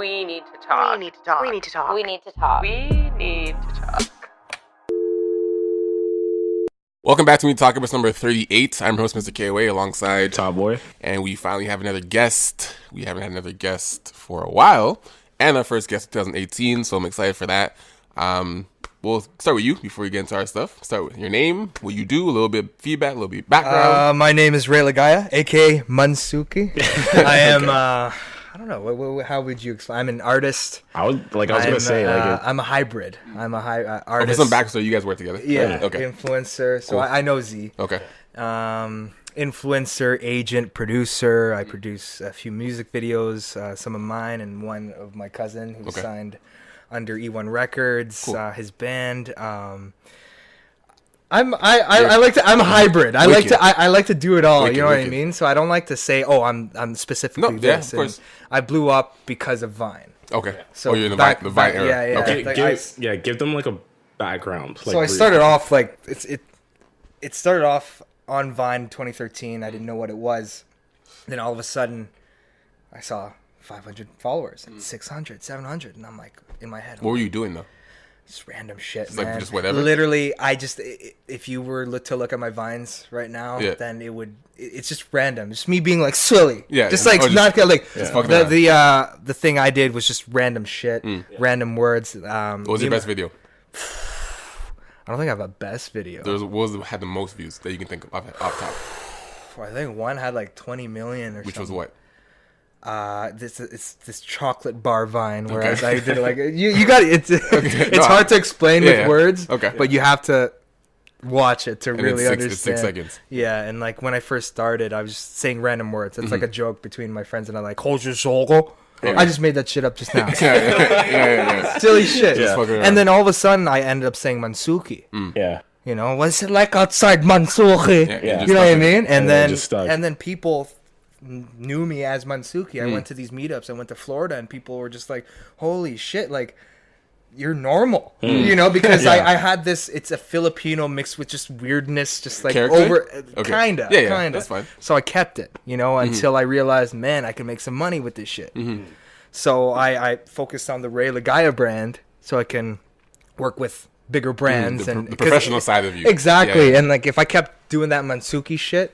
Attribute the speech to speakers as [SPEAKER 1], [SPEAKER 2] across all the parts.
[SPEAKER 1] We need to talk.
[SPEAKER 2] We need to talk.
[SPEAKER 3] We need to talk.
[SPEAKER 2] We need to talk.
[SPEAKER 1] We need to talk.
[SPEAKER 4] Welcome back to Me Talk, episode number 38. I'm host Mr. KOA alongside
[SPEAKER 5] Top Boy.
[SPEAKER 4] And we finally have another guest. We haven't had another guest for a while. And our first guest of 2018, so I'm excited for that. We'll start with you before we get into our stuff. Start with your name, what you do, a little bit of feedback, a little bit of background.
[SPEAKER 6] My name is Ray Ligaya, a.k.a. Mansuki. I am, I don't know, how would you explain? I'm an artist.
[SPEAKER 5] I was going to say,
[SPEAKER 6] I'm a hybrid. I'm a artist.
[SPEAKER 4] For some background, so you guys work together?
[SPEAKER 6] Yeah,
[SPEAKER 4] Okay.
[SPEAKER 6] Influencer. So
[SPEAKER 4] Cool.
[SPEAKER 6] I know Z.
[SPEAKER 4] Okay.
[SPEAKER 6] Influencer, agent, producer. I produce a few music videos, some of mine and one of my cousin who's signed under E1 Records.
[SPEAKER 4] Cool.
[SPEAKER 6] His band. I'm a hybrid. I like to do it all.
[SPEAKER 4] Wicked,
[SPEAKER 6] you know what I
[SPEAKER 4] wicked.
[SPEAKER 6] mean? So I don't like to say, oh, I'm specifically
[SPEAKER 4] No, yeah,
[SPEAKER 6] this.
[SPEAKER 4] of course.
[SPEAKER 6] And I blew up because of Vine.
[SPEAKER 4] Okay.
[SPEAKER 6] So
[SPEAKER 4] you're in the
[SPEAKER 6] back-
[SPEAKER 4] Vine
[SPEAKER 6] back-
[SPEAKER 4] era.
[SPEAKER 6] yeah, yeah.
[SPEAKER 4] Okay.
[SPEAKER 6] Like,
[SPEAKER 5] give them like a background.
[SPEAKER 6] So I started off like it started off on Vine 2013. I didn't know what it was. Then all of a sudden, I saw 500 followers and 600, 700, and I'm like in my head.
[SPEAKER 4] What were you doing, though?
[SPEAKER 6] Just random shit,
[SPEAKER 4] Just, like,
[SPEAKER 6] man.
[SPEAKER 4] just whatever?
[SPEAKER 6] Literally, if you were to look at my Vines right now,
[SPEAKER 4] Yeah.
[SPEAKER 6] then it's just random. It's me being like silly.
[SPEAKER 4] Yeah,
[SPEAKER 6] Just
[SPEAKER 4] yeah.
[SPEAKER 6] like
[SPEAKER 4] Oh, just-
[SPEAKER 6] not like
[SPEAKER 4] fucking around.
[SPEAKER 6] the thing I did was just random shit, random words.
[SPEAKER 4] What was your best video?
[SPEAKER 6] I don't think I have a best video.
[SPEAKER 4] Had the most views that you can think of off top?
[SPEAKER 6] I think one had like 20 million or
[SPEAKER 4] Which
[SPEAKER 6] something.
[SPEAKER 4] was what?
[SPEAKER 6] It's this chocolate bar Vine where
[SPEAKER 4] Okay.
[SPEAKER 6] I did it like you got it. It's
[SPEAKER 4] No,
[SPEAKER 6] hard to explain
[SPEAKER 4] yeah,
[SPEAKER 6] with
[SPEAKER 4] yeah.
[SPEAKER 6] words.
[SPEAKER 4] Okay.
[SPEAKER 6] But you have to watch it to
[SPEAKER 4] And
[SPEAKER 6] really
[SPEAKER 4] it's
[SPEAKER 6] understand.
[SPEAKER 4] 6 seconds.
[SPEAKER 6] Yeah, and like when I first started, I was just saying random words. It's like a joke between my friends, and I like hold your soul. I just made that shit up just now.
[SPEAKER 4] Yeah.
[SPEAKER 6] Silly shit.
[SPEAKER 4] Just fucking around.
[SPEAKER 6] And then all of a sudden, I ended up saying Mansuki.
[SPEAKER 5] Yeah.
[SPEAKER 6] You know, what's it like outside Mansuki?
[SPEAKER 4] Yeah,
[SPEAKER 6] You know what I
[SPEAKER 4] just
[SPEAKER 6] mean? And
[SPEAKER 5] it
[SPEAKER 6] then
[SPEAKER 5] just stuck.
[SPEAKER 6] and then people knew me as Mansuki. I went to these meetups. I went to Florida, and people were just like, "Holy shit! Like, you're normal." You know, because
[SPEAKER 5] Yeah.
[SPEAKER 6] I had this. It's a Filipino mixed with just weirdness, just like
[SPEAKER 4] Character?
[SPEAKER 6] over,
[SPEAKER 4] Okay.
[SPEAKER 6] kinda,
[SPEAKER 4] Yeah,
[SPEAKER 6] kinda.
[SPEAKER 4] that's fine.
[SPEAKER 6] So I kept it, you know, until I realized, man, I can make some money with this shit. So I focused on the Ray Ligaya brand, so I can work with bigger brands
[SPEAKER 4] the
[SPEAKER 6] and
[SPEAKER 4] the professional side of you.
[SPEAKER 6] Exactly.
[SPEAKER 4] Yeah, yeah.
[SPEAKER 6] And like if I kept doing that Mansuki shit,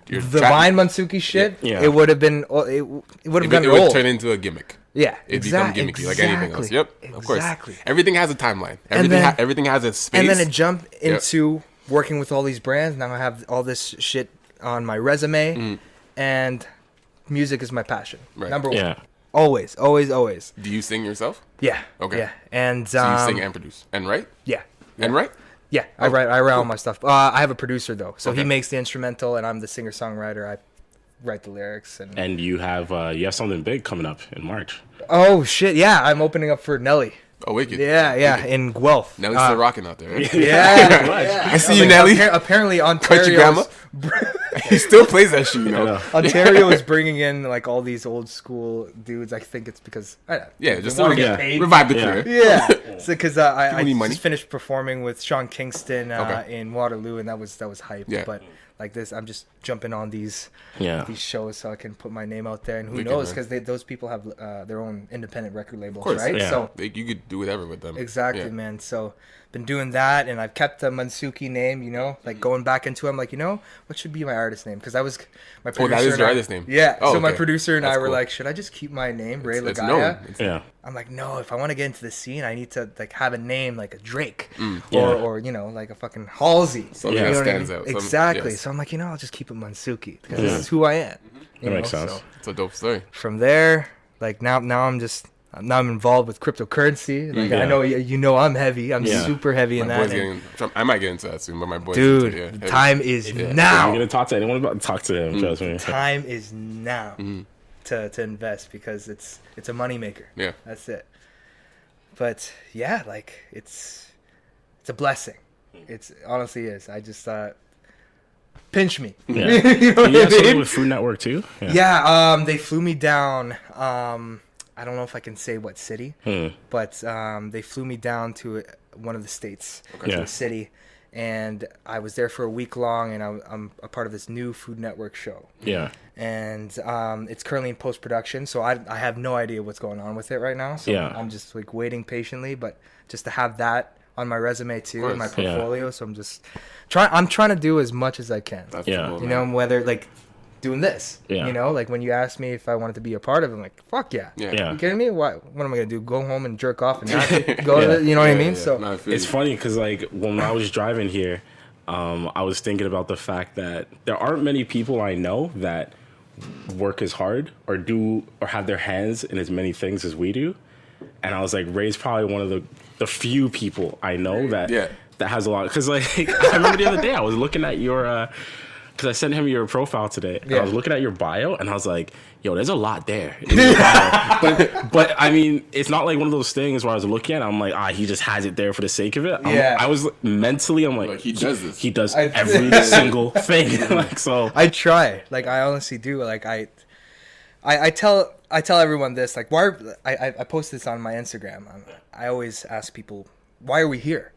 [SPEAKER 4] You're
[SPEAKER 6] the
[SPEAKER 4] trapped.
[SPEAKER 6] Vine Mansuki shit,
[SPEAKER 5] Yeah.
[SPEAKER 6] it would have been it would have
[SPEAKER 4] It
[SPEAKER 6] gone
[SPEAKER 4] would
[SPEAKER 6] old.
[SPEAKER 4] turn into a gimmick.
[SPEAKER 6] Yeah,
[SPEAKER 4] It become gimmicky like anything else. Yep, of course.
[SPEAKER 6] Exactly.
[SPEAKER 4] Everything has a timeline.
[SPEAKER 6] And
[SPEAKER 4] Everything has a space.
[SPEAKER 6] And then it jumped into working with all these brands. Now I have all this shit on my resume, and music is my passion.
[SPEAKER 4] Right.
[SPEAKER 6] Number one.
[SPEAKER 5] Yeah.
[SPEAKER 6] Always, always, always.
[SPEAKER 4] Do you sing yourself?
[SPEAKER 6] Yeah.
[SPEAKER 4] Okay.
[SPEAKER 6] Yeah. And
[SPEAKER 4] So you sing and produce and write
[SPEAKER 6] yeah.
[SPEAKER 4] and write.
[SPEAKER 6] Yeah, I write all my stuff. I have a producer though, so
[SPEAKER 4] Okay.
[SPEAKER 6] he makes the instrumental, and I'm the singer songwriter. I write the lyrics and.
[SPEAKER 5] And you have something big coming up in March.
[SPEAKER 6] Oh shit! Yeah, I'm opening up for Nelly.
[SPEAKER 4] Oh, wicked.
[SPEAKER 6] Yeah, yeah,
[SPEAKER 4] Wicked.
[SPEAKER 6] in Guelph.
[SPEAKER 4] Nelly's still rocking out there. Right?
[SPEAKER 6] Yeah,
[SPEAKER 4] I see you, Nelly.
[SPEAKER 6] Apparently,
[SPEAKER 4] Cut your grandma.
[SPEAKER 6] Ontario.
[SPEAKER 4] He still plays that shit, you know.
[SPEAKER 6] Ontario is bringing in like all these old school dudes. I think it's because
[SPEAKER 4] Yeah, just
[SPEAKER 6] they wanna
[SPEAKER 4] to
[SPEAKER 6] get paid.
[SPEAKER 4] revive the
[SPEAKER 5] Yeah.
[SPEAKER 4] career.
[SPEAKER 6] Yeah, so because I
[SPEAKER 4] People need money.
[SPEAKER 6] just finished performing with Sean Kingston
[SPEAKER 4] Okay.
[SPEAKER 6] in Waterloo, and that was hype.
[SPEAKER 4] Yeah.
[SPEAKER 6] But like this, I'm just jumping on these shows so I can put my name out there, and who
[SPEAKER 4] Wicked,
[SPEAKER 6] knows?
[SPEAKER 4] man.
[SPEAKER 6] Because those people have their own independent record labels,
[SPEAKER 4] Of course.
[SPEAKER 6] right?
[SPEAKER 5] Yeah.
[SPEAKER 6] So
[SPEAKER 4] You could do whatever with them.
[SPEAKER 6] exactly,
[SPEAKER 4] Yeah.
[SPEAKER 6] man. So been doing that, and I've kept the Mansuki name. You know, like going back into it, I'm like, what should be my artist name? Because I was my producer.
[SPEAKER 4] Oh, that is
[SPEAKER 6] and
[SPEAKER 4] your
[SPEAKER 6] I-
[SPEAKER 4] artist name?
[SPEAKER 6] Yeah.
[SPEAKER 4] Oh,
[SPEAKER 6] so my
[SPEAKER 4] okay.
[SPEAKER 6] producer and
[SPEAKER 4] That's
[SPEAKER 6] I were
[SPEAKER 4] cool.
[SPEAKER 6] like, should I just keep my name, Ray
[SPEAKER 4] It's
[SPEAKER 6] Ligaya?
[SPEAKER 4] known. It's-
[SPEAKER 5] Yeah.
[SPEAKER 6] I'm like, no, if I want to get into the scene, I need to like have a name like a Drake
[SPEAKER 5] Yeah.
[SPEAKER 6] or you know, like a fucking Halsey.
[SPEAKER 4] Something
[SPEAKER 6] You
[SPEAKER 4] that
[SPEAKER 6] know what I
[SPEAKER 4] stands
[SPEAKER 6] mean?
[SPEAKER 4] out.
[SPEAKER 6] Exactly.
[SPEAKER 4] Yes.
[SPEAKER 6] So I'm like, I'll just keep it Mansuki because this is who I am. You
[SPEAKER 5] That makes
[SPEAKER 6] know,
[SPEAKER 5] sense.
[SPEAKER 6] so
[SPEAKER 4] It's a dope story.
[SPEAKER 6] from there, like now I'm involved with cryptocurrency. Like
[SPEAKER 5] Yeah.
[SPEAKER 6] I know you know I'm heavy. I'm
[SPEAKER 5] Yeah.
[SPEAKER 6] super heavy in
[SPEAKER 4] My
[SPEAKER 6] that.
[SPEAKER 4] boy's
[SPEAKER 6] and-
[SPEAKER 4] getting. I might get into that soon, but my boy.
[SPEAKER 6] dude,
[SPEAKER 4] yeah,
[SPEAKER 6] the time is
[SPEAKER 5] You're
[SPEAKER 6] now.
[SPEAKER 5] gonna talk to anyone about talk to him. Trust me.
[SPEAKER 6] Time is now to invest because it's a moneymaker.
[SPEAKER 4] Yeah.
[SPEAKER 6] That's it. But yeah, like it's a blessing. It's honestly is. I just pinch me.
[SPEAKER 5] Yeah.
[SPEAKER 6] You know what
[SPEAKER 5] You
[SPEAKER 6] I
[SPEAKER 5] have something
[SPEAKER 6] mean?
[SPEAKER 5] with Food Network too.
[SPEAKER 6] Yeah, they flew me down. I don't know if I can say what city, but they flew me down to one of the states, to
[SPEAKER 5] Yeah.
[SPEAKER 6] a city, and I was there for a week long, and I'm a part of this new Food Network show.
[SPEAKER 5] Yeah.
[SPEAKER 6] And it's currently in post-production, so I have no idea what's going on with it right now. So
[SPEAKER 5] Yeah.
[SPEAKER 6] I'm just like waiting patiently, but just to have that on my resume too, in my
[SPEAKER 4] course.
[SPEAKER 6] portfolio. So I'm trying to do as much as I can.
[SPEAKER 4] That's
[SPEAKER 5] Yeah.
[SPEAKER 4] cool,
[SPEAKER 6] You
[SPEAKER 4] man.
[SPEAKER 6] know, whether like doing this,
[SPEAKER 5] Yeah.
[SPEAKER 6] you know, like when you asked me if I wanted to be a part of it, I'm like, fuck yeah.
[SPEAKER 4] Yeah.
[SPEAKER 5] Yeah.
[SPEAKER 6] You kidding me? What am I gonna do? Go home and jerk off and not go to the, you know what I mean? So
[SPEAKER 4] No, I feel
[SPEAKER 5] It's
[SPEAKER 4] you.
[SPEAKER 5] funny because like when I was driving here, I was thinking about the fact that there aren't many people I know that work as hard or do or have their hands in as many things as we do. And I was like, Ray's probably one of the few people I know that
[SPEAKER 4] Yeah.
[SPEAKER 5] that has a lot. Because like I remember the other day I was looking at your because I sent him your profile today. And
[SPEAKER 6] Yeah.
[SPEAKER 5] I was looking at your bio and I was like, yo, there's a lot there. In your bio. But I mean, it's not like one of those things where I was looking at it, I'm like, he just has it there for the sake of it.
[SPEAKER 6] Yeah.
[SPEAKER 5] I was mentally, I'm like
[SPEAKER 4] He does this.
[SPEAKER 5] He does
[SPEAKER 6] I-
[SPEAKER 5] every single thing. Like so.
[SPEAKER 6] I try. Like I honestly do. Like I tell everyone this. Like why I post this on my Instagram. I always ask people, why are we here?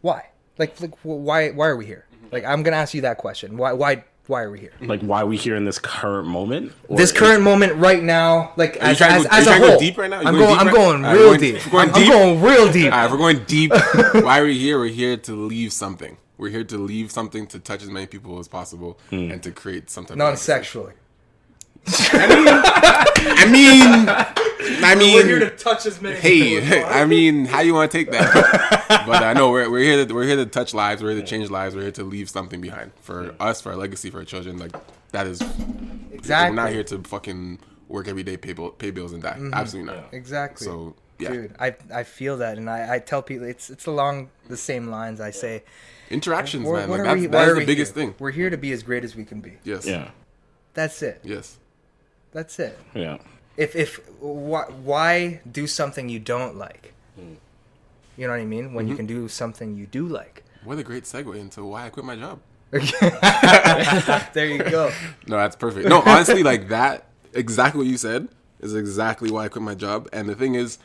[SPEAKER 6] Why? Like why are we here? Like I'm gonna ask you that question. Why are we here?
[SPEAKER 5] Like why we here in this current moment? Or
[SPEAKER 6] This current moment right now, like
[SPEAKER 4] Are you
[SPEAKER 6] as
[SPEAKER 4] trying to
[SPEAKER 6] a
[SPEAKER 4] go
[SPEAKER 6] whole.
[SPEAKER 4] deep right now? You
[SPEAKER 6] I'm
[SPEAKER 4] going
[SPEAKER 6] going.
[SPEAKER 4] deep
[SPEAKER 6] I'm
[SPEAKER 4] right-
[SPEAKER 6] going
[SPEAKER 4] All right,
[SPEAKER 6] real
[SPEAKER 4] we're
[SPEAKER 6] deep.
[SPEAKER 4] going
[SPEAKER 6] I'm
[SPEAKER 4] deep?
[SPEAKER 6] going real deep.
[SPEAKER 4] All right, if we're going deep. Why are we here? We're here to leave something. We're here to leave something to touch as many people as possible and to create some type of
[SPEAKER 6] Non-sexually.
[SPEAKER 4] I mean,
[SPEAKER 6] We're here to touch as many. people as
[SPEAKER 4] hey,
[SPEAKER 6] possible.
[SPEAKER 4] I mean, how you want to take that? But no, we're here to touch lives. We're here to change lives. We're here to leave something behind for us, for our legacy, for our children. Like that is
[SPEAKER 6] Exactly.
[SPEAKER 4] We're not here to fucking work every day, pay bills, and die. Absolutely not.
[SPEAKER 6] Exactly.
[SPEAKER 4] So yeah,
[SPEAKER 6] Dude, I feel that, and I tell people it's along the same lines. I say,
[SPEAKER 4] interactions,
[SPEAKER 6] "What-
[SPEAKER 4] man.
[SPEAKER 6] what
[SPEAKER 4] Like
[SPEAKER 6] are we-
[SPEAKER 4] that
[SPEAKER 6] why
[SPEAKER 4] is
[SPEAKER 6] are
[SPEAKER 4] the
[SPEAKER 6] we
[SPEAKER 4] biggest
[SPEAKER 6] here?
[SPEAKER 4] thing.
[SPEAKER 6] We're here to be as great as we can be.
[SPEAKER 4] Yes.
[SPEAKER 5] Yeah.
[SPEAKER 6] That's it.
[SPEAKER 4] Yes.
[SPEAKER 6] That's it.
[SPEAKER 5] Yeah.
[SPEAKER 6] Why do something you don't like? You know what I mean? When you can do something you do like.
[SPEAKER 4] What a great segue into why I quit my job.
[SPEAKER 6] There you go.
[SPEAKER 4] No, that's perfect. No, honestly, like that, exactly what you said is exactly why I quit my job. And the thing is,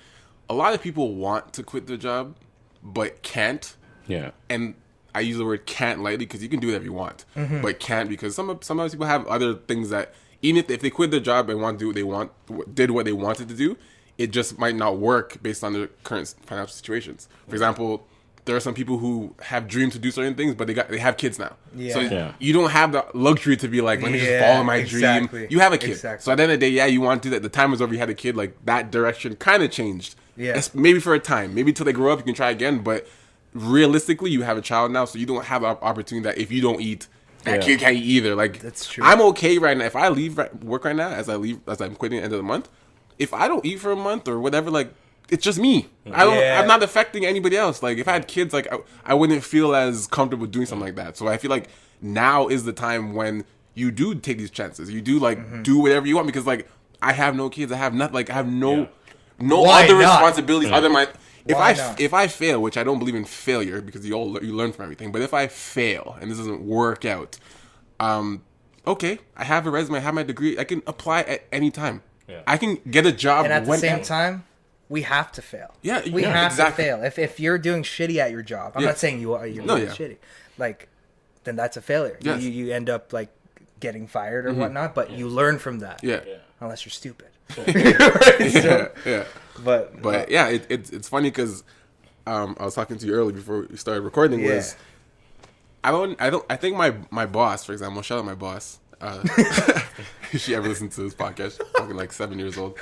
[SPEAKER 4] a lot of people want to quit their job, but can't.
[SPEAKER 5] Yeah.
[SPEAKER 4] And I use the word can't lightly because you can do whatever you want, but can't because sometimes people have other things that even if they quit their job and want to do what they want, did what they wanted to do, it just might not work based on their current financial situations. For example, there are some people who have dreams to do certain things, but they have kids now.
[SPEAKER 6] Yeah.
[SPEAKER 4] So
[SPEAKER 5] Yeah.
[SPEAKER 4] you don't have the luxury to be like, let me just
[SPEAKER 6] Yeah,
[SPEAKER 4] follow my
[SPEAKER 6] exactly.
[SPEAKER 4] dream. You have a kid.
[SPEAKER 6] Exactly.
[SPEAKER 4] So at the end of the day, yeah, you want to do that. The time was over. You had a kid. Like that direction kind of changed.
[SPEAKER 6] Yeah.
[SPEAKER 4] Maybe for a time. Maybe until they grow up, you can try again. But realistically, you have a child now, so you don't have the opportunity that if you don't eat, that
[SPEAKER 5] Yeah.
[SPEAKER 4] kid can't eat either. Like
[SPEAKER 6] That's true.
[SPEAKER 4] I'm okay right now. If I leave work right now, as I'm quitting at the end of the month, if I don't eat for a month or whatever, like it's just me.
[SPEAKER 6] Yeah.
[SPEAKER 4] I'm not affecting anybody else. Like if I had kids, like I wouldn't feel as comfortable doing something like that. So I feel like now is the time when you do take these chances. You do like do whatever you want because like I have no kids. I have nothing. Like I have no
[SPEAKER 6] Why
[SPEAKER 4] other
[SPEAKER 6] not?
[SPEAKER 4] responsibilities other than my.
[SPEAKER 6] Why not?
[SPEAKER 4] If I fail, which I don't believe in failure because you learn from everything. But if I fail and this doesn't work out, okay, I have a resume, I have my degree, I can apply at any time.
[SPEAKER 5] Yeah.
[SPEAKER 4] I can get a job
[SPEAKER 6] And at the same
[SPEAKER 4] whenever.
[SPEAKER 6] time, we have to fail.
[SPEAKER 4] Yeah,
[SPEAKER 6] we
[SPEAKER 4] yeah,
[SPEAKER 6] have
[SPEAKER 4] exactly.
[SPEAKER 6] to fail. If you're doing shitty at your job, I'm
[SPEAKER 4] Yeah.
[SPEAKER 6] not saying you're
[SPEAKER 4] No,
[SPEAKER 6] doing
[SPEAKER 4] yeah.
[SPEAKER 6] shitty. Like, then that's a failure.
[SPEAKER 4] Yes.
[SPEAKER 6] You end up like getting fired or whatnot, but you learn from that.
[SPEAKER 4] Yeah.
[SPEAKER 6] Unless you're stupid.
[SPEAKER 4] Yeah, yeah.
[SPEAKER 6] But
[SPEAKER 4] Yeah, it's funny because I was talking to you earlier before we started recording.
[SPEAKER 6] Yeah.
[SPEAKER 4] Was I think my boss, for example, shout out my boss. If she ever listened to this podcast, she's fucking like 7 years old.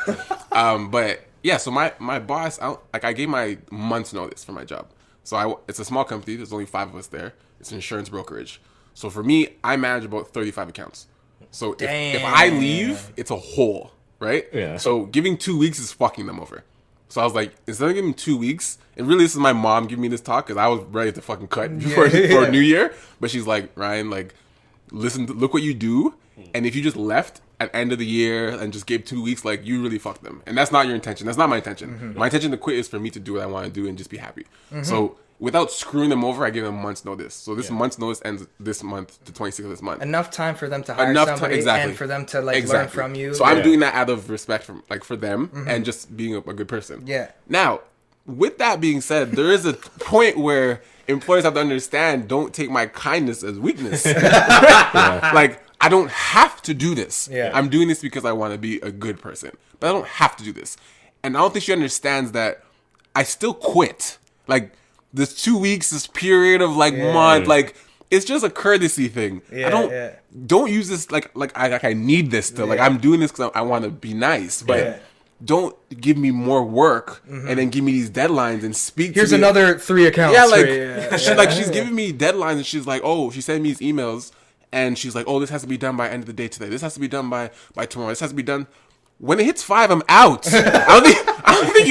[SPEAKER 4] But yeah, so my boss, I gave my month's notice for my job. So it's a small company. There's only 5 of us there. It's an insurance brokerage. So for me, I manage about 35 accounts. So if I leave, it's a hole, right?
[SPEAKER 5] Yeah.
[SPEAKER 4] So giving 2 weeks is fucking them over. So I was like, instead of giving 2 weeks, and really this is my mom giving me this talk because I was ready to fucking cut before New Year. But she's like, Ryan, like, look what you do. And if you just left at the end of the year and just gave 2 weeks, like, you really fucked them. And that's not your intention. That's not my intention. My intention to quit is for me to do what I want to do and just be happy. So without screwing them over, I give them a month's notice. So this month's notice ends this month, the 26th of this month.
[SPEAKER 6] enough time for them to hire
[SPEAKER 4] Enough time,
[SPEAKER 6] somebody
[SPEAKER 4] exactly.
[SPEAKER 6] and for them to like learn from you.
[SPEAKER 4] So I'm doing that out of respect for them and just being a good person.
[SPEAKER 6] Yeah.
[SPEAKER 4] Now, with that being said, there is a point where employers have to understand, don't take my kindness as weakness. Like, I don't have to do this.
[SPEAKER 6] Yeah.
[SPEAKER 4] I'm doing this because I want to be a good person. But I don't have to do this. And I don't think she understands that I still quit. Like, this 2 weeks, this period of like month, like, it's just a courtesy thing. Don't use this like I need this still. Like, I'm doing this because I want to be nice. But don't give me more work and then give me these deadlines and speak
[SPEAKER 6] Here's
[SPEAKER 4] to me.
[SPEAKER 6] another 3 accounts.
[SPEAKER 4] Yeah, like, she's giving me deadlines and she's like, oh, she sent me these emails and she's like, oh, this has to be done by end of the day today. This has to be done by tomorrow. This has to be done. When it hits 5, I'm out. I don't think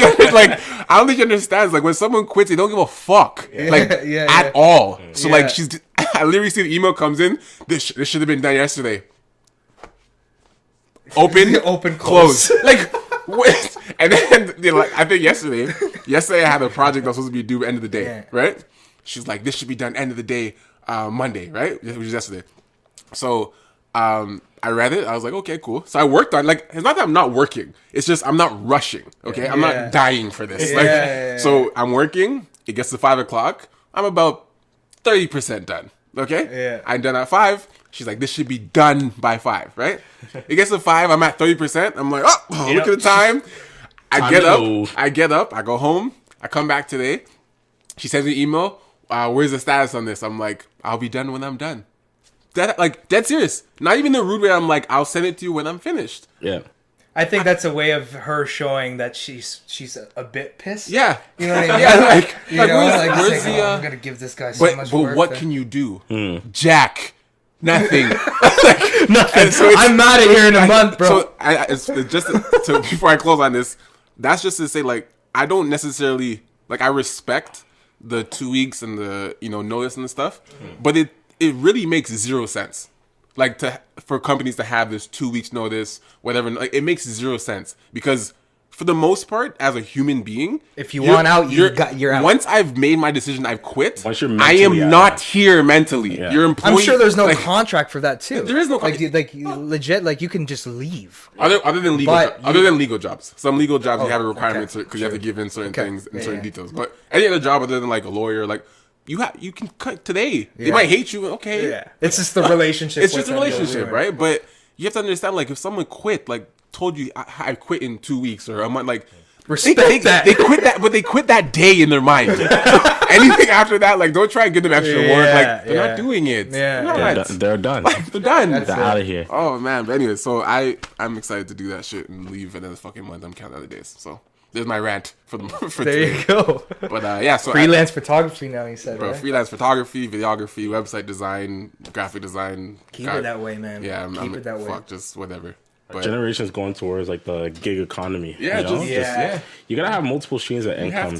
[SPEAKER 4] you understand. Like, when someone quits, they don't give a fuck. At all. So like, I literally see the email comes in. This should have been done yesterday. Open, close. Like, wait. And then, like, I think yesterday I had a project that was supposed to be due end of the day, right? She's like, this should be done end of the day, Monday, right? Which was yesterday. So, I read it. I was like, okay, cool. So I worked on, like, it's not that I'm not working. It's just I'm not rushing, okay? I'm not dying for this. So I'm working. It gets to 5 o'clock. I'm about 30% done, okay? I'm done at 5. She's like, this should be done by 5, right? It gets to 5. I'm at 30%. I'm like, oh, look at the time. I get up. I go home. I come back today. She sends me an email. Where's the status on this? I'm like, I'll be done when I'm done. Dead serious. Not even the rude way. I'm like, I'll send it to you when I'm finished.
[SPEAKER 5] Yeah.
[SPEAKER 6] I think that's a way of her showing that she's a bit pissed.
[SPEAKER 4] Yeah.
[SPEAKER 6] You know what I mean?
[SPEAKER 4] Yeah,
[SPEAKER 6] where's the... I'm going to give this guy so much work.
[SPEAKER 4] But what can you do? Jack. Nothing.
[SPEAKER 6] Nothing. So I'm mad at here in a month, bro.
[SPEAKER 4] So it's just so before I close on this, that's just to say, like, I don't necessarily, like, I respect the 2 weeks and the, notice and the stuff, but it really makes zero sense. Like, for companies to have this 2 weeks notice, whatever, like, it makes zero sense because for the most part, as a human being,
[SPEAKER 6] if you want out, you're out.
[SPEAKER 4] Once I've made my decision, I've quit.
[SPEAKER 5] Once you're
[SPEAKER 4] I am not here mentally. Yeah. Your employee,
[SPEAKER 6] I'm sure there's no contract for that too.
[SPEAKER 4] There is no
[SPEAKER 6] like legit. Like, you can just leave.
[SPEAKER 4] Other than legal jobs, some legal jobs you have a requirement because you have to give in certain things and certain details. But any other job other than like a lawyer, like, you can cut today. They might hate you. Okay,
[SPEAKER 6] it's just the relationship.
[SPEAKER 4] It's just a relationship, right? But you have to understand, like, if someone quit, like, told you I quit in 2 weeks or a month, like,
[SPEAKER 6] respect that.
[SPEAKER 4] They quit that, but they quit that day in their mind. Anything after that, like, don't try and give them extra work. Like, they're not doing it.
[SPEAKER 5] They're done.
[SPEAKER 4] Like, they're done.
[SPEAKER 5] They're out of here.
[SPEAKER 4] Oh man. But anyway, so I'm excited to do that shit and leave in this fucking month. I'm counting other days. So there's my rant for
[SPEAKER 6] there
[SPEAKER 4] today.
[SPEAKER 6] You go.
[SPEAKER 4] But so
[SPEAKER 6] freelance photography now, you said, right?
[SPEAKER 4] Freelance photography, videography, website design, graphic design.
[SPEAKER 6] Keep it that way, man.
[SPEAKER 4] Yeah, keep
[SPEAKER 6] it that way.
[SPEAKER 4] Fuck, just whatever. But
[SPEAKER 5] generation's going towards like the gig economy.
[SPEAKER 4] Yeah,
[SPEAKER 5] you gotta have multiple streams of income.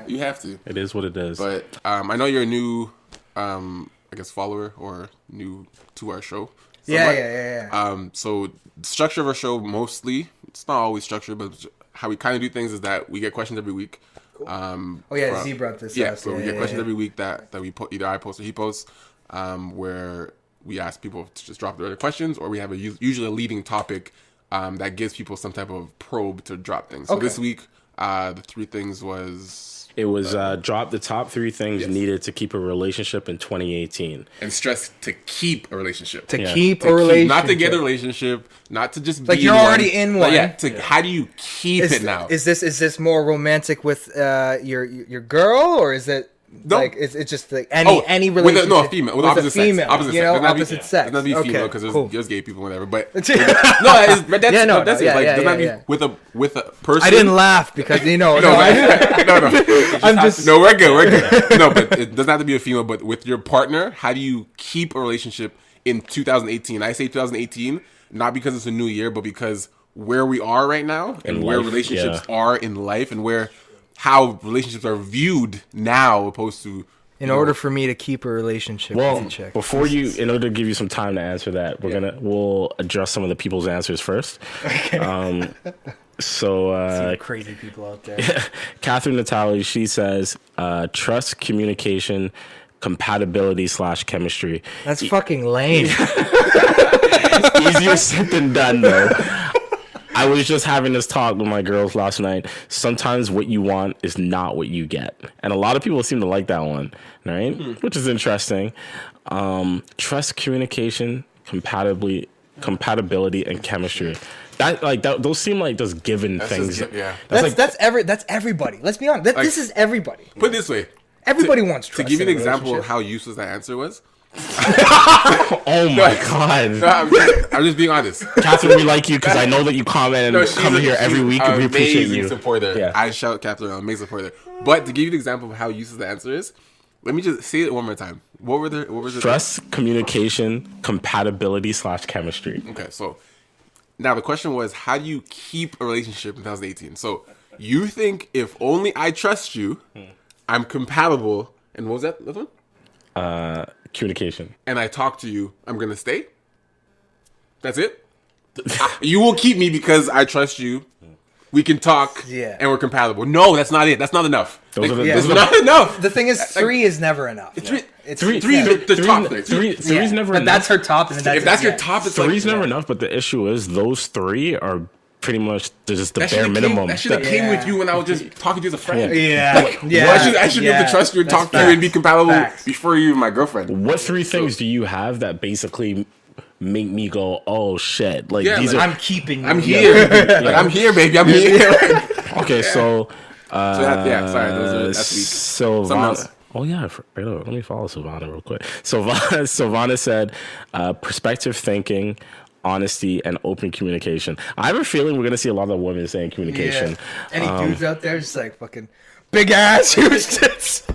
[SPEAKER 4] You have to.
[SPEAKER 5] It is what it is.
[SPEAKER 4] But I know you're a new, I guess, follower or new to our show.
[SPEAKER 6] Yeah.
[SPEAKER 4] So the structure of our show, mostly, it's not always structured, but how we kind of do things is that we get questions every week.
[SPEAKER 6] Cool. Z brought this up.
[SPEAKER 4] So we get questions every week that we put, either I post or he posts, where we ask people to just drop their questions, or we have usually a leading topic that gives people some type of probe to drop things. So this week, the 3 things was...
[SPEAKER 5] It was drop the top 3 things needed to keep a relationship in 2018.
[SPEAKER 4] And stress to keep a relationship.
[SPEAKER 6] Keep a relationship.
[SPEAKER 4] Not to get a relationship, not to just be
[SPEAKER 6] like you're already in one.
[SPEAKER 4] How do you keep it now?
[SPEAKER 6] Is this more romantic with your girl, or is it...
[SPEAKER 4] No.
[SPEAKER 6] Like, it's just like any relationship.
[SPEAKER 4] A female. With opposite sex.
[SPEAKER 6] Opposite sex.
[SPEAKER 4] It doesn't be female because there's gay people, whatever. But that's it. With a person.
[SPEAKER 6] I didn't laugh because
[SPEAKER 4] no.
[SPEAKER 6] I'm just
[SPEAKER 4] we're good. No, but it doesn't have to be a female. But with your partner, how do you keep a relationship in 2018? I say 2018 not because it's a new year, but because where we are right now and where relationships are in life and how relationships are viewed now opposed to...
[SPEAKER 6] In order for me to keep a relationship with a chick.
[SPEAKER 5] In order to give you some time to answer that, we'll address some of the people's answers first. Okay.
[SPEAKER 6] Some crazy people out there.
[SPEAKER 5] Catherine Natali, she says, trust, communication, compatibility / chemistry.
[SPEAKER 6] That's fucking lame.
[SPEAKER 5] Easier said than done, though. I was just having this talk with my girls last night. Sometimes what you want is not what you get. And a lot of people seem to like that one, right? Which is interesting. Trust, communication, compatibility, and chemistry. Those seem like just given things.
[SPEAKER 6] That's everybody. Let's be honest. This is everybody.
[SPEAKER 4] Put it this way.
[SPEAKER 6] Everybody wants trust.
[SPEAKER 4] To give you an
[SPEAKER 6] in a
[SPEAKER 4] example of
[SPEAKER 6] relationship.
[SPEAKER 4] how useless that answer was.
[SPEAKER 5] Oh my god.
[SPEAKER 4] No, I'm just being honest.
[SPEAKER 5] Catherine, we like you because I know that you comment and
[SPEAKER 4] she's
[SPEAKER 5] come here every week and we appreciate you.
[SPEAKER 4] Supporter.
[SPEAKER 5] Yeah.
[SPEAKER 4] I shout Catherine, I'm an amazing supporter. But to give you an example of how useless the answer is, let me just say it one more time. What was the
[SPEAKER 5] Trust, communication, compatibility / chemistry.
[SPEAKER 4] Okay, so now the question was, how do you keep a relationship in 2018? So you think if only I trust you, I'm compatible, and what was that other one?
[SPEAKER 5] Communication.
[SPEAKER 4] And I talk to you, I'm gonna stay? That's it? You will keep me because I trust you. We can talk, and we're compatible. No, that's not it. That's not enough. That's not enough.
[SPEAKER 6] The thing is, 3 is never enough.
[SPEAKER 4] It's three the top thing.
[SPEAKER 5] Three's never
[SPEAKER 6] but
[SPEAKER 5] enough.
[SPEAKER 6] That's her top. And
[SPEAKER 4] If that's your top, it's
[SPEAKER 5] Three's
[SPEAKER 4] like...
[SPEAKER 5] never enough, but the issue is those 3 are pretty much just the bare
[SPEAKER 4] That
[SPEAKER 5] minimum.
[SPEAKER 4] should have came with you when I was just talking to you as a friend. I should be able to trust you and talk to you and be compatible before you and my girlfriend.
[SPEAKER 5] What 3 things do you have that basically make me go, oh shit? Like these are.
[SPEAKER 6] I'm keeping you.
[SPEAKER 4] I'm here. I'm here, baby. I'm here.
[SPEAKER 5] Okay, so.
[SPEAKER 4] Sorry, that's weak.
[SPEAKER 5] So oh yeah, let me follow Savannah real quick. Savannah said, perspective thinking, honesty, and open communication. I have a feeling we're gonna see a lot of women saying communication.
[SPEAKER 6] Yeah. Any dudes out there just like fucking big ass huge tits.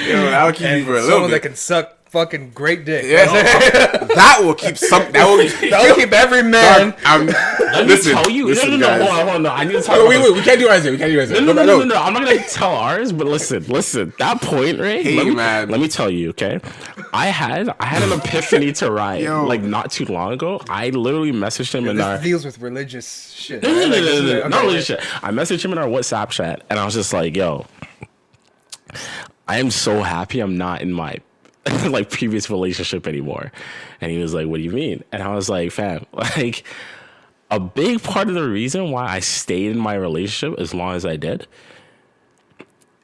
[SPEAKER 4] Yo, that'll keep you for a little
[SPEAKER 6] Someone
[SPEAKER 4] bit.
[SPEAKER 6] that can suck fucking great dick.
[SPEAKER 4] Yeah, that will keep some. That will
[SPEAKER 6] keep every man.
[SPEAKER 5] Let me tell you.
[SPEAKER 4] Listen,
[SPEAKER 5] no,
[SPEAKER 4] guys.
[SPEAKER 5] hold on. I need to talk about
[SPEAKER 4] wait. We can't do ours here.
[SPEAKER 5] No. I'm not gonna tell ours, but listen. That point, right?
[SPEAKER 4] Hey, man.
[SPEAKER 5] Let me tell you, okay? I had an epiphany to write like not too long ago. I literally messaged him in our.
[SPEAKER 6] This deals with religious shit.
[SPEAKER 5] No, not religious shit. I messaged him in our WhatsApp chat, and I was just like, "Yo, I am so happy I'm not in my like previous relationship anymore." And he was like, "What do you mean?" And I was like, "Fam, like a big part of the reason why I stayed in my relationship as long as I did,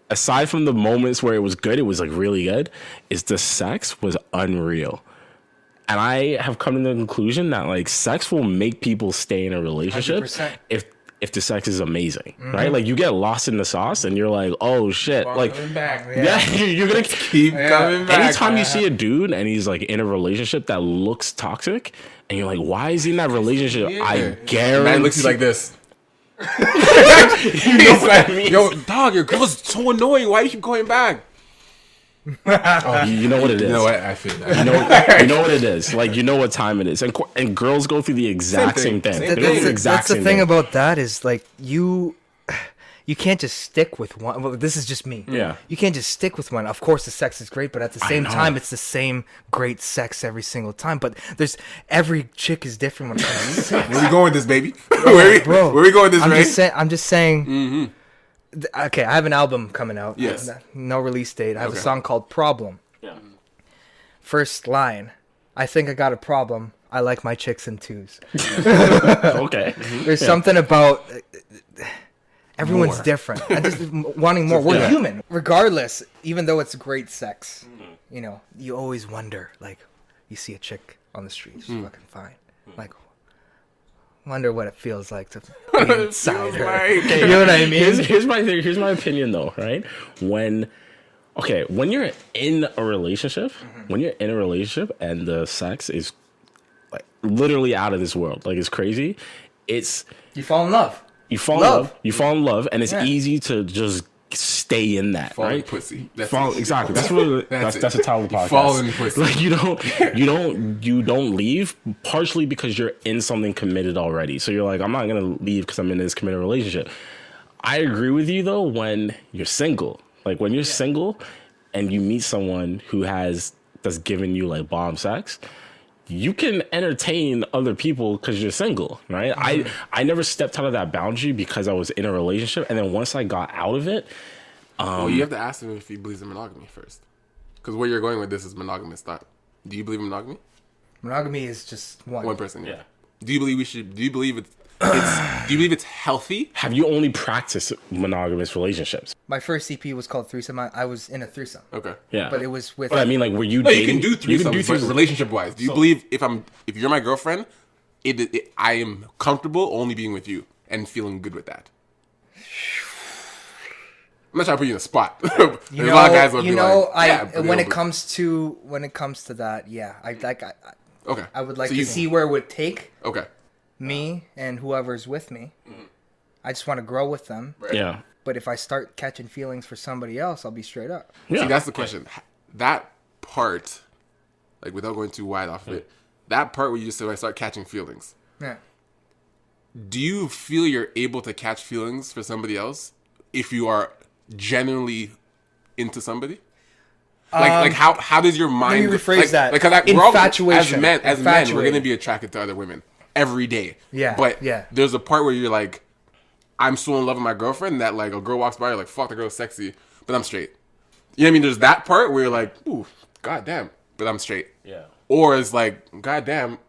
[SPEAKER 5] aside from the moments where it was good, it was like really good, is the sex was unreal." And I have come to the conclusion that like sex will make people stay in a relationship
[SPEAKER 6] 100%.
[SPEAKER 5] if the sex is amazing, right? Like you get lost in the sauce and you're like, oh shit, like
[SPEAKER 4] back.
[SPEAKER 5] you're gonna
[SPEAKER 4] Keep coming back.
[SPEAKER 5] anytime you see a dude and he's like in a relationship that looks toxic and you're like, why is he in that relationship? I guarantee.
[SPEAKER 4] Man looks like this.
[SPEAKER 5] You know what I mean?
[SPEAKER 4] Yo, dog, your girl's so annoying. Why do you keep going back?
[SPEAKER 5] You know what it is.
[SPEAKER 4] You know what? I feel that.
[SPEAKER 5] You know what it is. Like you know what time it is, and girls go through the exact same thing. They go through the exact
[SPEAKER 6] That's the
[SPEAKER 5] same
[SPEAKER 6] thing about that is like you can't just stick with one. Well, this is just me.
[SPEAKER 5] Yeah.
[SPEAKER 6] You can't just stick with one. Of course, the sex is great, but at the same
[SPEAKER 5] know.
[SPEAKER 6] time, it's the same great sex every single time. But every chick is different when it comes to sex.
[SPEAKER 4] Where we going with this, baby? Where we going with this, Ray?
[SPEAKER 6] I'm just saying. Okay, I have an album coming out.
[SPEAKER 4] Yes.
[SPEAKER 6] No release date. I have a song called Problem.
[SPEAKER 5] Yeah.
[SPEAKER 6] First line. I think I got a problem. I like my chicks in twos.
[SPEAKER 5] Okay.
[SPEAKER 6] There's something about everyone's different. I just wanting more. We're human. Regardless, even though it's great sex, you always wonder, like, you see a chick on the street, she's fucking fine. Like, wonder what it feels like to be inside her. You know what I mean?
[SPEAKER 5] Here's my opinion though, right? When you're in a relationship, and the sex is like literally out of this world, like it's crazy.
[SPEAKER 6] You fall in love.
[SPEAKER 5] You fall in love, and it's easy to just stay in that,
[SPEAKER 4] Fall in
[SPEAKER 5] right?
[SPEAKER 4] pussy.
[SPEAKER 5] Exactly. That's what that's a title of the podcast.
[SPEAKER 4] Fall in pussy.
[SPEAKER 5] Like you don't leave partially because you're in something committed already. So you're like, I'm not gonna leave because I'm in this committed relationship. I agree with you though when you're single. Like when you're single and you meet someone that's giving you like bomb sex, you can entertain other people because you're single, right? I never stepped out of that boundary because I was in a relationship, and then once I got out of it,
[SPEAKER 4] well, you have to ask him if he believes in monogamy first, because where you're going with this is monogamous thought. Do you believe in monogamy?
[SPEAKER 6] Monogamy is just one.
[SPEAKER 4] One person,
[SPEAKER 5] yeah.
[SPEAKER 4] Do you believe we should? Do you believe do you believe it's healthy?
[SPEAKER 5] Have you only practiced monogamous relationships?
[SPEAKER 6] My first CP was called threesome. I was in a threesome.
[SPEAKER 4] Okay.
[SPEAKER 5] Yeah.
[SPEAKER 6] But it was with.
[SPEAKER 5] But I mean, like, were you
[SPEAKER 4] No,
[SPEAKER 5] dating?
[SPEAKER 4] you can do threesomes, but
[SPEAKER 5] threesomes.
[SPEAKER 4] relationship-wise, do you believe if you're my girlfriend, I am comfortable only being with you and feeling good with that? I'm not trying to put you in a spot. There's a lot of guys that'll be like,
[SPEAKER 6] when it comes to that, yeah,
[SPEAKER 4] okay.
[SPEAKER 6] I would like
[SPEAKER 4] So
[SPEAKER 6] to see where it would take
[SPEAKER 4] Okay.
[SPEAKER 6] me and whoever's with me. I just want to grow with them.
[SPEAKER 4] Right.
[SPEAKER 5] Yeah.
[SPEAKER 6] But if I start catching feelings for somebody else, I'll be straight up.
[SPEAKER 5] Yeah.
[SPEAKER 4] See, that's the question. That part, like without going too wide off of it, that part where you just said I start catching feelings.
[SPEAKER 6] Yeah.
[SPEAKER 4] Do you feel you're able to catch feelings for somebody else if you are genuinely into somebody? Like how does your mind?
[SPEAKER 6] Let me rephrase that.
[SPEAKER 4] Like, we're all,
[SPEAKER 6] Infatuation.
[SPEAKER 4] as men, we're gonna be attracted to other women every day.
[SPEAKER 6] Yeah.
[SPEAKER 4] But
[SPEAKER 6] yeah.
[SPEAKER 4] there's a part where you're like, I'm so in love with my girlfriend that like a girl walks by, you're like, fuck, the girl's sexy, but I'm straight. You know what I mean? There's that part where you're like, ooh, goddamn, but I'm straight.
[SPEAKER 5] Yeah.
[SPEAKER 4] Or it's like, goddamn,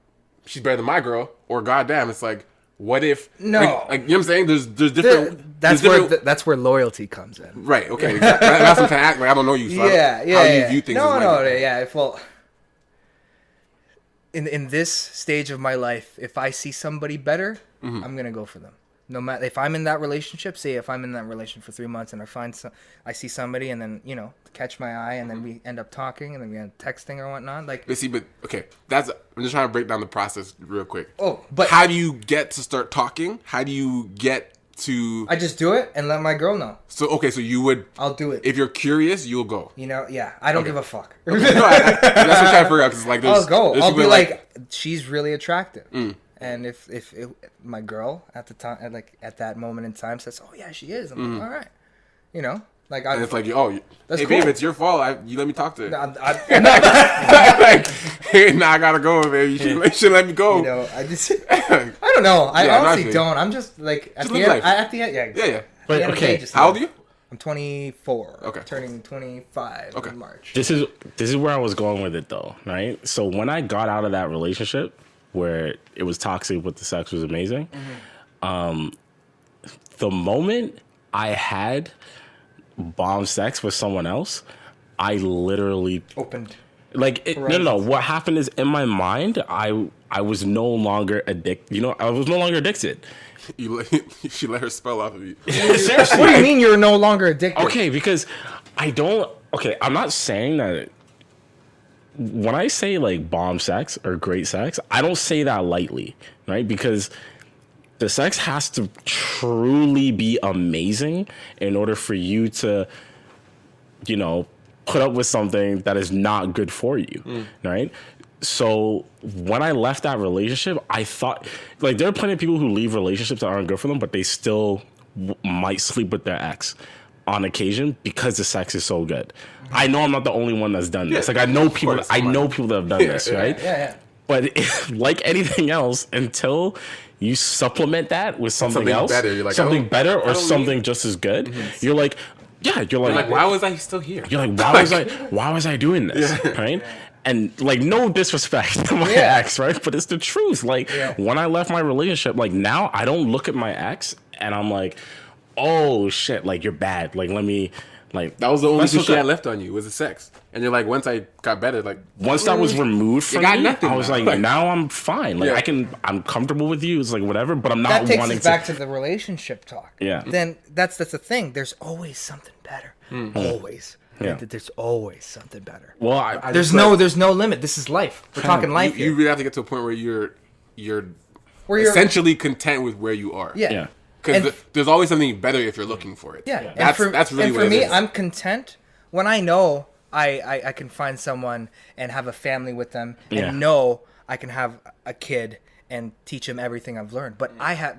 [SPEAKER 4] she's better than my girl. Or goddamn, it's like, what if?
[SPEAKER 6] No.
[SPEAKER 4] Like, you know what I'm saying? There's different.
[SPEAKER 6] That's where loyalty comes in.
[SPEAKER 4] Right. Okay. Exactly. That's what I'm trying to act like. I don't know you. So
[SPEAKER 6] Yeah.
[SPEAKER 4] how do you view things?
[SPEAKER 6] Yeah. Well, in this stage of my life, if I see somebody better, I'm gonna go for them. No matter if I'm in that relationship. Say if I'm in that relationship for 3 months and I see somebody and then catch my eye and then we end up talking and then we end up texting or whatnot. Like,
[SPEAKER 4] But okay, I'm just trying to break down the process real quick.
[SPEAKER 6] Oh, but
[SPEAKER 4] how do you get to start talking? How do you get to?
[SPEAKER 6] I just do it and let my girl know.
[SPEAKER 4] So okay, so you would.
[SPEAKER 6] I'll do it.
[SPEAKER 4] If you're curious, you'll go.
[SPEAKER 6] Yeah. I don't give a fuck.
[SPEAKER 4] Okay, no, that's what I'm trying to figure out. Because like,
[SPEAKER 6] I'll go.
[SPEAKER 4] there's
[SPEAKER 6] I'll be
[SPEAKER 4] people
[SPEAKER 6] like, she's really attractive. And if my girl at the time, like at that moment in time, says, "Oh yeah, she is," I'm like, "All right," like
[SPEAKER 4] and it's like, oh,
[SPEAKER 6] that's
[SPEAKER 4] hey
[SPEAKER 6] cool.
[SPEAKER 4] babe, it's your fault. You let me talk to her.
[SPEAKER 6] I'm not,
[SPEAKER 4] Like, hey, now I gotta go, man. You should let me go.
[SPEAKER 6] I just, I don't know. I
[SPEAKER 4] Yeah,
[SPEAKER 6] honestly
[SPEAKER 4] nothing.
[SPEAKER 6] don't. I'm just like at
[SPEAKER 4] Just
[SPEAKER 6] the
[SPEAKER 4] live
[SPEAKER 6] end.
[SPEAKER 4] life.
[SPEAKER 6] At the end, yeah.
[SPEAKER 4] Yeah, yeah.
[SPEAKER 5] But,
[SPEAKER 6] At the end of the
[SPEAKER 5] okay,
[SPEAKER 6] day, just
[SPEAKER 4] How old are
[SPEAKER 6] live.
[SPEAKER 4] you?
[SPEAKER 6] I'm 24.
[SPEAKER 4] Okay.
[SPEAKER 6] Turning 25
[SPEAKER 4] Okay.
[SPEAKER 6] in March.
[SPEAKER 5] This is where I was going with it though, right? So when I got out of that relationship where it was toxic but the sex was amazing, the moment I had bomb sex with someone else, I literally
[SPEAKER 6] Opened.
[SPEAKER 5] like it, no. What happened is in my mind, I was no longer addicted. I was no longer addicted.
[SPEAKER 4] She let her spell off of you.
[SPEAKER 5] Seriously.
[SPEAKER 6] What do you mean you're no longer addicted?
[SPEAKER 5] Okay, because I'm not saying that when I say like bomb sex or great sex, I don't say that lightly, right? Because the sex has to truly be amazing in order for you to, put up with something that is not good for you, right? So when I left that relationship, I thought, like, there are plenty of people who leave relationships that aren't good for them, but they still might sleep with their ex on occasion because the sex is so good. I know I'm not the only one that's done this. Like, I know people that have done this, right?
[SPEAKER 6] Yeah.
[SPEAKER 5] But like anything else, until you supplement that with something else,
[SPEAKER 4] better, you're like,
[SPEAKER 5] something better or
[SPEAKER 4] I don't
[SPEAKER 5] something
[SPEAKER 4] need-
[SPEAKER 5] just as good, you're like, you're like,
[SPEAKER 4] Why was I still here?
[SPEAKER 5] you're like, why was I doing this, right? And like, no disrespect to my ex, right? But it's the truth. Like, when I left my relationship, like, now I don't look at my ex and I'm like, oh shit, like, you're bad. Like, let me, like,
[SPEAKER 4] That was the only
[SPEAKER 5] let's
[SPEAKER 4] thing
[SPEAKER 5] look
[SPEAKER 4] she
[SPEAKER 5] at-
[SPEAKER 4] had left on you was the sex. And you're like, once I got better, like,
[SPEAKER 5] once that was removed from
[SPEAKER 4] got
[SPEAKER 5] me,
[SPEAKER 4] nothing
[SPEAKER 5] I was
[SPEAKER 4] now.
[SPEAKER 5] like, now I'm fine. Like,
[SPEAKER 4] Yeah.
[SPEAKER 5] I'm comfortable with you. It's like whatever, but I'm not
[SPEAKER 6] That takes
[SPEAKER 5] wanting
[SPEAKER 6] us back to the relationship talk.
[SPEAKER 5] Yeah.
[SPEAKER 6] Then that's the thing. There's always something better. Always.
[SPEAKER 5] Yeah.
[SPEAKER 6] There's always something better.
[SPEAKER 5] Well, I
[SPEAKER 6] There's no limit. This is life. We're talking life
[SPEAKER 4] you
[SPEAKER 6] here.
[SPEAKER 4] really have to get to a point where you're
[SPEAKER 6] Where you're
[SPEAKER 4] essentially content with where you are.
[SPEAKER 6] yeah.
[SPEAKER 5] yeah.
[SPEAKER 4] Because
[SPEAKER 6] And-
[SPEAKER 4] there's always something better if you're looking for it.
[SPEAKER 6] Yeah.
[SPEAKER 4] That's really
[SPEAKER 6] and
[SPEAKER 4] what
[SPEAKER 6] for
[SPEAKER 4] it
[SPEAKER 6] me,
[SPEAKER 4] is.
[SPEAKER 6] I'm content when I know I can find someone and have a family with them and know I can have a kid and teach him everything I've learned. But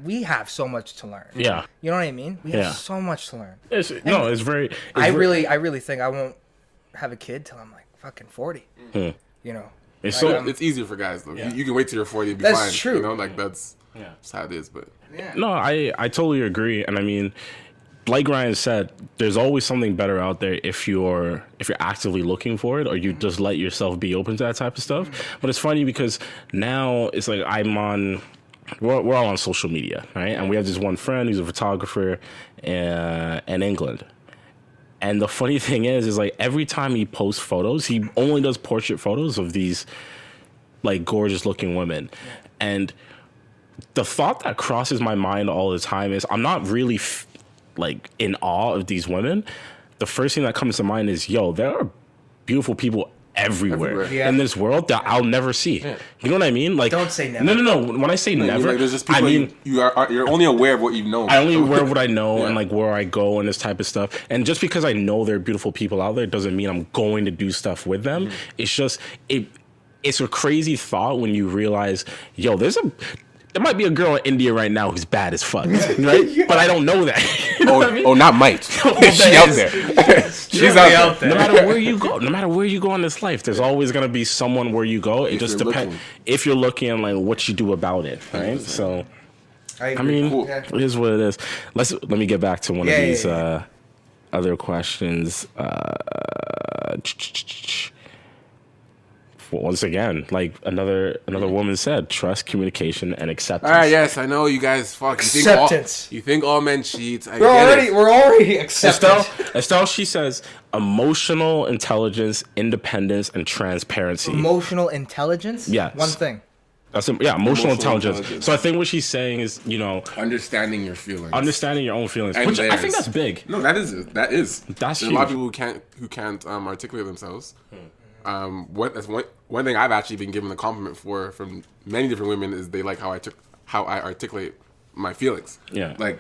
[SPEAKER 6] we have so much to learn.
[SPEAKER 5] Yeah.
[SPEAKER 6] You know what I mean? We
[SPEAKER 5] Yeah.
[SPEAKER 6] have so much to learn.
[SPEAKER 5] It's very.
[SPEAKER 6] I really think I won't have a kid till I'm like fucking 40. You know.
[SPEAKER 5] It's
[SPEAKER 6] Like,
[SPEAKER 5] so.
[SPEAKER 4] It's easier for guys though. You can wait till you're 40 and be
[SPEAKER 6] That's
[SPEAKER 4] fine.
[SPEAKER 6] true.
[SPEAKER 4] You know, like that's how it is. But
[SPEAKER 5] No, I totally agree, and I mean, like Ryan said, there's always something better out there if you're actively looking for it, or you just let yourself be open to that type of stuff. But it's funny because now it's like I'm on we're all on social media, right? And we have this one friend who's a photographer in England. And the funny thing is like every time he posts photos, he only does portrait photos of these like gorgeous looking women. And the thought that crosses my mind all the time is I'm not really like in awe of these women. The first thing that comes to mind is, yo, there are beautiful people everywhere in this world that I'll never see. Yeah. You know what I mean? Like,
[SPEAKER 6] don't say never.
[SPEAKER 5] No. When I say never,
[SPEAKER 4] like, there's just people you're only aware of what you've known.
[SPEAKER 5] I only aware of what I know and like where I go and this type of stuff. And just because I know there are beautiful people out there doesn't mean I'm going to do stuff with them. Mm-hmm. It's just it's a crazy thought when you realize, yo, there might be a girl in India right now who's bad as fuck, right? But I don't know that. You know what I mean?
[SPEAKER 4] Oh, not might. She's out there. She's out there.
[SPEAKER 5] No matter where you go in this life, there's always gonna be someone where you go. It just depends if you're looking and like what you do about it, right? So, I mean, it is what it is. Let me get back to one of these other questions. Once again, like another woman said, trust, communication, and acceptance.
[SPEAKER 4] All right, yes, I know you guys. Fuck,
[SPEAKER 6] acceptance.
[SPEAKER 4] You think all men cheat?
[SPEAKER 6] We're already accepting.
[SPEAKER 5] Estelle, she says emotional intelligence, independence, and transparency.
[SPEAKER 6] Emotional intelligence.
[SPEAKER 5] Yes.
[SPEAKER 6] One thing.
[SPEAKER 5] That's emotional intelligence. So I think what she's saying is,
[SPEAKER 4] understanding your feelings,
[SPEAKER 5] understanding your own feelings,
[SPEAKER 4] and
[SPEAKER 5] which I think that's big.
[SPEAKER 4] No, that is. There's
[SPEAKER 5] huge.
[SPEAKER 4] A lot of people who can't articulate themselves. One thing I've actually been given a compliment for from many different women is they like how I articulate my feelings.
[SPEAKER 5] Yeah,
[SPEAKER 4] like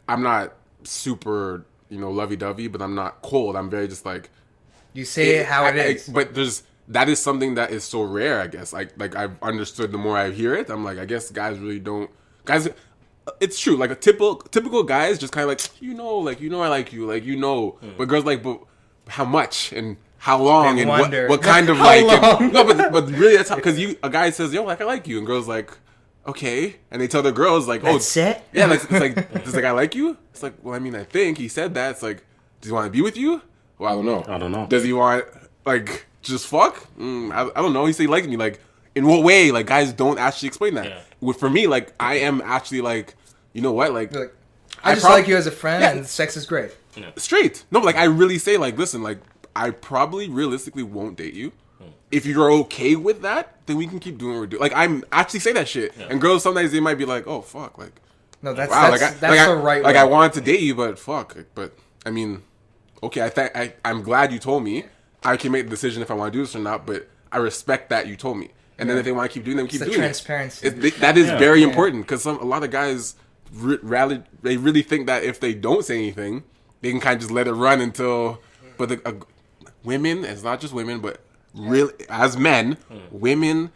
[SPEAKER 4] I'm not super lovey-dovey, but I'm not cold. I'm very just like
[SPEAKER 6] you say it how it is.
[SPEAKER 4] But that is something that is so rare. I guess like I've understood the more I hear it. I'm like, I guess guys really don't. Guys, it's true. Like a typical guys just kind of like I like you but girls like but how much and how long and what kind of like but really that's how, because a guy says yo like I like you and girls like okay and they tell their girls like
[SPEAKER 6] that's it?
[SPEAKER 4] Yeah, like it's like does the guy like you? It's like, well, I mean, I think he said that. It's like, does he want to be with you? Well, I don't know. Does he want like just fuck? I don't know. He said he liked me. Like in what way? Like guys don't actually explain that. For me, like I am actually like you know what like
[SPEAKER 6] I just like you as a friend and sex is great.
[SPEAKER 4] Yeah. Straight. No, like I really say like listen like. I probably realistically won't date you. If you're okay with that, then we can keep doing what we're doing. Like I'm actually say that shit, and girls sometimes they might be like, "Oh fuck," like,
[SPEAKER 6] no, that's the right.
[SPEAKER 4] Like I wanted to date you, but fuck. But I mean, okay, I'm glad you told me. I can make the decision if I want to do this or not. But I respect that you told me. And then if they want to keep doing them, keep doing
[SPEAKER 6] transparency.
[SPEAKER 4] That is very important because a lot of guys they really think that if they don't say anything, they can kind of just let it run until. But women, it's not just women, but really as men, women,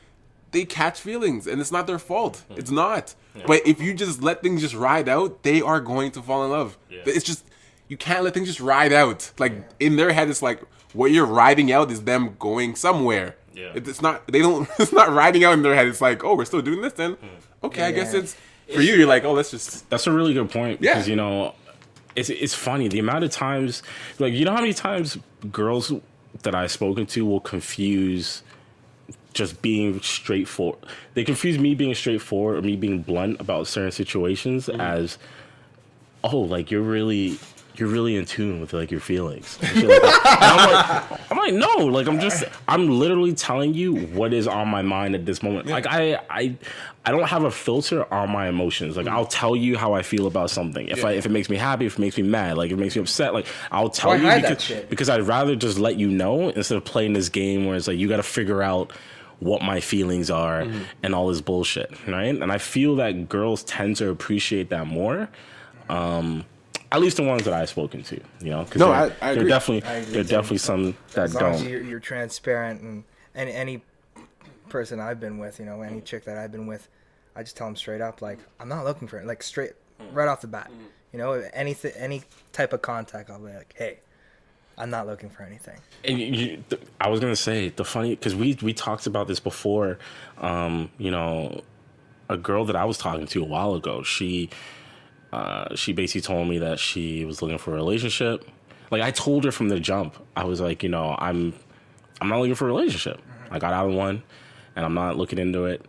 [SPEAKER 4] they catch feelings, and it's not their fault. It's not. But if you just let things just ride out, they are going to fall in love. It's just you can't let things just ride out. Like in their head, it's like what you're riding out is them going somewhere. Yeah. It's not. They don't. It's not riding out in their head. It's like, oh, we're still doing this. Then okay, I guess it's for you. You're like, oh, let's just.
[SPEAKER 5] That's a really good point because It's funny the amount of times, like how many times girls that I've spoken to will confuse just being straightforward. They confuse me being straightforward or me being blunt about certain situations as, oh, like you're really in tune with like your feelings. And shit like that. And I'm like, no, like I'm literally telling you what is on my mind at this moment. Like I don't have a filter on my emotions. Like I'll tell you how I feel about something. If it makes me happy, if it makes me mad, like if it makes me upset, like I'll tell you because I'd rather just let you know instead of playing this game where it's like you got to figure out what my feelings are and all this bullshit, right? And I feel that girls tend to appreciate that more. At least the ones that I've spoken to, because
[SPEAKER 4] I agree.
[SPEAKER 5] There are definitely some that
[SPEAKER 6] as long
[SPEAKER 5] don't.
[SPEAKER 6] As you're transparent, and any person I've been with, any chick that I've been with, I just tell them straight up, like I'm not looking for it, like straight right off the bat. Any type of contact, I'll be like, hey, I'm not looking for anything.
[SPEAKER 5] And I was gonna say the funny because we talked about this before. A girl that I was talking to a while ago, she basically told me that she was looking for a relationship. Like I told her from the jump, I was like, I'm not looking for a relationship. I got out of one, and I'm not looking into it.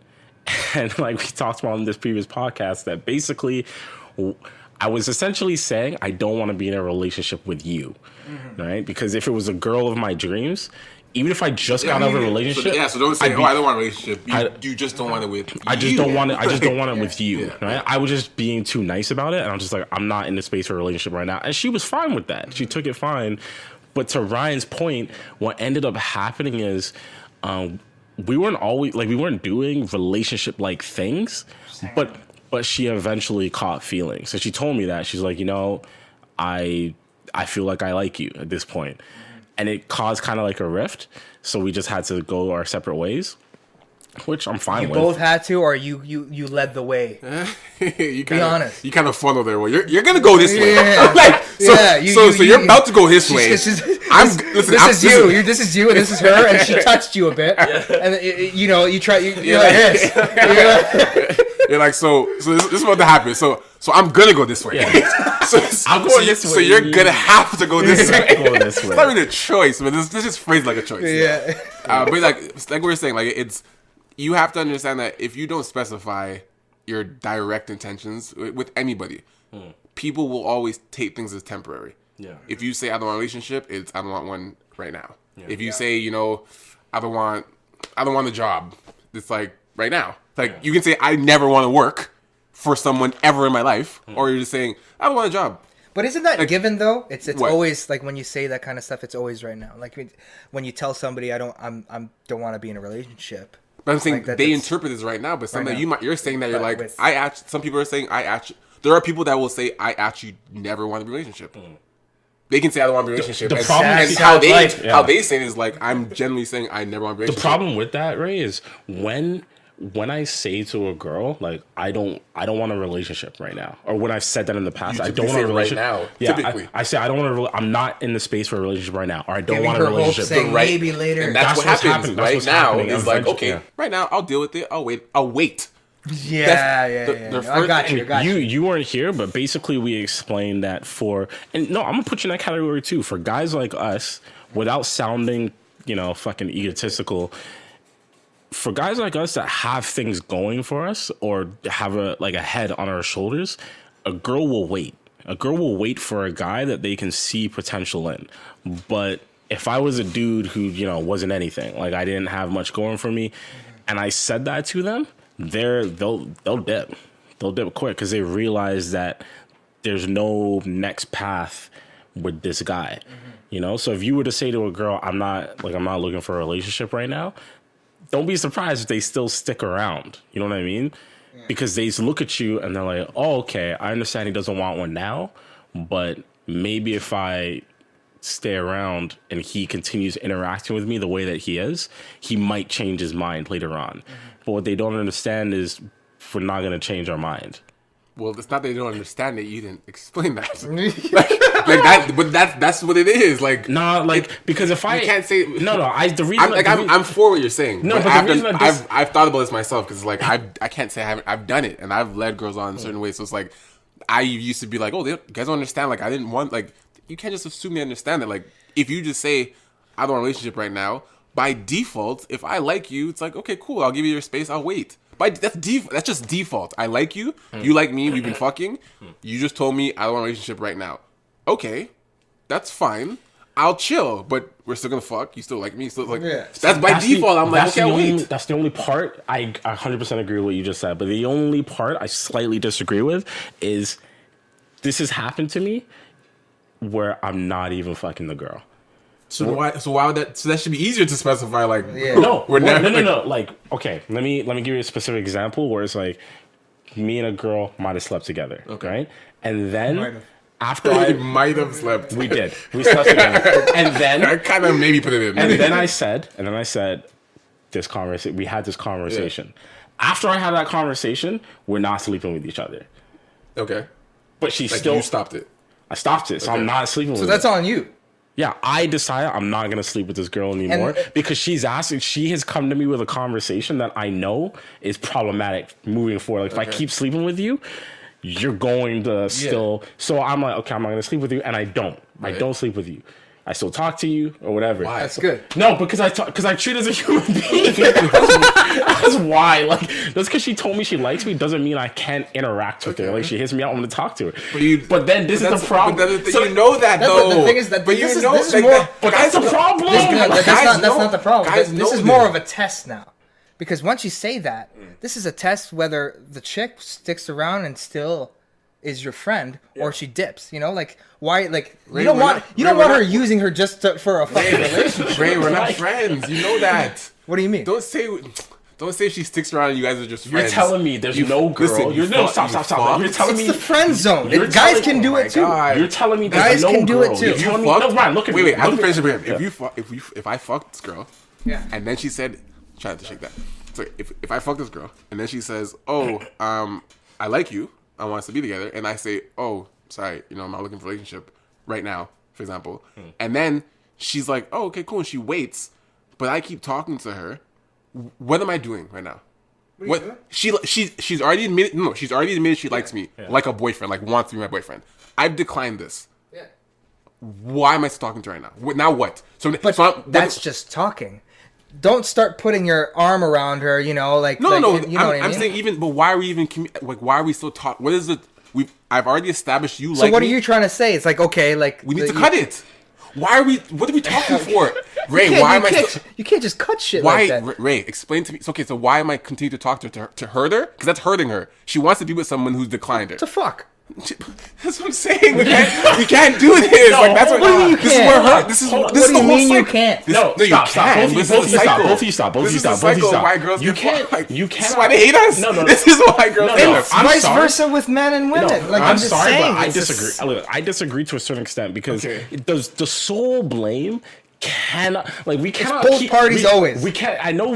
[SPEAKER 5] And like we talked about in this previous podcast, that basically I was essentially saying I don't want to be in a relationship with you, right? Because if it was a girl of my dreams, even if I just got out of a relationship,
[SPEAKER 4] so don't say, I don't want a relationship. You just don't want it with.
[SPEAKER 5] I just don't want it. I just don't want it with you.
[SPEAKER 4] Yeah.
[SPEAKER 5] Right? I was just being too nice about it, and I'm just like, I'm not in the space for a relationship right now. And she was fine with that. She took it fine. But to Ryan's point, what ended up happening is, we weren't doing relationship like things, but she eventually caught feelings. So she told me that she's like, I feel like I like you at this point. And it caused kind of like a rift, so we just had to go our separate ways, which I'm fine with.
[SPEAKER 6] You both had to, or you led the way?
[SPEAKER 4] Be
[SPEAKER 6] honest.
[SPEAKER 4] You kind of funneled there. Well, you're gonna go this way.
[SPEAKER 6] Yeah.
[SPEAKER 4] So you're about to go this way.
[SPEAKER 6] This is you, and this is her, and she touched you a bit, and you try. You're like this.
[SPEAKER 4] You're like, so this is what happened. So I'm gonna go this way.
[SPEAKER 5] Yeah.
[SPEAKER 4] I'm going this way. So you're gonna have to go this way. It's not really a choice, but this is phrased like a choice.
[SPEAKER 6] Yeah.
[SPEAKER 4] But like we were saying, like you have to understand that if you don't specify your direct intentions with anybody, people will always take things as temporary.
[SPEAKER 5] Yeah.
[SPEAKER 4] If you say I don't want a relationship, it's I don't want one right now. Yeah. If you say I don't want a job, it's like right now. Like you can say I never want to work for someone ever in my life, or you're just saying I don't want a job.
[SPEAKER 6] But isn't that like, given though? It's
[SPEAKER 4] what?
[SPEAKER 6] Always like when you say that kind of stuff, it's always right now. Like when you tell somebody I don't want to be in a relationship.
[SPEAKER 4] But I'm saying
[SPEAKER 6] like
[SPEAKER 4] they interpret this right now. But something
[SPEAKER 6] right
[SPEAKER 4] you're saying that you're like
[SPEAKER 6] with,
[SPEAKER 4] some people are saying there are people that will say I actually never want a relationship. They can say I don't want a relationship.
[SPEAKER 5] The problem is
[SPEAKER 4] how they say it is like I'm generally saying I never want a relationship.
[SPEAKER 5] The problem with that, Ray, is when I say to a girl like I don't want a relationship right now, or when I've said that in the past, I don't want a relationship
[SPEAKER 4] right now.
[SPEAKER 5] Yeah,
[SPEAKER 4] typically,
[SPEAKER 5] I say I don't want I'm not in the space for a relationship right now, or I don't want a relationship.
[SPEAKER 6] Saying maybe later.
[SPEAKER 4] And that's what happens right now. It's like
[SPEAKER 5] okay,
[SPEAKER 4] right now I'll deal with it. I'll wait.
[SPEAKER 6] Yeah. I got you.
[SPEAKER 5] You weren't here, but basically we explained that I'm gonna put you in that category too. For guys like us, without sounding fucking egotistical. For guys like us that have things going for us or have a head on our shoulders, a girl will wait. A girl will wait for a guy that they can see potential in. But if I was a dude who, wasn't anything, like I didn't have much going for me, and I said that to them, they'll dip. They'll dip quick because they realize that there's no next path with this guy. So if you were to say to a girl, I'm not looking for a relationship right now, don't be surprised if they still stick around. You know what I mean? Yeah. Because they look at you and they're like, oh, okay, I understand he doesn't want one now, but maybe if I stay around and he continues interacting with me the way that he is, he might change his mind later on. But what they don't understand is we're not going to change our mind.
[SPEAKER 4] Well, it's not that they don't understand it. You didn't explain that. like that, but that's what it is. Like
[SPEAKER 5] because if I
[SPEAKER 4] can't say
[SPEAKER 5] the reason
[SPEAKER 4] I'm for what you're saying.
[SPEAKER 5] No, but
[SPEAKER 4] I've thought about this myself because like I can't say I've done it and I've led girls on in certain ways. So it's like I used to be like, oh, you guys don't understand. Like I didn't want you can't just assume they understand it. Like if you just say I don't want a relationship right now, by default, if I like you, it's like okay, cool. I'll give you your space. I'll wait. But that's just default. I like you. You like me. We've been fucking. You just told me I don't want a relationship right now. Okay, that's fine. I'll chill, but we're still gonna fuck. You still like me. Still like that's by default. I'm like okay, I'll wait.
[SPEAKER 5] That's the only part I 100% agree with what you just said. But the only part I slightly disagree with is this has happened to me where I'm not even fucking the girl.
[SPEAKER 4] So why would that? So that should be easier to specify. Like
[SPEAKER 5] no. Like okay, let me give you a specific example where it's like me and a girl might have slept together, okay, right? And then after
[SPEAKER 4] I might have slept,
[SPEAKER 5] we did. We slept together, and then
[SPEAKER 4] I kind of maybe put it in.
[SPEAKER 5] And then I said, this conversation. We had this conversation. Yeah. After I had that conversation, we're not sleeping with each other.
[SPEAKER 4] Okay,
[SPEAKER 5] but she
[SPEAKER 4] like
[SPEAKER 5] still
[SPEAKER 4] you stopped it.
[SPEAKER 5] I stopped it, so okay. I'm not sleeping with her.
[SPEAKER 6] So that's on you.
[SPEAKER 5] Yeah, I decided I'm not going to sleep with this girl anymore because she has come to me with a conversation that I know is problematic moving forward. Like, if I keep sleeping with you, you're going to still... So I'm like, okay, I'm not going to sleep with you, and I don't. Right. I don't sleep with you. I still talk to you or whatever.
[SPEAKER 4] Why?
[SPEAKER 6] That's good.
[SPEAKER 5] No, because I treat as a human being. That's why. Like, just because she told me she likes me doesn't mean I can't interact with her. Like, she hits me out, I'm gonna talk to her. But then this is the problem.
[SPEAKER 4] So you know that though.
[SPEAKER 6] The thing is that
[SPEAKER 4] but you
[SPEAKER 6] this
[SPEAKER 4] know,
[SPEAKER 6] is
[SPEAKER 4] like,
[SPEAKER 6] more.
[SPEAKER 5] But that's the problem.
[SPEAKER 6] That's not the problem.
[SPEAKER 4] Guys
[SPEAKER 6] This
[SPEAKER 4] know
[SPEAKER 6] is more of a test now, because once you say that, this is a test whether the chick sticks around and still is your friend or she dips. You know, like why? Like
[SPEAKER 4] Ray,
[SPEAKER 6] you don't want her
[SPEAKER 4] not-
[SPEAKER 6] using her just for a fucking relationship.
[SPEAKER 4] Ray, we're not friends. You know that.
[SPEAKER 6] What do you mean?
[SPEAKER 4] Don't say she sticks around and you guys are just friends.
[SPEAKER 5] You're telling me there's no girl. Stop. You're telling
[SPEAKER 6] It's
[SPEAKER 5] me
[SPEAKER 6] the friend zone.
[SPEAKER 5] You're
[SPEAKER 6] Guys
[SPEAKER 5] telling-
[SPEAKER 6] can do
[SPEAKER 4] Oh
[SPEAKER 6] it
[SPEAKER 4] my
[SPEAKER 6] too.
[SPEAKER 4] God.
[SPEAKER 5] You're telling me
[SPEAKER 6] Guys
[SPEAKER 5] there's no
[SPEAKER 6] can do
[SPEAKER 5] girl.
[SPEAKER 6] it too.
[SPEAKER 5] You're
[SPEAKER 6] If
[SPEAKER 5] telling me,
[SPEAKER 4] Fucked?
[SPEAKER 5] no, Ryan, look at me.
[SPEAKER 4] Wait, I have to
[SPEAKER 5] Look at
[SPEAKER 4] finish
[SPEAKER 5] me.
[SPEAKER 4] it. If I fucked this girl,
[SPEAKER 6] Yeah.
[SPEAKER 4] and then she said, try not to shake that. So if I fuck this girl, and then she says, oh, I like you, I want us to be together, and I say, oh, sorry, I'm not looking for a relationship right now, for example, and then she's like, oh, okay, cool, and she waits, but I keep talking to her. What am I doing right now? What she's already admitted? No, she's already admitted she likes me like a boyfriend, like wants to be my boyfriend. I've declined this.
[SPEAKER 6] Yeah.
[SPEAKER 4] Why am I still talking to her right now? Now what?
[SPEAKER 6] But that's just talking. Don't start putting your arm around her.
[SPEAKER 4] No.
[SPEAKER 6] You know what I mean?
[SPEAKER 4] I'm saying even, but why are we even why are we still talking? What is it? I've already established you.
[SPEAKER 6] So what are you trying to say? It's like, okay, like
[SPEAKER 4] we need to cut it. Why are we? What are we talking for? Ray,
[SPEAKER 6] you can't just cut shit
[SPEAKER 4] why,
[SPEAKER 6] like that.
[SPEAKER 4] Ray, explain to me. So, okay, so why am I continuing to talk to hurt her? Because that's hurting her. She wants to be with someone who's declined her.
[SPEAKER 6] To fuck.
[SPEAKER 4] That's what I'm saying. We can't do this.
[SPEAKER 5] No,
[SPEAKER 4] like that's
[SPEAKER 5] hold
[SPEAKER 4] what.
[SPEAKER 5] on.
[SPEAKER 4] This is where her. This is
[SPEAKER 5] Hold on.
[SPEAKER 4] this is the
[SPEAKER 6] What do you
[SPEAKER 4] whole
[SPEAKER 6] mean you
[SPEAKER 4] cycle.
[SPEAKER 6] can't?
[SPEAKER 5] No,
[SPEAKER 4] you
[SPEAKER 5] stop.
[SPEAKER 4] can.
[SPEAKER 5] Both
[SPEAKER 4] This
[SPEAKER 5] of
[SPEAKER 4] is
[SPEAKER 5] you
[SPEAKER 4] the
[SPEAKER 5] stop.
[SPEAKER 4] cycle.
[SPEAKER 5] Both of you stop. Both of
[SPEAKER 4] This
[SPEAKER 5] you
[SPEAKER 4] is the
[SPEAKER 5] stop. Both of you
[SPEAKER 4] cycle of
[SPEAKER 5] stop.
[SPEAKER 4] why girls
[SPEAKER 5] You
[SPEAKER 4] get
[SPEAKER 5] can't.
[SPEAKER 4] fucked.
[SPEAKER 5] You
[SPEAKER 4] This is
[SPEAKER 5] can't.
[SPEAKER 4] why they hate us.
[SPEAKER 5] No.
[SPEAKER 4] This is why girls hate us.
[SPEAKER 5] I'm
[SPEAKER 6] Vice
[SPEAKER 5] sorry.
[SPEAKER 6] versa with men and women. I'm just
[SPEAKER 5] sorry,
[SPEAKER 6] saying.
[SPEAKER 5] but I
[SPEAKER 6] it's just-
[SPEAKER 5] disagree. Look, I disagree to a certain extent because
[SPEAKER 4] Okay.
[SPEAKER 5] the sole blame cannot we cannot
[SPEAKER 6] both
[SPEAKER 5] keep,
[SPEAKER 6] parties always.
[SPEAKER 5] We can't. I know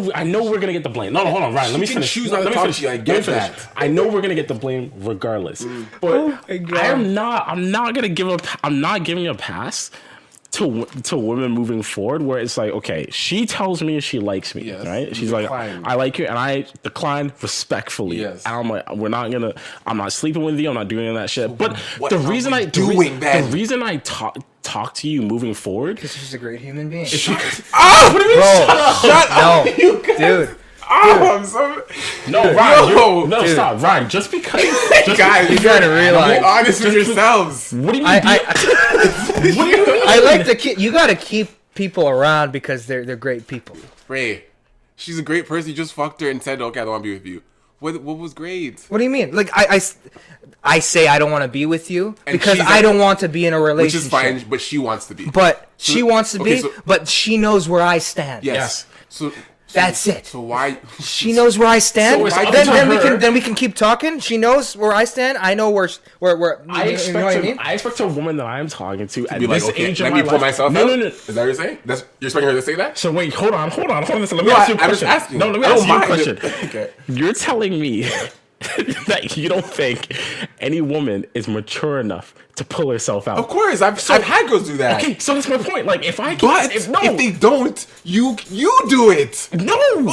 [SPEAKER 5] we're gonna get the blame. No, hold on, Ryan. Let me
[SPEAKER 4] can
[SPEAKER 5] finish.
[SPEAKER 4] choose
[SPEAKER 5] No,
[SPEAKER 4] not to
[SPEAKER 5] let me
[SPEAKER 4] talk
[SPEAKER 5] finish.
[SPEAKER 4] to you, I
[SPEAKER 5] Let
[SPEAKER 4] get
[SPEAKER 5] me finish.
[SPEAKER 4] that.
[SPEAKER 5] I know we're gonna get the blame regardless, but I'm not gonna give up. I'm not giving a pass to women moving forward where it's like, okay, she tells me she likes me,
[SPEAKER 4] Yes.
[SPEAKER 5] right? She's
[SPEAKER 4] Decline.
[SPEAKER 5] like, I like you, and I decline respectfully.
[SPEAKER 4] Yes.
[SPEAKER 5] And I'm like, I'm not sleeping with you. I'm not doing any of that shit. But
[SPEAKER 4] what
[SPEAKER 5] the
[SPEAKER 4] are
[SPEAKER 5] reason
[SPEAKER 4] we
[SPEAKER 5] I
[SPEAKER 4] doing then?
[SPEAKER 5] the reason I talk to you moving forward.
[SPEAKER 6] She's a great human being.
[SPEAKER 4] Ah, what do you mean? Shut up,
[SPEAKER 6] No,
[SPEAKER 4] you guys.
[SPEAKER 6] dude.
[SPEAKER 4] Oh, I'm so.
[SPEAKER 5] No, Ryan,
[SPEAKER 4] Yo,
[SPEAKER 5] no,
[SPEAKER 6] dude.
[SPEAKER 5] stop, Ryan. Just because,
[SPEAKER 4] Guys,
[SPEAKER 6] You gotta realize.
[SPEAKER 4] be honest with yourselves.
[SPEAKER 5] what do you mean?
[SPEAKER 6] I
[SPEAKER 5] what do you mean?
[SPEAKER 6] I like to keep. You gotta keep people around because they're great people.
[SPEAKER 4] Ray, she's a great person. You just fucked her and said, okay, I don't want to be with you. What was great?
[SPEAKER 6] What do you mean? Like I say I don't want to be with you
[SPEAKER 4] And
[SPEAKER 6] because
[SPEAKER 4] she's
[SPEAKER 6] I
[SPEAKER 4] like-
[SPEAKER 6] don't want to be in a relationship.
[SPEAKER 4] Which is fine, but she wants to be.
[SPEAKER 6] But she wants to
[SPEAKER 4] okay,
[SPEAKER 6] be.
[SPEAKER 4] so-
[SPEAKER 6] But she knows where I stand.
[SPEAKER 4] Yes. So
[SPEAKER 6] That's it.
[SPEAKER 4] So why?
[SPEAKER 6] She knows where I stand.
[SPEAKER 5] So it's up
[SPEAKER 6] then
[SPEAKER 5] to
[SPEAKER 6] we can keep talking. She knows where I stand. I know where
[SPEAKER 5] I
[SPEAKER 6] you know what I mean?
[SPEAKER 5] expect a woman that I'm talking to at
[SPEAKER 4] Be like,
[SPEAKER 5] this
[SPEAKER 4] okay,
[SPEAKER 5] age
[SPEAKER 4] let
[SPEAKER 5] of
[SPEAKER 4] me
[SPEAKER 5] my
[SPEAKER 4] pull
[SPEAKER 5] life.
[SPEAKER 4] myself
[SPEAKER 5] No,
[SPEAKER 4] out?
[SPEAKER 5] no, no.
[SPEAKER 4] Is that what you're saying? You're expecting her to say that?
[SPEAKER 5] So wait, hold on. Listen, let me
[SPEAKER 4] No,
[SPEAKER 5] ask you a
[SPEAKER 4] I'm just
[SPEAKER 5] question.
[SPEAKER 4] asking.
[SPEAKER 5] No, let me
[SPEAKER 4] I
[SPEAKER 5] ask
[SPEAKER 4] don't
[SPEAKER 5] you a
[SPEAKER 4] mind.
[SPEAKER 5] question.
[SPEAKER 4] Okay.
[SPEAKER 5] You're telling me that you don't think any woman is mature enough to pull herself out.
[SPEAKER 4] Of course, I've had girls do that.
[SPEAKER 5] Okay, so that's my point. Like, if I
[SPEAKER 4] But
[SPEAKER 5] if
[SPEAKER 4] they don't, you do it.
[SPEAKER 5] no.
[SPEAKER 6] No.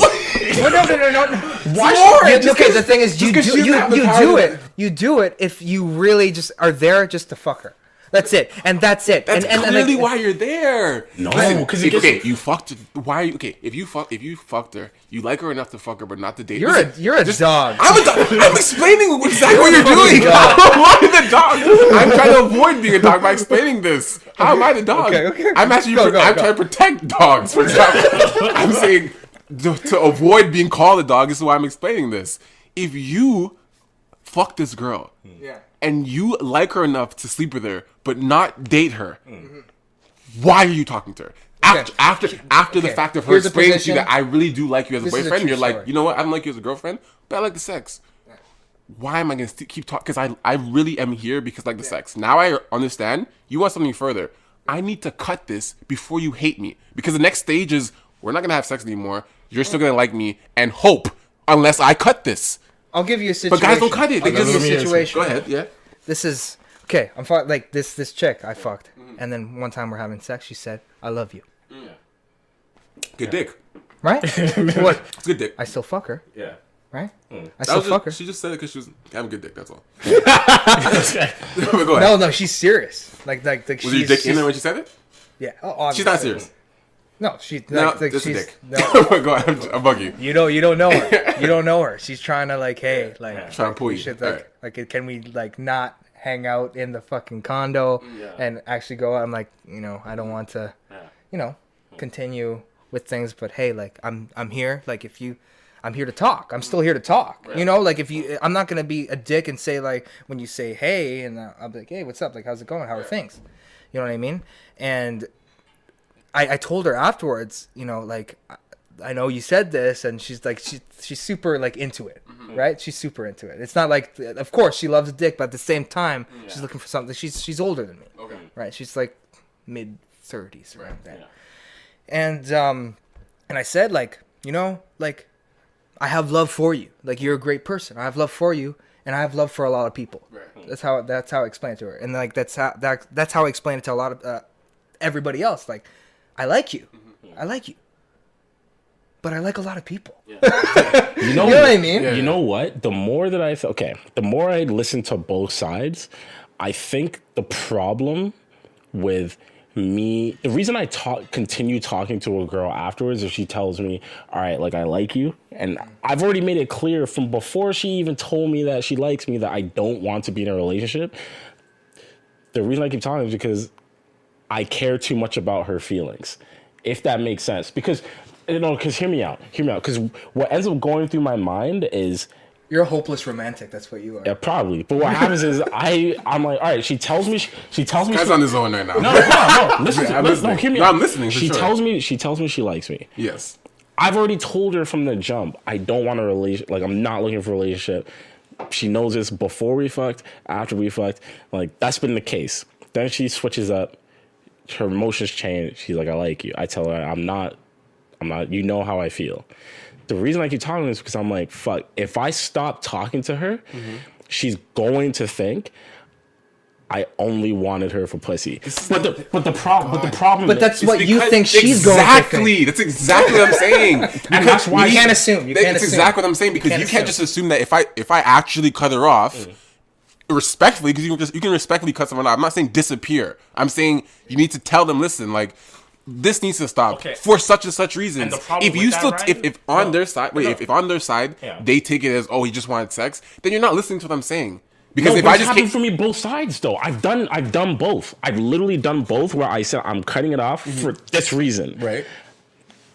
[SPEAKER 5] Why
[SPEAKER 6] Yeah,
[SPEAKER 4] Just
[SPEAKER 6] okay,
[SPEAKER 4] 'cause-
[SPEAKER 6] the thing is,
[SPEAKER 4] just 'cause she doesn't have the power
[SPEAKER 6] do
[SPEAKER 4] to-
[SPEAKER 6] it. You do it if you really just are there just to fuck her. That's it, and that's it.
[SPEAKER 4] That's
[SPEAKER 6] and
[SPEAKER 4] clearly
[SPEAKER 6] like,
[SPEAKER 4] why you're there.
[SPEAKER 5] No,
[SPEAKER 4] Listen,
[SPEAKER 5] 'cause
[SPEAKER 4] if-
[SPEAKER 5] it gets-
[SPEAKER 4] okay, you fucked. Why are you okay? If you fucked her, you like her enough to fuck her, but not to date.
[SPEAKER 6] you're
[SPEAKER 4] Listen,
[SPEAKER 6] a dog.
[SPEAKER 4] I'm a dog. I'm explaining exactly what you're
[SPEAKER 6] fucking
[SPEAKER 4] doing.
[SPEAKER 6] dog.
[SPEAKER 4] I'm the dog. I'm trying to avoid being a dog by explaining this. How am I the dog?
[SPEAKER 6] Okay.
[SPEAKER 4] I'm actually
[SPEAKER 6] Go.
[SPEAKER 4] I'm trying to protect dogs. For example, I'm saying to avoid being called a dog. This is why I'm explaining this. If you fuck this girl,
[SPEAKER 6] Yeah.
[SPEAKER 4] and you like her enough to sleep with her, but not date her, why are you talking to her? After the fact of her
[SPEAKER 6] Here's a
[SPEAKER 4] explaining to you
[SPEAKER 6] position.
[SPEAKER 4] that I really do like you as a
[SPEAKER 6] This is a
[SPEAKER 4] boyfriend,
[SPEAKER 6] true
[SPEAKER 4] you're like,
[SPEAKER 6] story.
[SPEAKER 4] you know what? I don't like you as a girlfriend, but I like the sex. Why am I going to keep talking? Because I really am here because I like the sex. Now I understand. You want something further. I need to cut this before you hate me. Because the next stage is we're not going to have sex anymore. You're still going to like me and hope unless I cut this.
[SPEAKER 6] I'll give you a situation.
[SPEAKER 4] But guys don't cut it. They
[SPEAKER 6] I'll give
[SPEAKER 4] just
[SPEAKER 6] you a situation.
[SPEAKER 4] Go ahead, yeah.
[SPEAKER 6] This is okay. I'm like this chick I fucked, and then one time we're having sex. She said, "I love you."
[SPEAKER 4] Good dick.
[SPEAKER 6] Right? What?
[SPEAKER 4] It's good dick.
[SPEAKER 6] I still fuck her.
[SPEAKER 5] Yeah.
[SPEAKER 6] Right? I
[SPEAKER 4] That
[SPEAKER 6] still
[SPEAKER 4] was just-
[SPEAKER 6] fuck her.
[SPEAKER 4] She just said it because she was having good dick. That's all. But go ahead.
[SPEAKER 6] No, she's serious. Like
[SPEAKER 4] Was
[SPEAKER 6] she's,
[SPEAKER 4] your dick in there when she said it?
[SPEAKER 6] Yeah. Oh,
[SPEAKER 4] She's
[SPEAKER 6] obviously.
[SPEAKER 4] not serious.
[SPEAKER 6] No, she.
[SPEAKER 4] No,
[SPEAKER 6] like
[SPEAKER 4] this is
[SPEAKER 6] she's.
[SPEAKER 4] dick.
[SPEAKER 6] No,
[SPEAKER 4] Go ahead. I'm bugging you.
[SPEAKER 6] you don't know her. You don't know her. She's trying to like, hey, like,
[SPEAKER 4] Trying to pull
[SPEAKER 6] we
[SPEAKER 4] you.
[SPEAKER 6] should,
[SPEAKER 4] Alright.
[SPEAKER 6] like, can we like not hang out in the fucking condo and actually go out? I'm like, I don't want to, continue with things, but hey, like, I'm here. Like, I'm here to talk. I'm still here to talk.
[SPEAKER 4] Right.
[SPEAKER 6] Like I'm not gonna be a dick and say like when you say hey, and I'll be like, hey, what's up? Like, how's it going? How are things? You know what I mean? And I told her afterwards, like, I know you said this, and she's like, she's super like into it, right? She's super into it. It's not like, of course she loves a dick, but at the same time, she's looking for something. She's older than me, right? She's like mid-30s, around there. And I said like, like, I have love for you. Like, you're a great person. I have love for you, and I have love for a lot of people. Right. That's how I explained it to her, and like that's how I explained it to a lot of everybody else. Like, I like you. I like you. But I like a lot of people. Yeah.
[SPEAKER 5] You know
[SPEAKER 6] what I mean?
[SPEAKER 5] You know what? The more that the more I listen to both sides, I think the problem with me, the reason I continue talking to a girl afterwards is she tells me, all right, like, I like you. And I've already made it clear from before she even told me that she likes me that I don't want to be in a relationship. The reason I keep talking is because I care too much about her feelings, if that makes sense. Because, hear me out. Because what ends up going through my mind is,
[SPEAKER 6] you're a hopeless romantic. That's what you are.
[SPEAKER 5] yeah, probably. But what happens is I'm like, all right. She tells me.
[SPEAKER 4] Guy's on his own right now.
[SPEAKER 5] No. Listen.
[SPEAKER 4] I'm listening.
[SPEAKER 5] No, hear me
[SPEAKER 4] No,
[SPEAKER 5] out.
[SPEAKER 4] I'm listening.
[SPEAKER 5] She tells me she likes me.
[SPEAKER 4] Yes.
[SPEAKER 5] I've already told her from the jump. I don't want a relationship. Like, I'm not looking for a relationship. She knows this before we fucked, after we fucked. Like, that's been the case. Then she switches up. Her emotions change. She's like, I like you. I tell her, I'm not, you know how I feel. The reason I keep talking is because I'm like, fuck, if I stop talking to her, she's going to think I only wanted her for pussy. But the problem
[SPEAKER 6] But that's what you
[SPEAKER 4] because
[SPEAKER 6] think she's going to think.
[SPEAKER 4] That's exactly what I'm saying.
[SPEAKER 6] And that's why you can't assume.
[SPEAKER 4] That's exactly what I'm saying, because you can't just assume that if I actually cut her off, respectfully, because you can respectfully cut someone off. I'm not saying disappear. I'm saying you need to tell them, listen, like, this needs to stop for such and such reasons. If you still, if on their side, if on their side they take it as, oh, he just wanted sex, then you're not listening to what I'm saying. Because if I just
[SPEAKER 5] happened for me both sides though. I've done both. I've literally done both where I said I'm cutting it off for this reason.
[SPEAKER 4] Right.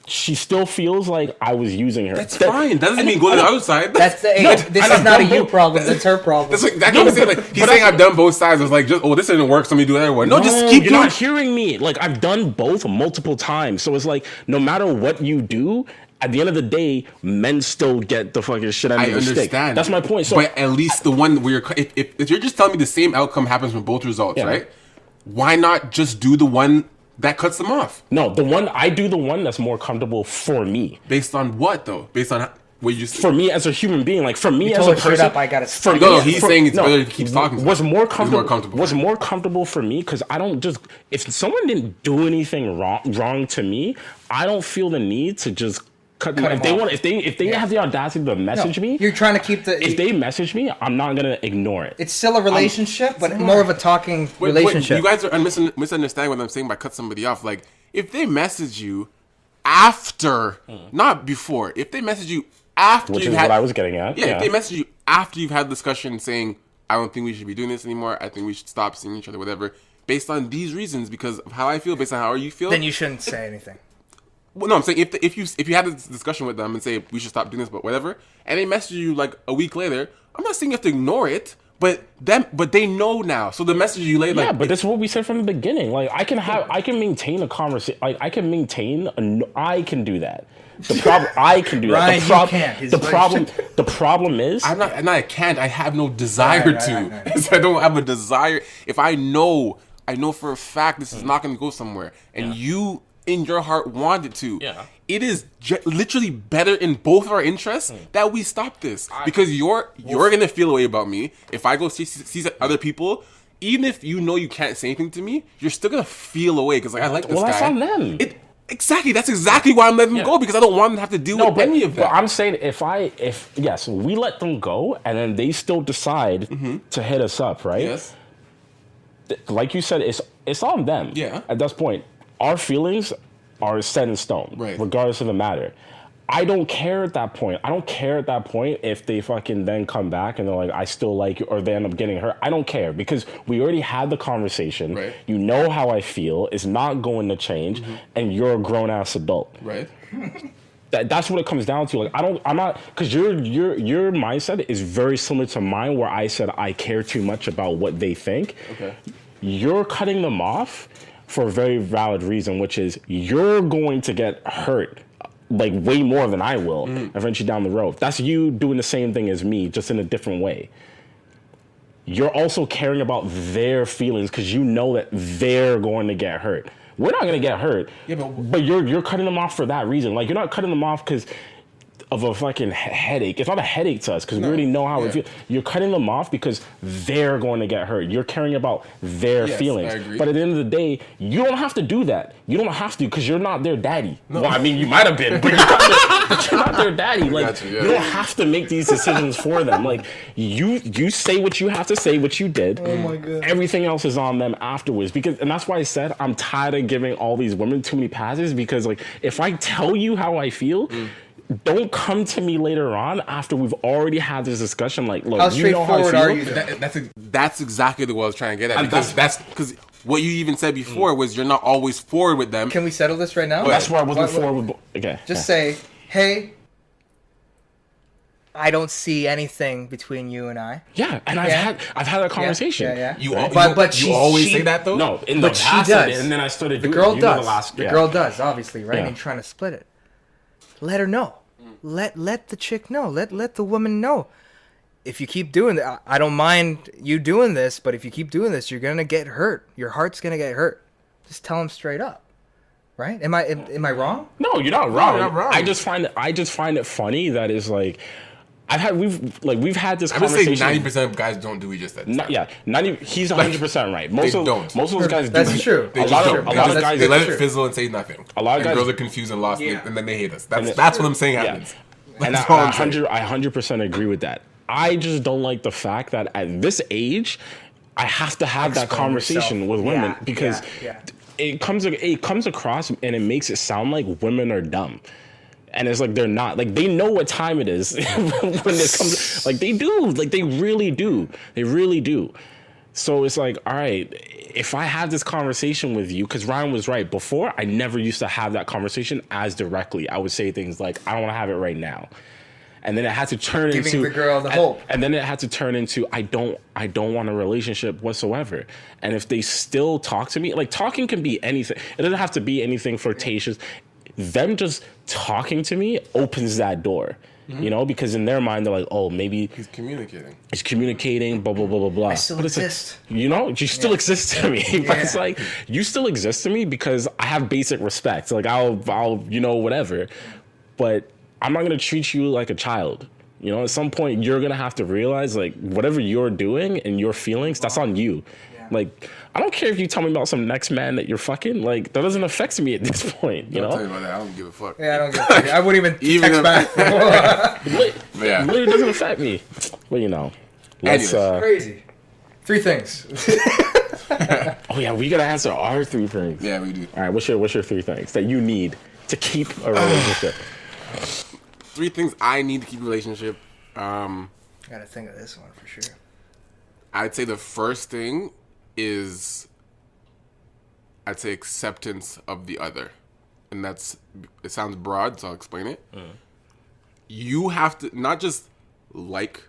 [SPEAKER 5] She still feels like I was using her.
[SPEAKER 4] That's fine. That doesn't mean go to the other side.
[SPEAKER 6] This is not a you problem. It's her problem.
[SPEAKER 4] That's exactly what I'm saying. Like, he's saying I've done both sides. It's like, just, this didn't work, so let me do another one. No, just keep doing.
[SPEAKER 5] You're not hearing me. Like, I've done both multiple times. So it's like, no matter what you do, at the end of the day, men still get the fucking shit out of the stick. I understand. That's my point. So,
[SPEAKER 4] but at least the one where if you're just telling me the same outcome happens with both results, right? Why not just do the one that cuts them off?
[SPEAKER 5] No, I do the one that's more comfortable for me.
[SPEAKER 4] Based on what though? Based on what you just
[SPEAKER 5] for me as a human being, like for me as a person.
[SPEAKER 6] Up, I gotta
[SPEAKER 5] for
[SPEAKER 4] no, he's saying it's better he keeps talking.
[SPEAKER 5] Was more comfortable for me because I don't just, if someone didn't do anything wrong to me, I don't feel the need to just cut them off. If they have the audacity to message me,
[SPEAKER 6] you're trying to keep the.
[SPEAKER 5] If they message me, I'm not gonna ignore it.
[SPEAKER 6] It's still a relationship, but more of a talking relationship.
[SPEAKER 4] You guys are misunderstanding what I'm saying by cut somebody off. Like, if they message you after, not before. If they message you after,
[SPEAKER 5] which is what I was getting at.
[SPEAKER 4] Yeah, if they message you after you've had discussion saying, I don't think we should be doing this anymore. I think we should stop seeing each other, whatever. Based on these reasons, because of how I feel, based on how you feel,
[SPEAKER 6] then you shouldn't say anything.
[SPEAKER 4] Well, no, I'm saying if you had this discussion with them and say we should stop doing this, but whatever, and they message you like a week later, I'm not saying you have to ignore it, but they know now. So the message you later,
[SPEAKER 5] but that's what we said from the beginning. Like, I can maintain a conversation. Like, I can do that. The problem, I can do
[SPEAKER 6] Ryan,
[SPEAKER 5] that.
[SPEAKER 6] The
[SPEAKER 5] problem is,
[SPEAKER 4] I can't. I have no desire to. Right. I don't have a desire. If I know for a fact this is not going to go somewhere, and you in your heart want it to, it is literally better in both of our interests that we stop this, because you're gonna feel a way about me if I go see other people. Even if you know you can't say anything to me, you're still gonna feel a way because like I like this guy.
[SPEAKER 5] Well, that's on them.
[SPEAKER 4] Exactly. That's exactly why I'm letting them go, because I don't want them to have to deal with any of that.
[SPEAKER 5] But I'm saying if we let them go and then they still decide to hit us up, right?
[SPEAKER 4] Yes.
[SPEAKER 5] Like you said, it's on them.
[SPEAKER 4] Yeah.
[SPEAKER 5] At this point, our feelings are set in stone,
[SPEAKER 4] Right.
[SPEAKER 5] regardless of the matter. I don't care at that point. I don't care at that point if they fucking then come back and they're like, I still like you, or they end up getting hurt. I don't care because we already had the conversation.
[SPEAKER 4] Right.
[SPEAKER 5] You know how I feel. It's not going to change, and you're a grown ass adult.
[SPEAKER 4] Right.
[SPEAKER 5] That's what it comes down to. Like I'm not, because your mindset is very similar to mine, where I said I care too much about what they think.
[SPEAKER 4] Okay.
[SPEAKER 5] You're cutting them off for a very valid reason, which is you're going to get hurt like way more than I will eventually down the road. That's you doing the same thing as me, just in a different way. You're also caring about their feelings because you know that they're going to get hurt. We're not going to get hurt, but you're cutting them off for that reason. Like, you're not cutting them off because of a fucking headache. It's not a headache to us because we already know how it feels. You're cutting them off because they're going to get hurt. You're caring about their feelings.
[SPEAKER 4] I agree.
[SPEAKER 5] But at the end of the day, you don't have to do that. You don't have to because you're not their daddy. No. Well, I mean, you might have been, but you're not their daddy. Like, you don't have to make these decisions for them. Like, you say what you have to say, what you did.
[SPEAKER 6] Oh my God.
[SPEAKER 5] Everything else is on them afterwards. And that's why I said I'm tired of giving all these women too many passes, because like, if I tell you how I feel, don't come to me later on after we've already had this discussion. Like, look,
[SPEAKER 6] How
[SPEAKER 5] you know how I
[SPEAKER 6] straightforward
[SPEAKER 5] feel.
[SPEAKER 6] are you?
[SPEAKER 4] That's exactly what I was trying to get at.
[SPEAKER 5] And
[SPEAKER 4] Because what you even said before was you're not always forward with them.
[SPEAKER 6] Can we settle this right now?
[SPEAKER 5] That's where I wasn't forward with. Okay.
[SPEAKER 6] Just say, hey, I don't see anything between you and I.
[SPEAKER 5] Yeah, and I've had that conversation.
[SPEAKER 6] Yeah.
[SPEAKER 4] You
[SPEAKER 6] She
[SPEAKER 4] always say that though.
[SPEAKER 5] No, in
[SPEAKER 6] But
[SPEAKER 5] the
[SPEAKER 6] she
[SPEAKER 5] past,
[SPEAKER 6] does.
[SPEAKER 5] and then I started
[SPEAKER 6] The
[SPEAKER 5] doing
[SPEAKER 6] girl
[SPEAKER 5] it.
[SPEAKER 6] does. The girl does, obviously, right?
[SPEAKER 5] Yeah.
[SPEAKER 6] And you're trying to split it. Let her know. Let the chick know. Let the woman know. If you keep doing that, I don't mind you doing this, but if you keep doing this, you're gonna get hurt. Your heart's gonna get hurt. Just tell them straight up, right? Am I wrong?
[SPEAKER 5] No, you're not wrong.
[SPEAKER 4] you're not wrong.
[SPEAKER 5] I just find it funny that is like, we've had this
[SPEAKER 4] I would
[SPEAKER 5] conversation.
[SPEAKER 4] say 90% of guys don't do what you just said.
[SPEAKER 5] He's 100% right. Most of those guys do.
[SPEAKER 6] That's true.
[SPEAKER 4] They
[SPEAKER 5] A lot
[SPEAKER 4] just
[SPEAKER 5] of
[SPEAKER 4] don't.
[SPEAKER 5] guys
[SPEAKER 4] They let
[SPEAKER 6] true.
[SPEAKER 4] it fizzle and say nothing.
[SPEAKER 5] A lot of
[SPEAKER 4] and
[SPEAKER 5] guys-
[SPEAKER 4] girls are confused and lost,
[SPEAKER 6] Yeah.
[SPEAKER 4] and then they hate us. That's what I'm saying happens.
[SPEAKER 5] And
[SPEAKER 4] That's all I'm saying.
[SPEAKER 5] I 100% agree with that. I just don't like the fact that at this age, I have to have that
[SPEAKER 6] Explain
[SPEAKER 5] conversation
[SPEAKER 6] yourself.
[SPEAKER 5] with women
[SPEAKER 6] Yeah,
[SPEAKER 5] because
[SPEAKER 6] yeah.
[SPEAKER 5] it comes across and it makes it sound like women are dumb. And it's like they're not. Like, they know what time it is when it comes. Like, they do. Like, they really do. They really do. So it's like, all right, if I have this conversation with you, because Ryan was right. Before, I never used to have that conversation as directly. I would say things like, I don't want to have it right now. And then it had to turn into
[SPEAKER 6] Giving the girl the hope.
[SPEAKER 5] And then it had to turn into I don't want a relationship whatsoever. And if they still talk to me, like, talking can be anything. It doesn't have to be anything flirtatious. Them just talking to me opens that door. You know, because in their mind they're like, oh, maybe
[SPEAKER 4] He's communicating.
[SPEAKER 5] he's communicating, blah blah blah blah blah.
[SPEAKER 6] I still
[SPEAKER 5] But it's like,
[SPEAKER 6] exist.
[SPEAKER 5] you know, you still exist to me. But it's like, you still exist to me because I have basic respect. Like, I'll whatever. But I'm not gonna treat you like a child. You know, at some point you're gonna have to realize, like, whatever you're doing and your feelings, that's on you. Like, I don't care if you tell me about some next man that you're fucking. Like, that doesn't affect me at this point. You
[SPEAKER 4] I'll
[SPEAKER 5] know,
[SPEAKER 4] tell you about that. I don't give a fuck.
[SPEAKER 6] Yeah, I don't get it. I wouldn't even text back.
[SPEAKER 5] it
[SPEAKER 4] Yeah.
[SPEAKER 5] really doesn't affect me. But you know, let's.
[SPEAKER 4] Anyways.
[SPEAKER 6] Crazy. 3 things.
[SPEAKER 5] Oh yeah, we gotta answer our 3 things.
[SPEAKER 4] Yeah, we do.
[SPEAKER 5] All right, what's your 3 things that you need to keep a relationship?
[SPEAKER 4] 3 things I need to keep a relationship.
[SPEAKER 6] Gotta think of this one for sure.
[SPEAKER 4] I'd say the first thing is, I'd say, acceptance of the other. And it sounds broad, so I'll explain it. You have to not just like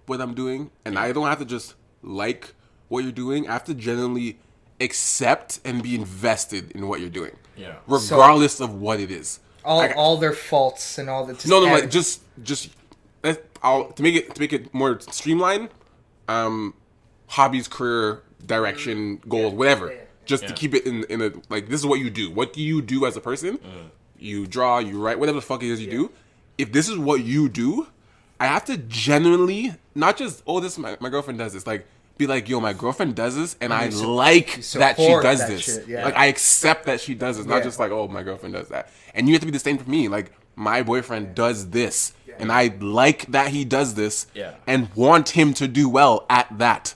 [SPEAKER 4] what I'm doing, and I don't have to just like what you're doing. I have to genuinely accept and be invested in what you're doing.
[SPEAKER 5] Yeah.
[SPEAKER 4] Regardless of what it is.
[SPEAKER 6] All their faults and all the
[SPEAKER 4] Like just to make it more streamlined, hobbies, career, direction, goals, whatever. Just to keep it in a, like, this is what you do. What do you do as a person? You draw, you write, whatever the fuck it is you do. If this is what you do, I have to genuinely, not just, oh, this my girlfriend does this. Like, be like, yo, my girlfriend does this, and I like that she
[SPEAKER 6] support
[SPEAKER 4] does
[SPEAKER 6] that
[SPEAKER 4] this.
[SPEAKER 6] shit, yeah.
[SPEAKER 4] Like, I accept that she does this, not just like, oh, my girlfriend does that. And you have to be the same for me. Like, my boyfriend does this, and I like that he does this, and want him to do well at that.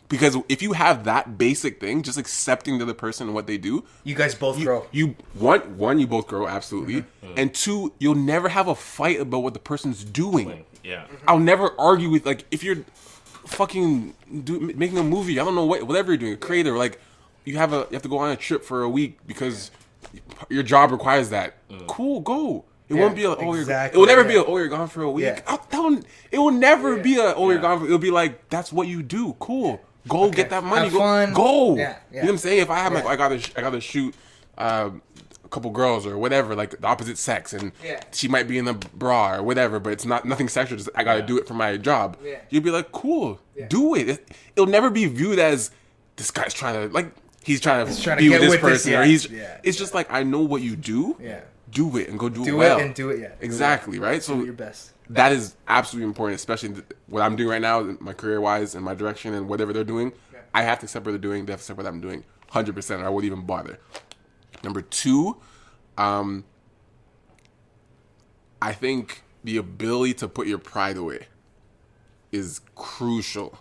[SPEAKER 4] Because if you have that basic thing, just accepting the other person and what they do,
[SPEAKER 6] You guys both grow.
[SPEAKER 4] you you both grow, absolutely. And two, you'll never have a fight about what the person's doing.
[SPEAKER 5] Yeah.
[SPEAKER 4] I'll never argue with, like, if you're fucking making a movie, I don't know whatever you're doing, a creator, like you have to go on a trip for a week because your job requires that. Cool, go. It won't be like, it will never be you're gone for a week.
[SPEAKER 6] Yeah.
[SPEAKER 4] It will never be you're gone for, it'll be like, that's what you do. Cool. Go get that money.
[SPEAKER 6] Have fun.
[SPEAKER 4] Go.
[SPEAKER 6] Yeah.
[SPEAKER 4] You know what I'm saying? If I have like, I gotta shoot a couple girls or whatever, like the opposite sex, and she might be in a bra or whatever, but it's nothing sexual. Just I gotta do it for my job.
[SPEAKER 6] Yeah.
[SPEAKER 4] You'd be like, cool, do it. It'll never be viewed as this guy's trying to, like, he's trying to be with this person, or he's. It's just like, I know what you do.
[SPEAKER 6] Yeah.
[SPEAKER 4] Do it and go do it
[SPEAKER 6] Do
[SPEAKER 4] well.
[SPEAKER 6] it and do it. Yeah.
[SPEAKER 4] Exactly, right? So
[SPEAKER 6] do your best.
[SPEAKER 4] that is absolutely important, especially what I'm doing right now, my career-wise, and my direction, and whatever they're doing. Yeah. I have to accept what they're doing. They have to accept what I'm doing, 100%, or I wouldn't even bother. Number two, I think the ability to put your pride away is crucial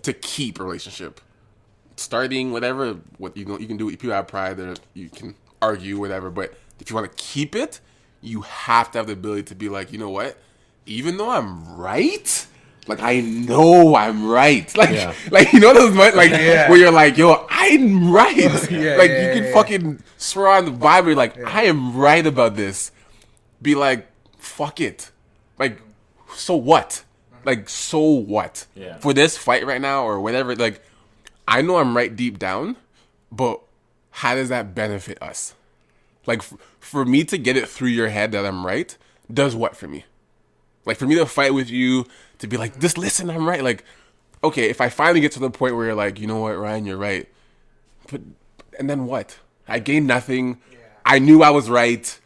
[SPEAKER 4] to keep a relationship. Starting whatever, what you can do. If you have pride, there you can argue, whatever, but if you want to keep it, you have to have the ability to be like, you know what? Even though I'm right, like, I know I'm right. Like, like, you know those moments, like, where you're like, yo, I'm right. Like, you can fucking swear on the Bible, like, I am right about this. Be like, fuck it. Like, so what? Like, so what? For this fight right now or whatever, like, I know I'm right deep down, but how does that benefit us? Like, for me to get it through your head that I'm right, does what for me? Like, for me to fight with you, to be like, just listen, I'm right. Like, okay, if I finally get to the point where you're like, you know what, Ryan, you're right. But, and then what? I gained nothing. Yeah. I knew I was right.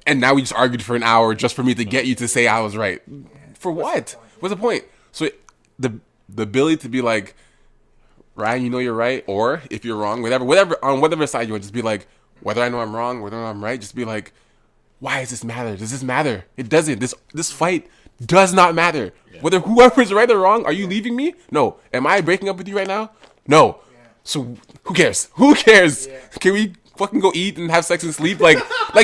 [SPEAKER 4] And now we just argued for an hour just for me to get you to say I was right. Yeah. For what? What's the point? So the ability to be like, Ryan, you know you're right. Or if you're wrong, whatever, on whatever side you want, just be like, whether I know I'm wrong, whether I'm right, just be like, why does this matter? Does this matter? It doesn't. This fight does not matter. Yeah. Whether whoever's right or wrong, are you leaving me? No. Am I breaking up with you right now? No. Yeah. So who cares? Who cares? Yeah. Can we fucking go eat and have sex and sleep? Like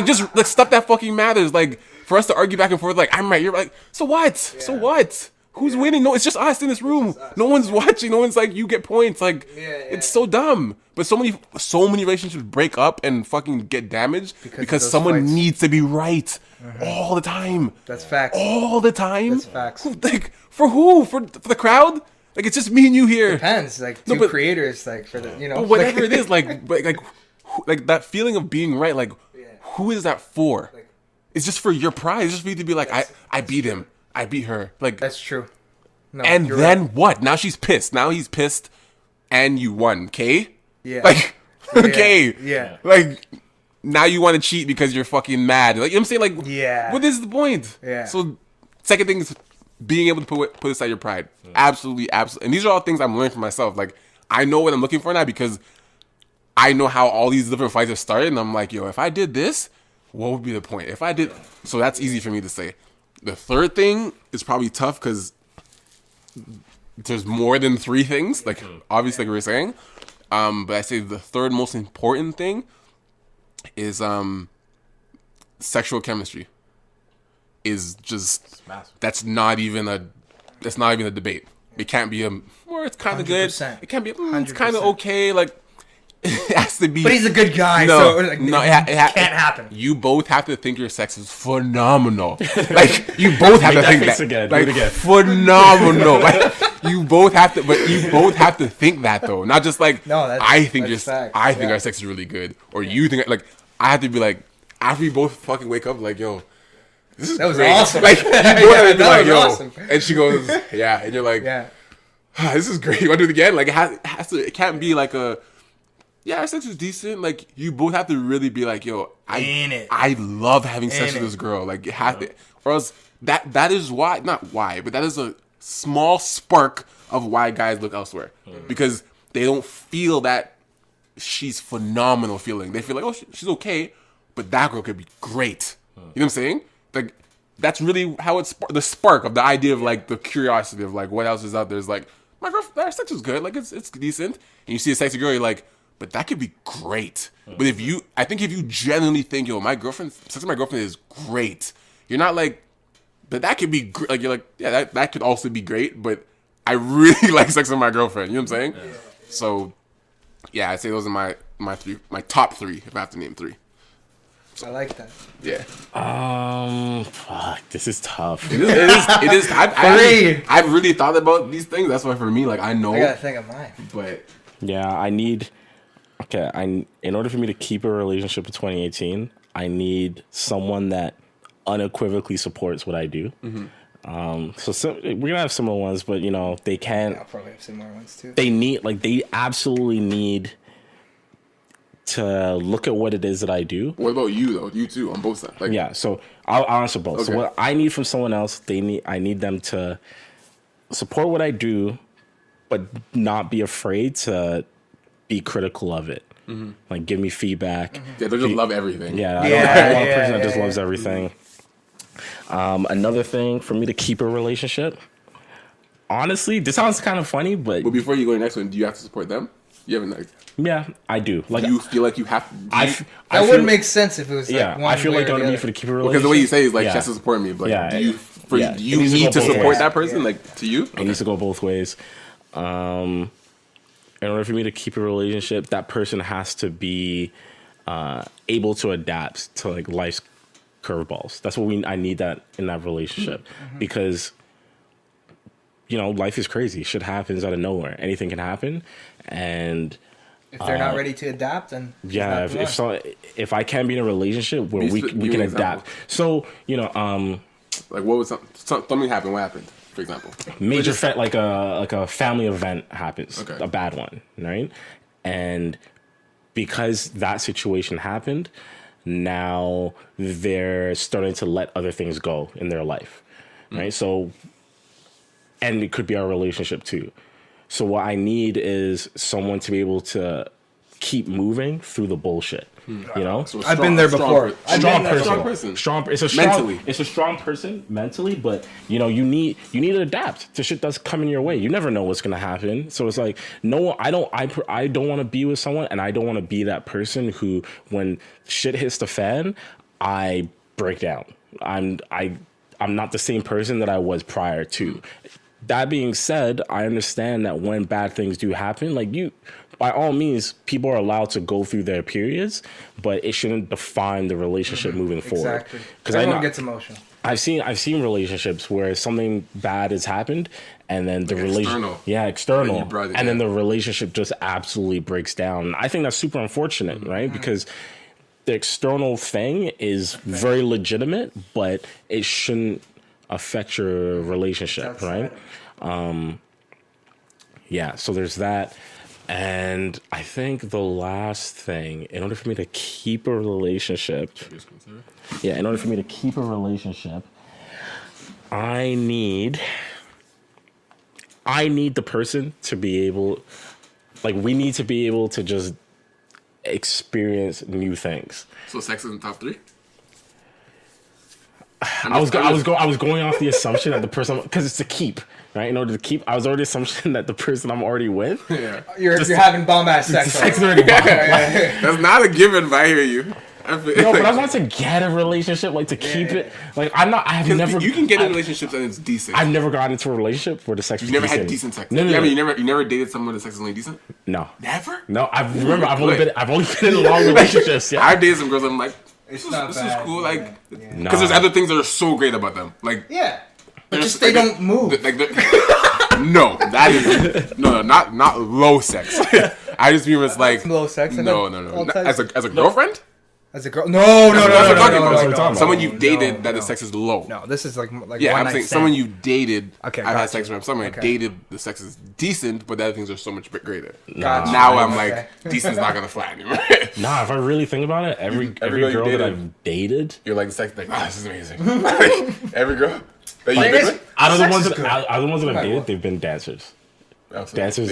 [SPEAKER 4] just like stuff that fucking matters. Like, for us to argue back and forth, like, I'm right, you're right. So what? Yeah. So what? Who's winning? No, it's just us in this room. No one's watching. No one's like, you get points. Like, it's so dumb. But so many relationships break up and fucking get damaged because someone needs to be right all the time.
[SPEAKER 6] That's facts.
[SPEAKER 4] All the time.
[SPEAKER 6] That's facts.
[SPEAKER 4] Like, for who? For the crowd? Like, it's just me and you here.
[SPEAKER 6] Depends. Like, two creators. Like, for the, you know.
[SPEAKER 4] But whatever it is, like that feeling of being right. Like, who is that for? It's just for your pride. It's just for you to be like, I beat him. I beat her. Like,
[SPEAKER 6] that's true. No,
[SPEAKER 4] and then what? Now she's pissed. Now he's pissed, and you won. Okay?
[SPEAKER 6] Yeah.
[SPEAKER 4] Like, okay.
[SPEAKER 6] Yeah.
[SPEAKER 4] Like, now you want to cheat because you're fucking mad. Like, you know what I'm saying? Like,
[SPEAKER 6] yeah.
[SPEAKER 4] What is the point?
[SPEAKER 6] Yeah.
[SPEAKER 4] So, second thing is being able to put aside your pride. Absolutely, absolutely. And these are all things I'm learning for myself. Like, I know what I'm looking for now because I know how all these different fights have started, and I'm like, yo, if I did this, what would be the point? If I did, so that's easy for me to say. The third thing is probably tough because there's more than three things. Like, obviously, like we were saying. But I say the third most important thing is sexual chemistry. Is just that's not even a debate. It can't be or it's kind of good. It can't be. It's kind of okay. Like, it has to be.
[SPEAKER 6] But he's a good guy, so like,
[SPEAKER 4] no,
[SPEAKER 6] it can't happen.
[SPEAKER 4] You both have to think your sex is phenomenal. Like, you both have to think that.
[SPEAKER 5] Again.
[SPEAKER 4] Like,
[SPEAKER 5] do it again.
[SPEAKER 4] Phenomenal. Like, you both have to think that though, not just like,
[SPEAKER 6] no.
[SPEAKER 4] I think our sex is really good, or you think, like, I have to be like, after we both fucking wake up, like, yo, this is great.
[SPEAKER 6] Awesome.
[SPEAKER 4] Like, you both have to be like, yo,
[SPEAKER 6] awesome.
[SPEAKER 4] And she goes, yeah, and you're like, this is great. You want to do it again? Like, it can't be like a. Yeah, our sex is decent. Like, you both have to really be like, yo, I love having sex with this girl. Like, or else that is why, not why, but that is a small spark of why guys look elsewhere. Because they don't feel that she's phenomenal feeling. They feel like, oh, she's okay, but that girl could be great. You know what I'm saying? Like, that's really how it's the spark of the idea of, like, the curiosity of, like, what else is out there is like, our sex was good. Like, it's decent. And you see a sexy girl, you're like, but that could be great. But I think if you genuinely think, yo, sex with my girlfriend is great, you're not like, but that could be great. Like, you're like, yeah, that could also be great, but I really like sex with my girlfriend. You know what I'm saying? Yeah. So, yeah, I'd say those are my top three, if I have to name three.
[SPEAKER 6] I like that.
[SPEAKER 4] Yeah.
[SPEAKER 5] Fuck, this is tough.
[SPEAKER 4] It is. I've really thought about these things. That's why for me, like, I know.
[SPEAKER 6] I gotta think of mine.
[SPEAKER 4] But
[SPEAKER 5] yeah, in order for me to keep a relationship in 2018, I need someone that unequivocally supports what I do. So we're gonna have similar ones, but they can't.
[SPEAKER 6] Yeah, I'll probably have similar ones too.
[SPEAKER 5] They absolutely need to look at what it is that I do.
[SPEAKER 4] What about you though? You too, on both sides. Like,
[SPEAKER 5] yeah, so I'll answer both.
[SPEAKER 4] Okay.
[SPEAKER 5] So what I need from someone else, I need them to support what I do, but not be afraid to be critical of it. Like, give me feedback.
[SPEAKER 4] Yeah, they just love everything.
[SPEAKER 5] Yeah, I don't want a person that just loves everything. Another thing for me to keep a relationship. Honestly, this sounds kind of funny, but
[SPEAKER 4] before you go to the next one, do you have to support them? You haven't like.
[SPEAKER 5] Yeah, I do. Like,
[SPEAKER 4] do you feel like you have to?
[SPEAKER 6] That wouldn't make sense if it was like one
[SPEAKER 5] I feel
[SPEAKER 6] way
[SPEAKER 5] like
[SPEAKER 6] or
[SPEAKER 5] on
[SPEAKER 6] the
[SPEAKER 5] me
[SPEAKER 6] other.
[SPEAKER 5] for to keep a relationship.
[SPEAKER 4] Because the way you say is like, she has to support me. But do you need to support that person? Like, to you?
[SPEAKER 5] It needs to go both ways. In order for me to keep a relationship, that person has to be able to adapt to like life's curveballs. That's what I need that in that relationship, because life is crazy. Shit happens out of nowhere. Anything can happen, and
[SPEAKER 6] if they're not ready to adapt, then
[SPEAKER 5] yeah, if I can't be in a relationship where we can adapt. So
[SPEAKER 4] like, what was something happened? What happened? For example,
[SPEAKER 5] major like a family event happens,
[SPEAKER 4] okay.
[SPEAKER 5] A bad one, right? And because that situation happened, now they're starting to let other things go in their life, right? So, and it could be our relationship too. So what I need is someone to be able to keep moving through the bullshit. So
[SPEAKER 6] I've been there before.
[SPEAKER 5] Strong person. It's a strong
[SPEAKER 4] mentally.
[SPEAKER 5] It's a strong person mentally, but you need to adapt to shit that's coming your way. You never know what's gonna happen. So it's like, no, I don't want to be with someone, and I don't want to be that person who, when shit hits the fan, I break down. I'm not the same person that I was prior to. That being said, I understand that when bad things do happen, like by all means, people are allowed to go through their periods, but it shouldn't define the relationship moving forward.
[SPEAKER 6] Exactly. Because everyone gets emotional.
[SPEAKER 5] I've seen relationships where something bad has happened, and then the relationship, external, and then the relationship just absolutely breaks down. I think that's super unfortunate, right? Because the external thing is very legitimate, but it shouldn't affect your relationship, right? So there's that. And I think the last thing, in order for me to keep a relationship, I need the person to be able, like, we need to be able to just experience new things.
[SPEAKER 4] So sex is in top three?
[SPEAKER 5] I was going off the assumption that the person, because it's a keep, right? In order to keep, I was already assumption that the person I'm already with,
[SPEAKER 6] you're having bomb ass sex.
[SPEAKER 5] Sex already bomb.
[SPEAKER 4] That's not a given, but I hear you.
[SPEAKER 5] No, but I want to get a relationship, like to keep it. Like
[SPEAKER 4] You can get in relationships and it's decent.
[SPEAKER 5] I've never gotten into a relationship where the sex was
[SPEAKER 4] decent.
[SPEAKER 5] decent.
[SPEAKER 4] Had decent sex.
[SPEAKER 5] No.
[SPEAKER 4] You never dated someone where the sex is only decent?
[SPEAKER 5] No.
[SPEAKER 4] Never?
[SPEAKER 5] No, I've only been in long relationships. Yeah.
[SPEAKER 4] I've dated some girls and I'm like, this is cool. Like, because there's other things that are so great about them. Like,
[SPEAKER 6] but just they don't move.
[SPEAKER 4] No, that is not low sex. I just mean it's like
[SPEAKER 6] low sex.
[SPEAKER 4] No. As a girlfriend.
[SPEAKER 6] As a girl, no.
[SPEAKER 4] Someone you've dated that the sex is low.
[SPEAKER 6] No, this is like
[SPEAKER 4] I'm saying someone you dated.
[SPEAKER 6] Okay,
[SPEAKER 4] I've had sex with someone I dated. The sex is decent, but the other things are so much greater.
[SPEAKER 6] Gotcha.
[SPEAKER 4] Now I'm like, decent's not gonna fly anymore.
[SPEAKER 5] Nah, if I really think about it, every girl that I've dated,
[SPEAKER 4] you're like the sex, like, this is amazing. Every girl.
[SPEAKER 5] Out of the ones that I've dated, they've been dancers. Dancers.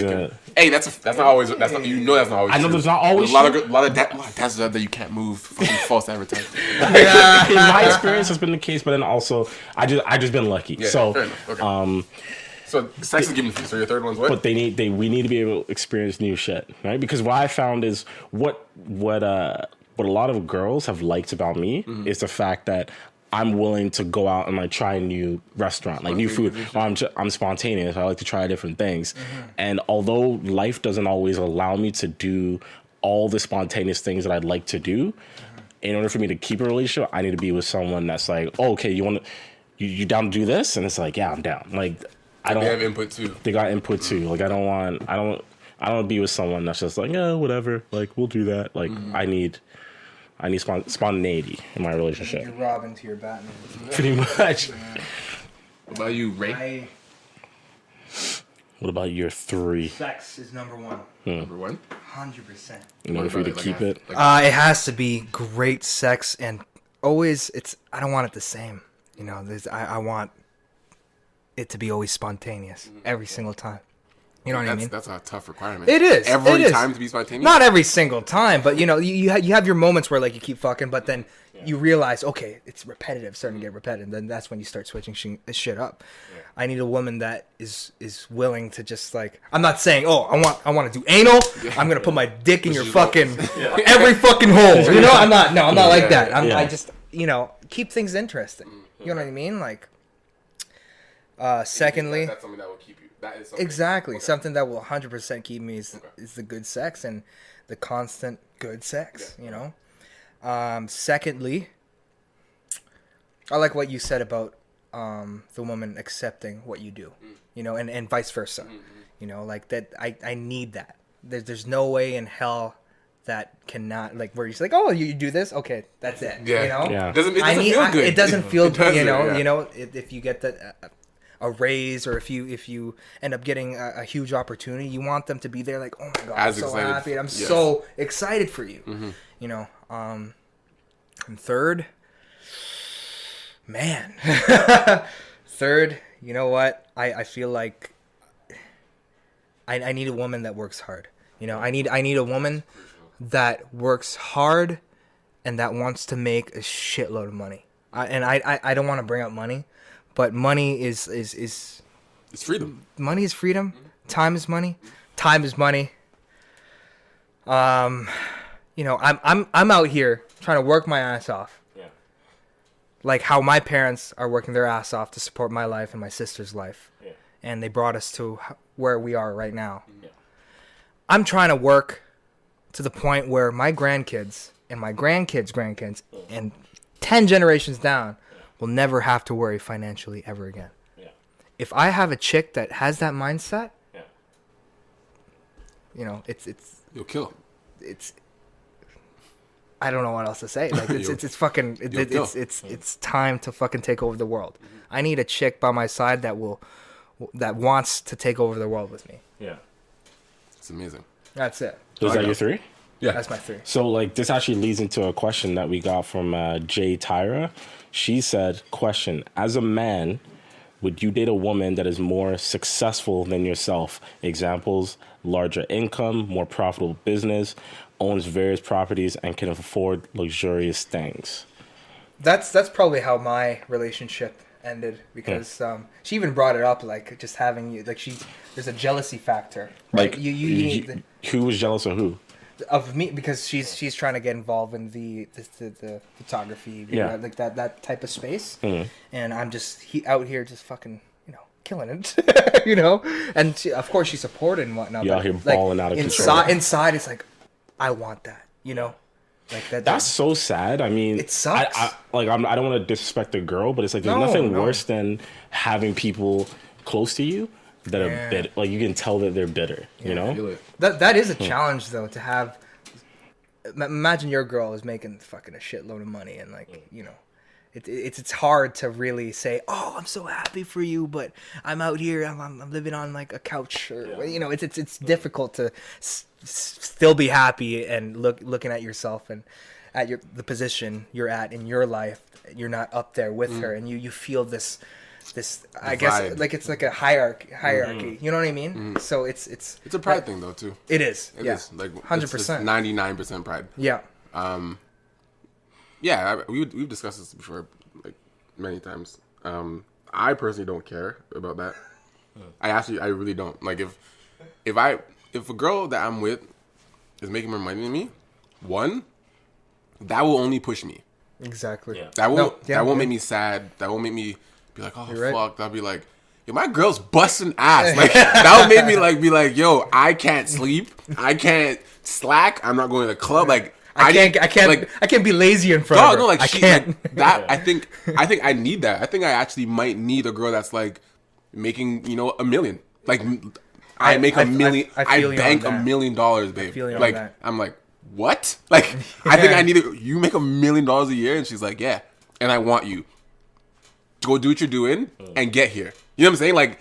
[SPEAKER 4] Hey, that's not always. That's not. You know, that's not always.
[SPEAKER 5] I know
[SPEAKER 4] true.
[SPEAKER 5] there's not always.
[SPEAKER 4] A lot of dancers out there you can't move. Fucking false advertising.
[SPEAKER 5] In my experience, has been the case, but then also I just been lucky.
[SPEAKER 4] Yeah,
[SPEAKER 5] so,
[SPEAKER 4] fair enough. Okay. So sex is given to you. So your third one's what?
[SPEAKER 5] But we need to be able to experience new shit, right? Because what I found is what a lot of girls have liked about me is the fact that I'm willing to go out and like try a new restaurant, like new food. Or I'm spontaneous. I like to try different things. And although life doesn't always allow me to do all the spontaneous things that I'd like to do, in order for me to keep a relationship, I need to be with someone that's like, oh, okay, you down to do this? And it's like, yeah, I'm down. Like, I don't.
[SPEAKER 4] They have input too.
[SPEAKER 5] They got input too. Like, I don't want to be with someone that's just like, yeah, whatever. Like, we'll do that. Like, I need spontaneity in my relationship.
[SPEAKER 6] You're Robin to your Batman.
[SPEAKER 5] Pretty much.
[SPEAKER 4] What about you, Ray?
[SPEAKER 5] What about your 3?
[SPEAKER 6] Sex is number one.
[SPEAKER 4] Number 1?
[SPEAKER 6] 100%.
[SPEAKER 5] In order for you to keep it?
[SPEAKER 6] It has to be great sex, and always, I don't want it the same. You know, I want it to be always spontaneous every single time. You know what I mean?
[SPEAKER 4] That's a tough requirement.
[SPEAKER 6] It is.
[SPEAKER 4] Every time to be spontaneous?
[SPEAKER 6] Not every single time, but you know, you have your moments where like you keep fucking, but then you realize, okay, it's repetitive, starting to get repetitive. Then that's when you start switching shit up. Yeah. I need a woman that is willing to just like, I'm not saying, oh, I want to do anal. Yeah. I'm gonna put my dick in your fucking every fucking hole. You know, I'm not like that. I just, you know, keep things interesting. You know what I mean? Like, secondly,
[SPEAKER 4] that's something that will keep you. That is
[SPEAKER 6] exactly something that will 100% keep me is the good sex and the constant good sex. You know. Secondly, I like what you said about the woman accepting what you do, you know, and vice versa. You know, like that. I need that. There's no way in hell that cannot, like, where you're like, oh, you do this, okay, that's it.
[SPEAKER 4] Yeah.
[SPEAKER 6] You know,
[SPEAKER 4] it doesn't feel good.
[SPEAKER 6] It doesn't feel good. You know,
[SPEAKER 4] yeah.
[SPEAKER 6] you know, if you get a raise, or if you end up getting a huge opportunity, you want them to be there, like, oh my god, I'm so happy, I'm so excited for you. You know, and third, man, you know what? I feel like I need a woman that works hard. You know, I need a woman that works hard and that wants to make a shitload of money. I don't want to bring up money, but money is
[SPEAKER 4] it's freedom.
[SPEAKER 6] Money is freedom. Time is money. Time is money. You know, I'm out here trying to work my ass off. Yeah. Like how my parents are working their ass off to support my life and my sister's life. Yeah. And they brought us to where we are right now. Yeah. I'm trying to work to the point where my grandkids and my grandkids and 10 generations down will never have to worry financially ever again. Yeah. If I have a chick that has that mindset, you know, it's
[SPEAKER 4] you'll kill.
[SPEAKER 6] I don't know what else to say. Like it's fucking it's time to fucking take over the world. I need a chick by my side that wants to take over the world with me.
[SPEAKER 5] Yeah.
[SPEAKER 4] It's amazing.
[SPEAKER 6] That's it.
[SPEAKER 5] So is that your 3?
[SPEAKER 6] Yeah. That's my 3.
[SPEAKER 5] So, like, this actually leads into a question that we got from Jay Tyra. She said, question, as a man, would you date a woman that is more successful than yourself? Examples, larger income, more profitable business, owns various properties, and can afford luxurious things.
[SPEAKER 6] That's probably how my relationship ended, because she even brought it up, like, just having you, like, there's a jealousy factor. Right?
[SPEAKER 5] Like,
[SPEAKER 6] you
[SPEAKER 5] who was jealous of who?
[SPEAKER 6] Of me, because she's trying to get involved in the photography, like that type of space, and I'm just out here just fucking, you know, killing it, you know, and of course she supported and whatnot.
[SPEAKER 5] You're out here balling out of control.
[SPEAKER 6] Inside, it's like, I want that, you know, like that.
[SPEAKER 5] That's so sad. I mean,
[SPEAKER 6] it sucks.
[SPEAKER 5] I don't want to disrespect the girl, but it's like there's nothing worse than having people close to you that are bitter. Like, you can tell that they're bitter, you know?
[SPEAKER 6] That is a challenge, though, to have. Imagine your girl is making fucking a shitload of money, and, like, you know, it's hard to really say, oh, I'm so happy for you, but I'm out here, I'm living on, like, a couch, or, you know, it's difficult to still be happy and looking at yourself and at the position you're at in your life. You're not up there with her, and you feel this I guess, like, it's like a hierarchy. You know what I mean? So it's
[SPEAKER 4] a pride thing, though, too.
[SPEAKER 6] It is.
[SPEAKER 4] It is like 100%. 99% pride.
[SPEAKER 6] Yeah.
[SPEAKER 4] We've discussed this before, like, many times. I personally don't care about that. I really don't. Like if a girl that I'm with is making more money than me, one, that will only push me.
[SPEAKER 6] Exactly.
[SPEAKER 5] Yeah.
[SPEAKER 4] That won't make me sad. That won't make me be like, oh
[SPEAKER 6] You're
[SPEAKER 4] fuck.
[SPEAKER 6] right.
[SPEAKER 4] That'll be like, yo, my girl's busting ass. Like that would make me like be like, yo, I can't sleep. I can't slack. I'm not going to the club. Like
[SPEAKER 6] I can't be lazy in front of her.
[SPEAKER 4] no, like
[SPEAKER 6] I
[SPEAKER 4] she,
[SPEAKER 6] can't.
[SPEAKER 4] like, that. I think I need that. I think I actually might need a girl that's like making $1 million. Like I make $1 million. I
[SPEAKER 6] feel you
[SPEAKER 4] bank
[SPEAKER 6] on
[SPEAKER 4] $1
[SPEAKER 6] that.
[SPEAKER 4] million, babe.
[SPEAKER 6] feel you on
[SPEAKER 4] Like
[SPEAKER 6] that.
[SPEAKER 4] I'm like, what? Like I think I need you make $1 million a year, and she's like, yeah, and I want you to go do what you're doing and get here. You know what I'm saying? Like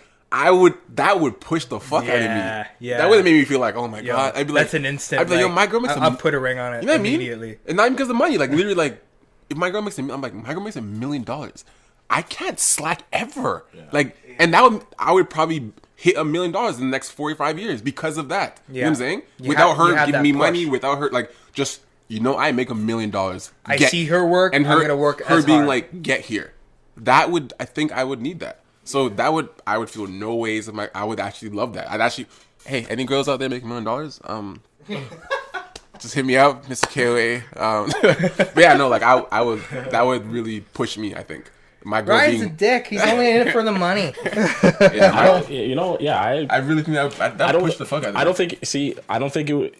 [SPEAKER 4] that would push the fuck out of me.
[SPEAKER 6] Yeah.
[SPEAKER 4] That would make me feel like, oh my
[SPEAKER 6] Yo,
[SPEAKER 4] god. I'd be like,
[SPEAKER 6] that's an instant.
[SPEAKER 4] I'd be like, yo, my girl makes
[SPEAKER 6] I'll put a ring on it.
[SPEAKER 4] you know what I mean?
[SPEAKER 6] Immediately.
[SPEAKER 4] And not even because of money. Like literally, like if my girl makes I'm like, my girl makes $1 million. I can't slack ever. Yeah. Like, and I would probably hit $1 million in the next 45 years because of that. You know what I'm saying? Without her giving me money, without her like just I make $1 million.
[SPEAKER 6] I see her work, and I'm gonna work.
[SPEAKER 4] Her
[SPEAKER 6] as
[SPEAKER 4] being
[SPEAKER 6] hard.
[SPEAKER 4] like, get here. I think I would need that. So I would feel no ways of I would actually love that. I'd actually, hey, any girls out there making $1 million? Just hit me up, Mr. KOA. But yeah, no, like I would, that would really push me. I think my girl
[SPEAKER 6] Ryan's a dick. He's only in it for the money.
[SPEAKER 4] I really think that would push the fuck out of me.
[SPEAKER 5] I don't think it would.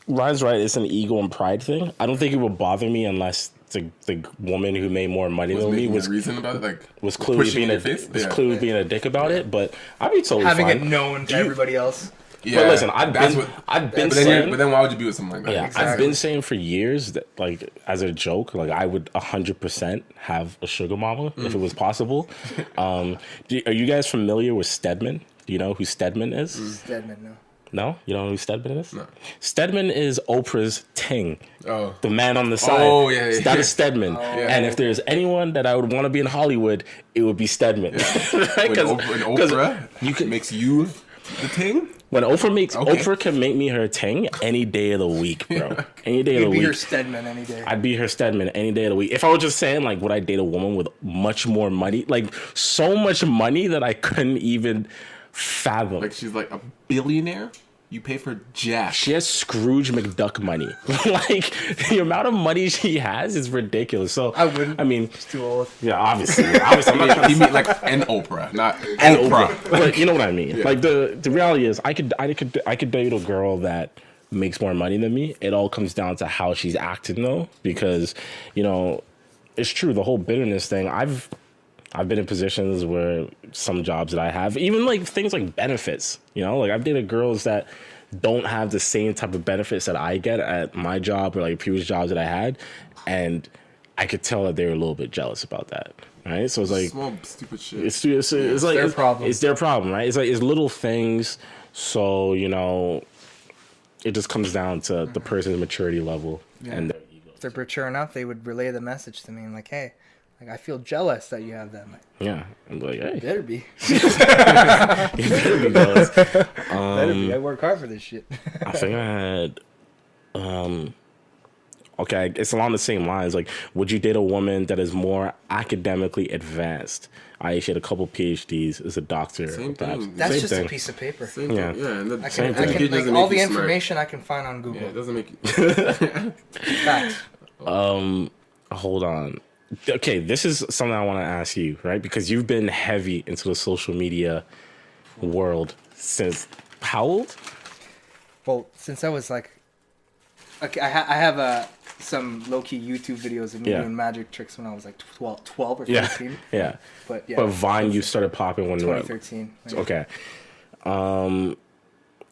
[SPEAKER 5] Ryan's right. It's an ego and pride thing. I don't think it would bother me unless the woman who made more money than me was
[SPEAKER 4] reason about it, like
[SPEAKER 5] was clearly being a dick about it. But I'd be totally
[SPEAKER 6] having
[SPEAKER 5] fine.
[SPEAKER 6] it known to everybody else.
[SPEAKER 5] Yeah, but listen, I've been saying.
[SPEAKER 4] But then why would you be with someone like that?
[SPEAKER 5] Yeah,
[SPEAKER 6] Exactly.
[SPEAKER 5] I've been saying for years that, like, as a joke, like I would 100% have a sugar mama if it was possible. Are you guys familiar with Stedman? Do you know who Stedman is?
[SPEAKER 6] Stedman, no.
[SPEAKER 5] No? You don't know who Stedman is?
[SPEAKER 4] No.
[SPEAKER 5] Stedman is Oprah's Ting.
[SPEAKER 4] Oh.
[SPEAKER 5] The man on the side.
[SPEAKER 4] Oh, yeah, yeah.
[SPEAKER 5] That is Stedman.
[SPEAKER 4] Yeah.
[SPEAKER 5] And if there's anyone that I would want to be in Hollywood, it would be Stedman.
[SPEAKER 4] Yeah.
[SPEAKER 5] Right?
[SPEAKER 4] When Oprah makes you the Ting?
[SPEAKER 5] When Oprah can make me her Ting any day of the week, bro. Any day of the week.
[SPEAKER 6] You'd be her Stedman any day.
[SPEAKER 5] I'd be her Stedman any day of the week. If I was just saying, like, would I date a woman with much more money? Like, so much money that I couldn't even fathom.
[SPEAKER 4] Like, she's like a billionaire? You pay for jack.
[SPEAKER 5] She has Scrooge McDuck money. Like, the amount of money she has is ridiculous. So
[SPEAKER 6] I wouldn't.
[SPEAKER 5] I mean,
[SPEAKER 6] She's too old.
[SPEAKER 5] yeah, obviously. I'm not trying to
[SPEAKER 4] mean like an Oprah, not
[SPEAKER 5] and
[SPEAKER 4] Oprah.
[SPEAKER 5] But you know what I mean.
[SPEAKER 4] Yeah.
[SPEAKER 5] Like the reality is, I could date a girl that makes more money than me. It all comes down to how she's acting, though, because it's true. The whole bitterness thing. I've been in positions where some jobs that I have, even like things like benefits, like I've dated girls that don't have the same type of benefits that I get at my job or like previous jobs that I had, and I could tell that they were a little bit jealous about that. Right, so it's like
[SPEAKER 4] small stupid shit.
[SPEAKER 5] It's like
[SPEAKER 6] their problem.
[SPEAKER 5] It's their problem, right? It's like it's little things. So it just comes down to the person's maturity level and their ego.
[SPEAKER 6] If they're mature enough, they would relay the message to me and like, hey, like I feel jealous that you have that. Like,
[SPEAKER 5] yeah, I'm like, hey,
[SPEAKER 6] you better be.
[SPEAKER 5] you better be jealous.
[SPEAKER 6] Better be. I work hard for this shit.
[SPEAKER 5] I think I had, okay, it's along the same lines. Like, would you date a woman that is more academically advanced? She had a couple PhDs, is a doctor.
[SPEAKER 4] Same
[SPEAKER 5] perhaps.
[SPEAKER 4] thing.
[SPEAKER 6] That's
[SPEAKER 5] Same
[SPEAKER 6] just
[SPEAKER 5] thing.
[SPEAKER 6] a piece of paper.
[SPEAKER 4] Same
[SPEAKER 5] Yeah.
[SPEAKER 4] thing. Yeah, and
[SPEAKER 6] I
[SPEAKER 5] Same
[SPEAKER 6] can,
[SPEAKER 5] thing.
[SPEAKER 6] I can like all the information I can find on Google.
[SPEAKER 4] Yeah, it doesn't make you.
[SPEAKER 6] Facts.
[SPEAKER 5] Hold on. Okay, this is something I want to ask you, right? Because you've been heavy into the social media world since how old?
[SPEAKER 6] Well, since I was like, okay, I have some low key YouTube videos of me doing magic tricks when I was like 12 or 13.
[SPEAKER 5] Yeah.
[SPEAKER 6] But
[SPEAKER 5] But Vine, you started popping when you were
[SPEAKER 6] 2013.
[SPEAKER 5] okay.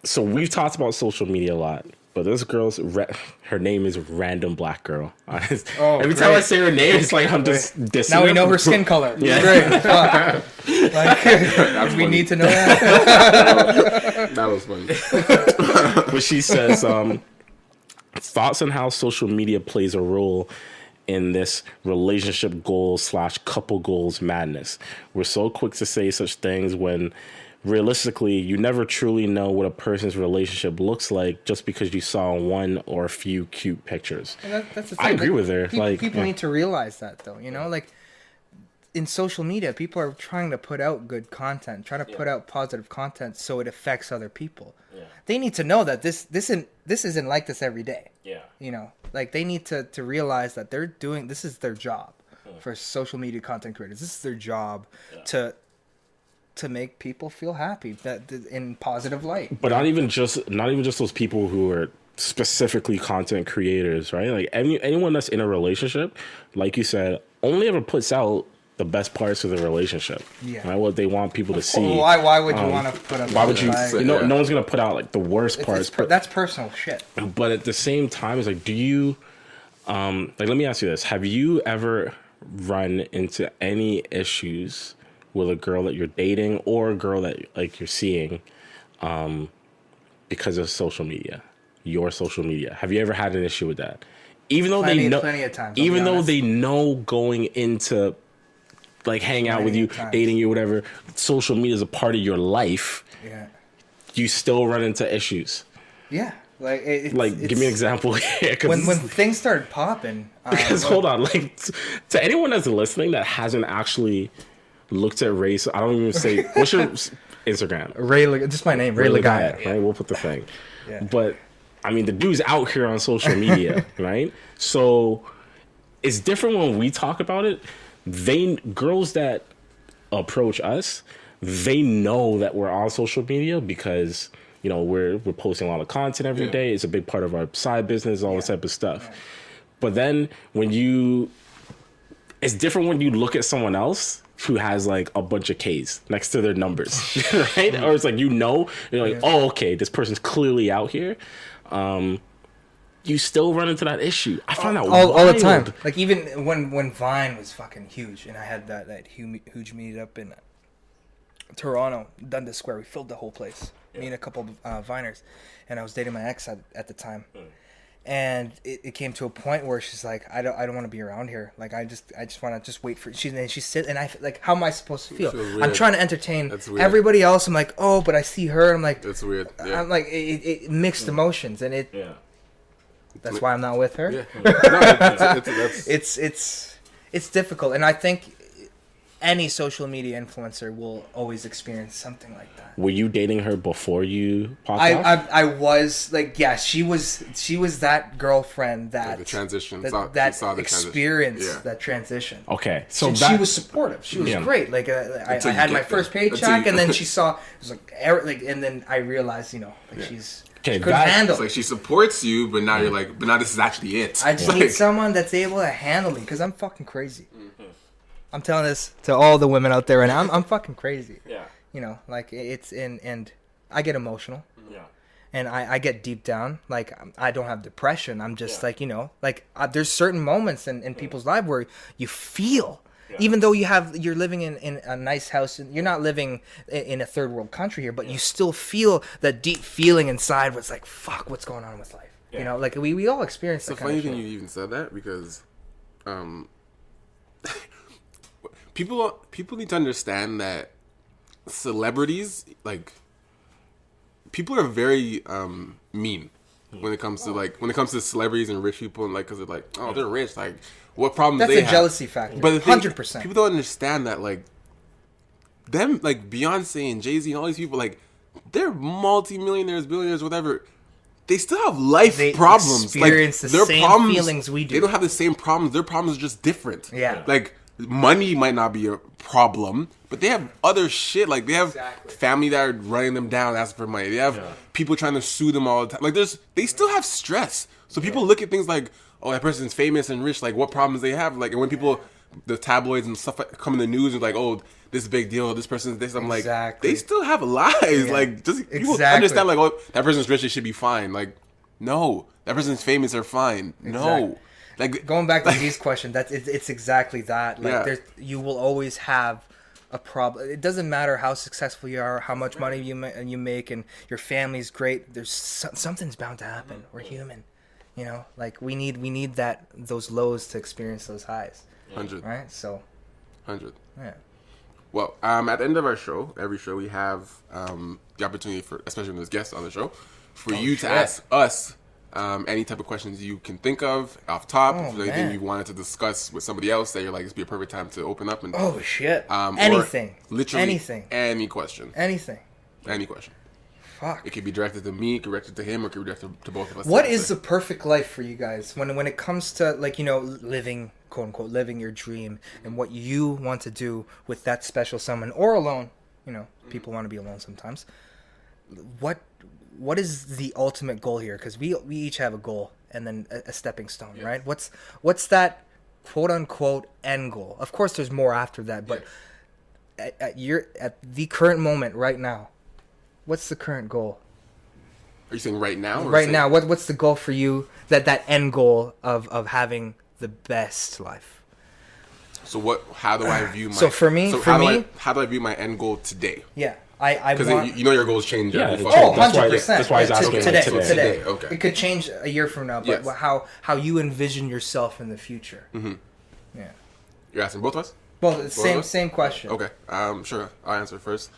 [SPEAKER 5] So we've talked about social media a lot. But this girl's, her name is Random Black Girl. Every time I say her name, it's like I'm just dissing
[SPEAKER 6] Now we
[SPEAKER 5] her.
[SPEAKER 6] know her skin color.
[SPEAKER 5] Yeah.
[SPEAKER 6] Great. Fuck. Like, we need to know that.
[SPEAKER 4] That was funny.
[SPEAKER 5] But she says, thoughts on how social media plays a role in this relationship goals / couple goals madness. We're so quick to say such things when realistically, you never truly know what a person's relationship looks like just because you saw one or a few cute pictures.
[SPEAKER 6] That's the thing.
[SPEAKER 5] I agree with her.
[SPEAKER 6] People need to realize that, though. Like, in social media, people are trying to put out good content, trying to put out positive content so it affects other people. Yeah. They need to know that this isn't like this every day. Yeah. You know, like they need to realize that this is their job for social media content creators. This is their job to make people feel happy that in positive light.
[SPEAKER 5] But not even just those people who are specifically content creators, right? Like anyone that's in a relationship, like you said, only ever puts out the best parts of the relationship. Yeah. Right? What they want people to see.
[SPEAKER 6] Why would you want to put up?
[SPEAKER 5] Why would you? No one's gonna put out like the worst parts.
[SPEAKER 6] That's personal shit.
[SPEAKER 5] But at the same time, it's like, do you? Like, let me ask you this: have you ever run into any issues with a girl that you're dating or a girl that like you're seeing, because of social media? Your social media. Have you ever had an issue with that? Even though plenty of times, even though they know going into like hang out with you, dating you, whatever, social media is a part of your life. Yeah. You still run into issues.
[SPEAKER 6] Yeah. Like
[SPEAKER 5] give me an example here.
[SPEAKER 6] When things started popping.
[SPEAKER 5] Because hold on, like to anyone that's listening that hasn't actually looked at Ray, so I don't even say what's your Instagram?
[SPEAKER 6] Just my name, Ray Ligaya.
[SPEAKER 5] Right, we'll put the thing. Yeah. But I mean, the dude's out here on social media, right? So it's different when we talk about it. Girls that approach us, they know that we're on social media because, you know, we're posting a lot of content every day. It's a big part of our side business, all this type of stuff. Yeah. But then it's different when you look at someone else who has like a bunch of K's next to their numbers, right? Or it's like, you're like, oh, okay, this person's clearly out here. You still run into that issue. I find that
[SPEAKER 6] all the time. Like even when Vine was fucking huge, and I had that huge meetup in Toronto, Dundas Square. We filled the whole place. Me and a couple of Viners, and I was dating my ex at the time. And it came to a point where she's like, I don't want to be around here. Like I just want to just wait for she sit and I like, how am I supposed to feel? I'm trying to entertain everybody else. I'm like, oh, but I see her. I'm like,
[SPEAKER 4] that's weird. Yeah.
[SPEAKER 6] I'm like, it mixed emotions, and that's why I'm not with her. Yeah. No, it's difficult, and I think any social media influencer will always experience something like that.
[SPEAKER 5] Were you dating her before you popped off?
[SPEAKER 6] I was like, yeah, she was that girlfriend that
[SPEAKER 4] the transition
[SPEAKER 6] that experienced that transition.
[SPEAKER 5] Okay,
[SPEAKER 6] so she was supportive. She was great. Like I had my first paycheck, and then she saw it was like, and then I realized, she's.
[SPEAKER 4] Okay, it's like she supports you, but now you're like, but now this is actually it.
[SPEAKER 6] I just need someone that's able to handle me because I'm fucking crazy. Mm-hmm. I'm telling this to all the women out there right now. I'm fucking crazy. Yeah. Like it's and I get emotional. Yeah. And I get deep down. Like I don't have depression. I'm just like, there's certain moments in people's lives where you feel. Yeah. Even though you're living in a nice house, and you're not living in a third world country here, but you still feel that deep feeling inside where it's like, fuck, what's going on with life? Yeah. Like we all experience that.
[SPEAKER 4] It's a funny thing you even said that because people need to understand that celebrities, like, people are very mean when it comes to celebrities and rich people, and like, because they're like, oh, they're rich, like, what problems
[SPEAKER 6] that's
[SPEAKER 4] they have.
[SPEAKER 6] That's a jealousy factor. But 100%.
[SPEAKER 4] People don't understand that, like, them, like Beyonce and Jay-Z and all these people, like, they're multi-millionaires, billionaires, whatever. They still have life problems.
[SPEAKER 6] They experience the same feelings we do.
[SPEAKER 4] They don't have the same problems. Their problems are just different. Yeah. Like, money might not be a problem, but they have other shit. Like, they have family that are running them down, asking for money. They have people trying to sue them all the time. Like, they still have stress. So people look at things like, oh, that person's famous and rich. Like, what problems they have? Like, and when people, the tabloids and stuff come in the news and like, oh, this is a big deal. This person's this. I'm like, they still have lives. Yeah. Like, just people understand, like, oh, that person's rich, they should be fine. Like, no, that person's famous, they're fine. No. Like,
[SPEAKER 6] going back to these questions, it's exactly that. Like, you will always have a problem. It doesn't matter how successful you are, how much money you make, and your family's great. There's something's bound to happen. We're human, Like, we need those lows to experience those highs.
[SPEAKER 4] 100.
[SPEAKER 6] Right. So.
[SPEAKER 4] 100.
[SPEAKER 6] Yeah.
[SPEAKER 4] Well, at the end of our show, every show, we have the opportunity for, especially when there's guests on the show, for you to ask us Any type of questions you can think of off top.
[SPEAKER 6] Oh,
[SPEAKER 4] if there's anything
[SPEAKER 6] man.
[SPEAKER 4] you wanted to discuss with somebody else that you're like, this would be a perfect time to open up and
[SPEAKER 6] Oh shit!
[SPEAKER 4] or
[SPEAKER 6] Anything.
[SPEAKER 4] literally
[SPEAKER 6] Anything.
[SPEAKER 4] any question,
[SPEAKER 6] Anything.
[SPEAKER 4] any question.
[SPEAKER 6] Fuck.
[SPEAKER 4] It could be directed to me, directed to him, or it could be directed to both of us.
[SPEAKER 6] What is the perfect life for you guys when it comes to, like, living, quote unquote, living your dream and what you want to do with that special someone, or alone? People want to be alone sometimes. What is the ultimate goal here? Because we each have a goal and then a stepping stone, right? What's that quote unquote end goal? Of course, there's more after that, but at the current moment right now, what's the current goal?
[SPEAKER 4] Are you saying right now? Or
[SPEAKER 6] Right now, what's the goal for you? That end goal of having the best life.
[SPEAKER 4] So how do I view my?
[SPEAKER 6] So for me,
[SPEAKER 4] how do I view my end goal today?
[SPEAKER 6] Yeah, I
[SPEAKER 4] Because
[SPEAKER 6] want.
[SPEAKER 4] your goals change.
[SPEAKER 5] Yeah,
[SPEAKER 4] every
[SPEAKER 5] it
[SPEAKER 4] fucking
[SPEAKER 6] Oh,
[SPEAKER 5] changes.
[SPEAKER 4] day.
[SPEAKER 6] 100%.
[SPEAKER 5] That's why he's asking
[SPEAKER 6] today.
[SPEAKER 4] Okay.
[SPEAKER 6] It could change a year from now, but
[SPEAKER 4] Yes.
[SPEAKER 6] how you envision yourself in the future. Mm-hmm. Yeah.
[SPEAKER 4] You're asking both of us?
[SPEAKER 6] Well, it's
[SPEAKER 4] Both of us?
[SPEAKER 6] same question.
[SPEAKER 4] Okay. Sure. I'll answer first.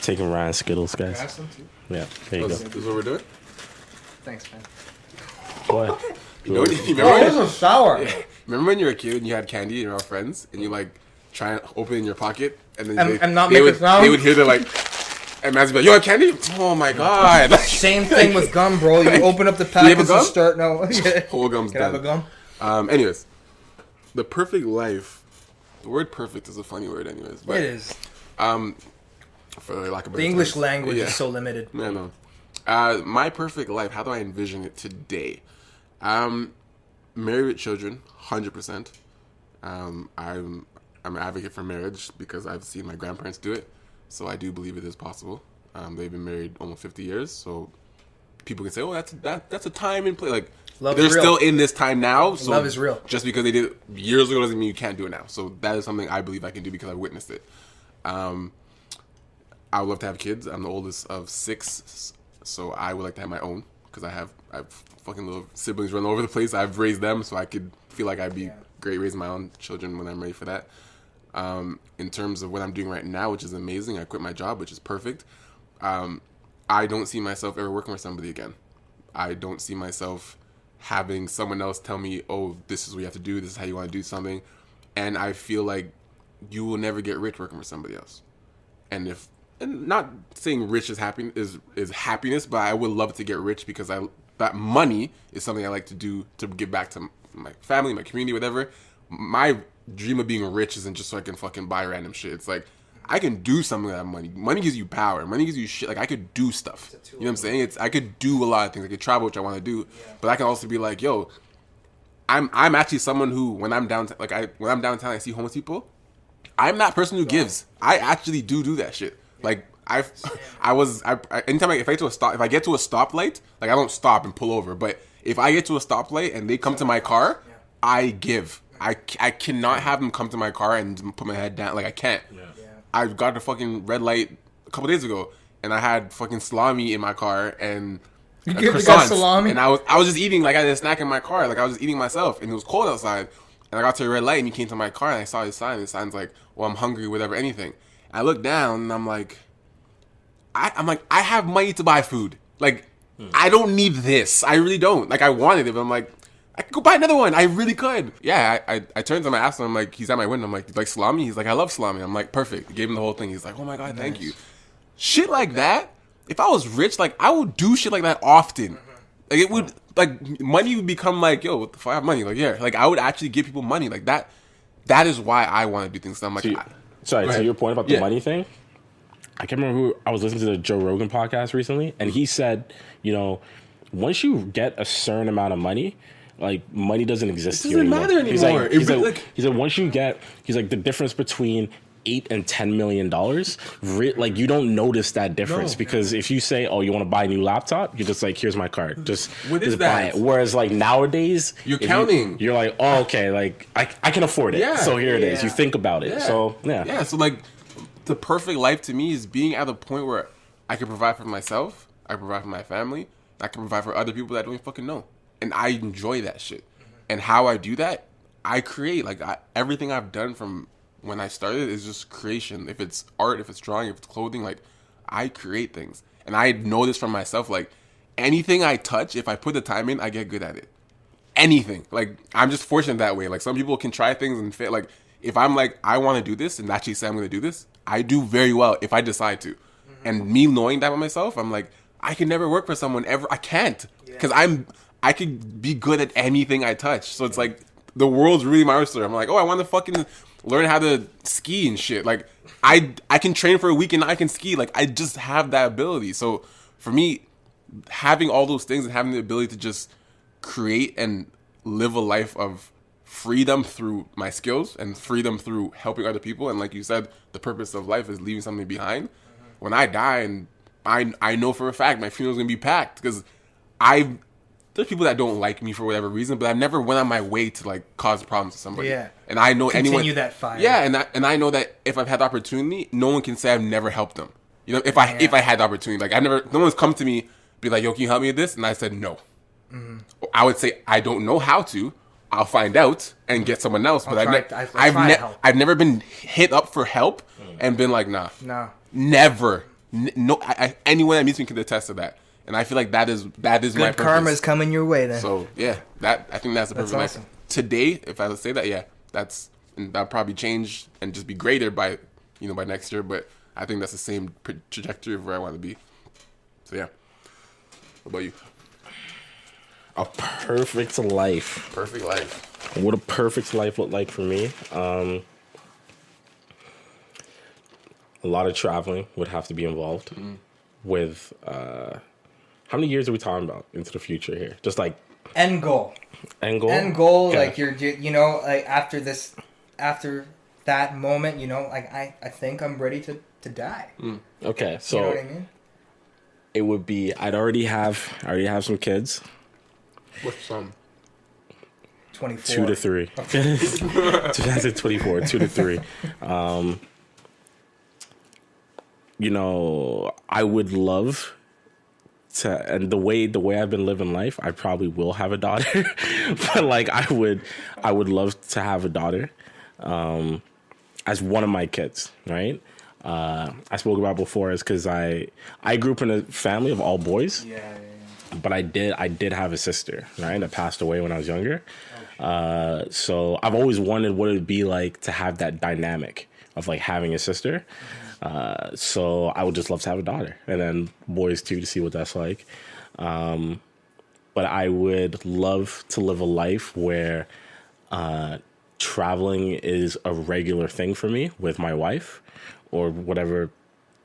[SPEAKER 5] Taking Ryan's Skittles, guys.
[SPEAKER 6] Have some too?
[SPEAKER 5] Yeah, there you
[SPEAKER 4] This
[SPEAKER 5] go.
[SPEAKER 4] is what we're doing.
[SPEAKER 6] Thanks, man.
[SPEAKER 5] What?
[SPEAKER 4] You know,
[SPEAKER 6] Oh, this is sour.
[SPEAKER 4] remember when you were a kid and you had candy and you're all friends and you like try and open it in your pocket and then
[SPEAKER 6] And not
[SPEAKER 4] they
[SPEAKER 6] make a
[SPEAKER 4] would
[SPEAKER 6] sound?
[SPEAKER 4] they would hear the like and man's be like, "You have candy? Oh my god!"
[SPEAKER 6] Same thing with gum, bro. You open up the
[SPEAKER 4] have a
[SPEAKER 6] packets
[SPEAKER 4] gum?
[SPEAKER 6] and start. No,
[SPEAKER 4] Whole gum's
[SPEAKER 6] Can I have a
[SPEAKER 4] done.
[SPEAKER 6] gum?
[SPEAKER 4] Anyways, the perfect life. The word "perfect" is a funny word, anyways. But,
[SPEAKER 6] It is.
[SPEAKER 4] For lack of a better
[SPEAKER 6] The English
[SPEAKER 4] term.
[SPEAKER 6] language
[SPEAKER 4] Yeah.
[SPEAKER 6] is so limited.
[SPEAKER 4] I know. My perfect life. How do I envision it today? Married with children, 100%. I'm an advocate for marriage because I've seen my grandparents do it, so I do believe it is possible. They've been married almost 50 years, so people can say, "Oh, that's a time and place." Like
[SPEAKER 6] Love
[SPEAKER 4] they're
[SPEAKER 6] is real.
[SPEAKER 4] still in this time now. So
[SPEAKER 6] Love is real.
[SPEAKER 4] Just because they did it years ago doesn't mean you can't do it now. So that is something I believe I can do because I witnessed it. I would love to have kids. I'm the oldest of 6, so I would like to have my own because I have fucking little siblings running all over the place. I've raised them, so I could feel like I'd be great raising my own children when I'm ready for that. In terms of what I'm doing right now, which is amazing, I quit my job, which is perfect. I don't see myself ever working with somebody again. I don't see myself having someone else tell me, "Oh, this is what you have to do. This is how you want to do something," and I feel like you will never get rich working with somebody else. And not saying rich is happiness, but I would love to get rich because that money is something I like to do to give back to my family, my community, whatever. My dream of being rich isn't just so I can fucking buy random shit. It's like I can do something with that money. Money gives you power. Money gives you shit. Like I could do stuff. You know what I'm saying? I could do a lot of things. I could travel, which I want to do, but I can also be like, yo, I'm actually someone who when I'm downtown, when I'm downtown, I see homeless people. I'm that person who gives. I actually do that shit. Like anytime if I get to a stoplight, like I don't stop and pull over, but if I get to a stoplight and they come to my car, I give. I cannot have them come to my car and put my head down. Like I can't. I got a fucking red light a couple days ago, and I had fucking salami in my car and croissants.
[SPEAKER 6] Salami?
[SPEAKER 4] And I was just eating, like I had a snack in my car, like I was just eating myself, and it was cold outside. And I got to a red light, and he came to my car, and I saw his sign. The sign's like, "Well, I'm hungry, whatever, anything." I look down, and I'm like, I have money to buy food. Like, I don't need this. I really don't. Like, I wanted it, but I'm like, I could go buy another one. I really could. Yeah, I turned to him, I asked him, I'm like, he's at my window. I'm like, "You like salami?" He's like, "I love salami." I'm like, "Perfect." Gave him the whole thing. He's like, "Oh my God, thank you." Shit like that. If I was rich, like, I would do shit like that often. Like, it would, like, money would become like, yo, what the fuck, I have money. Like, yeah. Like, I would actually give people money. Like, that is why I want to do things. So I'm like,
[SPEAKER 5] to your point about the money thing, I can't remember who I was listening to the Joe Rogan podcast recently, and he said, once you get a certain amount of money, like money doesn't exist
[SPEAKER 4] It
[SPEAKER 5] here
[SPEAKER 4] doesn't
[SPEAKER 5] anymore.
[SPEAKER 4] matter anymore.
[SPEAKER 5] He said once you get, the difference between $8 and $10 million, like you don't notice that difference because if you say, "Oh, you want to buy a new laptop," you're just like, "Here's my card, just
[SPEAKER 4] What is
[SPEAKER 5] buy
[SPEAKER 4] that?
[SPEAKER 5] it." Whereas like nowadays,
[SPEAKER 4] You're
[SPEAKER 5] if
[SPEAKER 4] counting.
[SPEAKER 5] You're like, "Oh, okay, like I can afford it."
[SPEAKER 4] Yeah.
[SPEAKER 5] So here it is. You think about it.
[SPEAKER 4] Yeah.
[SPEAKER 5] So yeah.
[SPEAKER 4] Yeah, so like the perfect life to me is being at a point where I can provide for myself, I can provide for my family, I can provide for other people that I don't even fucking know. And I enjoy that shit. And how I do that, I create. Like everything I've done from when I started is just creation. If it's art, if it's drawing, if it's clothing, like I create things. And I know this from myself. Like, anything I touch, if I put the time in, I get good at it. Anything. Like, I'm just fortunate that way. Like, some people can try things and fail. Like, if I'm like, I want to do this and actually say I'm going to do this, I do very well if I decide to. And me knowing that about myself, I'm like, I can never work for someone ever. I can't. Because I could be good at anything I touch. So it's like, the world's really my oyster. I'm like, oh, I want to fucking learn how to ski and shit. Like, I can train for a week and I can ski. Like, I just have that ability. So for me, having all those things and having the ability to just create and live a life of freedom through my skills and freedom through helping other people. And like you said, the purpose of life is leaving something behind. When I die, and I know for a fact my funeral's going to be packed, because there's people that don't like me for whatever reason, but I never went on my way to like cause problems to somebody.
[SPEAKER 6] Yeah.
[SPEAKER 4] And I know
[SPEAKER 6] Continue that fire.
[SPEAKER 4] Yeah, and I know that if I've had the opportunity, no one can say I've never helped them. You know, if I had the opportunity, like no one's come to me, be like, yo, can you help me with this? And I said no. I would say I don't know how to. I'll find out and get someone else. But I've never been hit up for help and been like, nah.
[SPEAKER 6] No.
[SPEAKER 4] Never. No. Anyone that meets me can attest to that. And I feel like that is my purpose.
[SPEAKER 6] Good karma's coming your way then.
[SPEAKER 4] So yeah, I think that's the perfect life.
[SPEAKER 6] Awesome.
[SPEAKER 4] Today, if I would say that, yeah, that'll probably change and just be greater by next year. But I think that's the same trajectory of where I want to be. So yeah. What about you?
[SPEAKER 5] A perfect life.
[SPEAKER 4] Perfect life.
[SPEAKER 5] What a perfect life look like for me? A lot of traveling would have to be involved. With how many years are we talking about into the future here? Just like
[SPEAKER 6] end goal.
[SPEAKER 5] Okay.
[SPEAKER 6] Like like after that moment, like I think I'm ready to die.
[SPEAKER 5] Okay, so
[SPEAKER 6] you know what I mean?
[SPEAKER 5] It would be I already have some kids.
[SPEAKER 4] What's some?
[SPEAKER 6] 24.
[SPEAKER 5] 2 to 3. 2024, 2 to 3. I would love to, and the way I've been living life, I probably will have a daughter. But like I would love to have a daughter as one of my kids, right? I spoke about before is because I grew up in a family of all boys.
[SPEAKER 6] Yeah.
[SPEAKER 5] But I did have a sister, right, that passed away when I was younger. So I've always wondered what it'd be like to have that dynamic of like having a sister. So I would just love to have a daughter, and then boys too, to see what that's like. But I would love to live a life where traveling is a regular thing for me with my wife, or whatever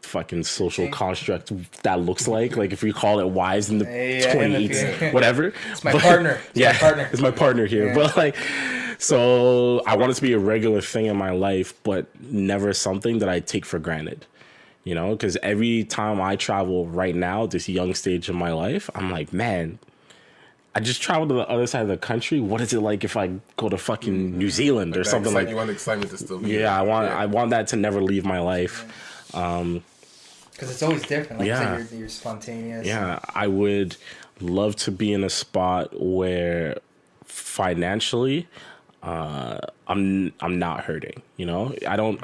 [SPEAKER 5] fucking social construct that looks like if we call it wives in the 28s, whatever.
[SPEAKER 6] It's my partner.
[SPEAKER 5] It's my partner here.
[SPEAKER 6] Yeah.
[SPEAKER 5] But like, so I want it to be a regular thing in my life, but never something that I take for granted. Because every time I travel right now, this young stage of my life, I'm like, man, I just traveled to the other side of the country. What is it like if I go to fucking New Zealand or something like that?
[SPEAKER 4] You want the excitement to still be
[SPEAKER 5] there. I want that to never leave my life.
[SPEAKER 6] Because it's always different. Like you said, you're spontaneous.
[SPEAKER 5] Yeah, I would love to be in a spot where financially, I'm not hurting. I don't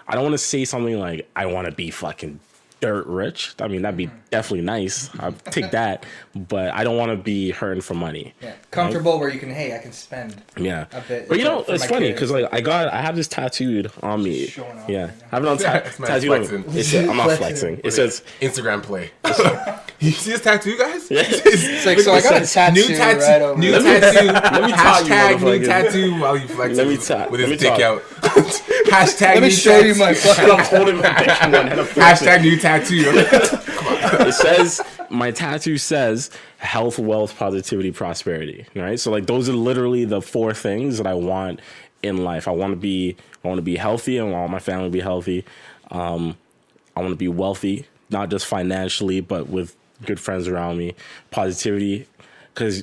[SPEAKER 5] want to say something like I want to be fucking dirt rich. I mean, that'd be definitely nice. I'll take that, but I don't want to be hurting for money.
[SPEAKER 6] Yeah, comfortable where I can spend.
[SPEAKER 5] Yeah,
[SPEAKER 6] a bit.
[SPEAKER 5] But it's funny because like I have this tattooed on me.
[SPEAKER 6] Showing off,
[SPEAKER 5] I have it on tattooed. I'm not flexing. It says
[SPEAKER 4] Instagram play. You see this tattaoo, guys?
[SPEAKER 5] Yeah.
[SPEAKER 6] It's like, so I got a tattoo.
[SPEAKER 4] New tattoo.
[SPEAKER 6] Right over
[SPEAKER 4] New
[SPEAKER 6] there.
[SPEAKER 4] tattoo.
[SPEAKER 5] Let me talk
[SPEAKER 4] Hashtag
[SPEAKER 5] you,
[SPEAKER 4] new tattoo while you flex with his dick
[SPEAKER 5] talk.
[SPEAKER 4] out. Hashtag
[SPEAKER 6] Let me
[SPEAKER 4] new
[SPEAKER 6] show you my
[SPEAKER 5] I'm
[SPEAKER 6] fucking.
[SPEAKER 5] holding my dick in one hand. I'm flexing.
[SPEAKER 4] Hashtag new tattoo.
[SPEAKER 5] It says, my tattoo says health, wealth, positivity, prosperity. Right? So like those are literally the 4 things that I want in life. I want to be healthy. I want my family to be healthy. I want to be wealthy, not just financially, but with good friends around me. Positivity, because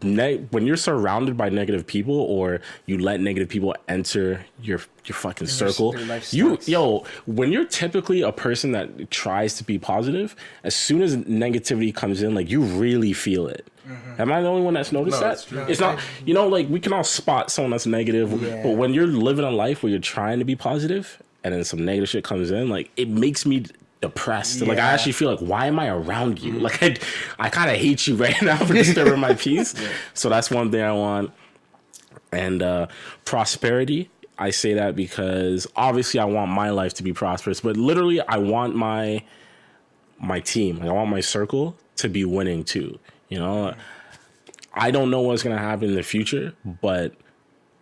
[SPEAKER 5] when you're surrounded by negative people, or you let negative people enter your fucking circle, when you're typically a person that tries to be positive, as soon as negativity comes in, like you really feel it. Am I the only one that's noticed that? It's not, like we can all spot someone that's negative, but when you're living a life where you're trying to be positive, and then some negative shit comes in, like it makes me depressed. Like I actually feel like, why am I around you? Like I kind of hate you right now for disturbing my peace. So that's one thing I want. And prosperity, I say that because obviously I want my life to be prosperous, but literally I want my team, like I want my circle to be winning too. You know, I don't know what's gonna happen in the future, but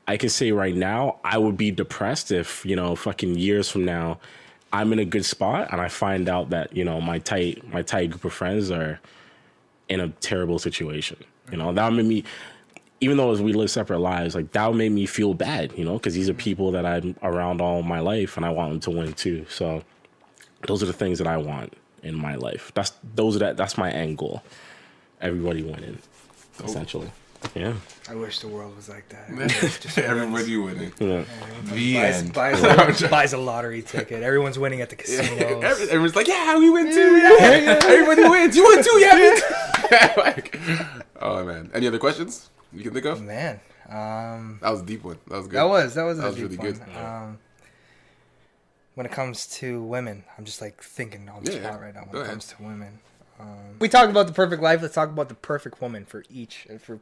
[SPEAKER 5] I can say right now I would be depressed if, you know, fucking years from now I'm in a good spot and I find out that, you know, my tight group of friends are in a terrible situation. You know, that would make me, even though we live separate lives, like that would make me feel bad, you know, because these are people that I'm around all my life and I want them to win too. So those are the things that I want in my life. That's my end goal. Everybody winning, essentially. Yeah.
[SPEAKER 6] I wish the world was like that.
[SPEAKER 4] Everybody winning.
[SPEAKER 5] Yeah.
[SPEAKER 4] The end.
[SPEAKER 6] Buys a lottery ticket. Everyone's winning at the casino.
[SPEAKER 4] Everyone's like, yeah, we win too. Yeah. Everybody wins. You win too. Yeah, me too. Like, oh man. Any other questions you can think of?
[SPEAKER 6] Man,
[SPEAKER 4] that was a deep one. That was good.
[SPEAKER 6] That was
[SPEAKER 4] really
[SPEAKER 6] deep
[SPEAKER 4] good.
[SPEAKER 6] one. When it comes to women, I'm just like thinking on the spot right now. When it comes to women, we talked about the perfect life. Let's talk about the perfect woman for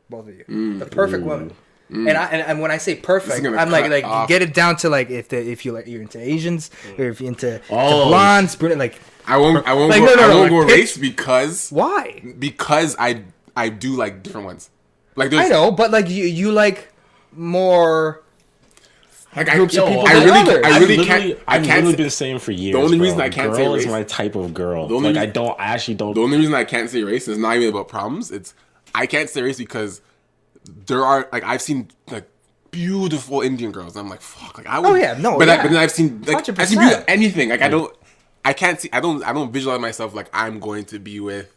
[SPEAKER 6] both of you. The perfect woman. And when I say perfect, I'm like off. Get it down to like if you're into Asians or if you're into blondes, brunette, like
[SPEAKER 4] I won't
[SPEAKER 6] like,
[SPEAKER 4] go race because
[SPEAKER 6] why?
[SPEAKER 4] Because I do like different ones. Like
[SPEAKER 6] I know, but like you like more.
[SPEAKER 4] Like
[SPEAKER 6] groups of people.
[SPEAKER 4] I really can't.
[SPEAKER 5] I've literally been saying for years.
[SPEAKER 4] The only reason I can't say race
[SPEAKER 5] is my type of girl. I actually don't.
[SPEAKER 4] The only reason I can't say race is not even about problems. It's I can't say race because there are like I've seen like beautiful Indian girls. And I'm like fuck. Like I would.
[SPEAKER 6] Oh yeah, no.
[SPEAKER 4] But then I've seen like
[SPEAKER 6] 100%.
[SPEAKER 4] I've seen beautiful anything. Like I don't visualize myself like I'm going to be with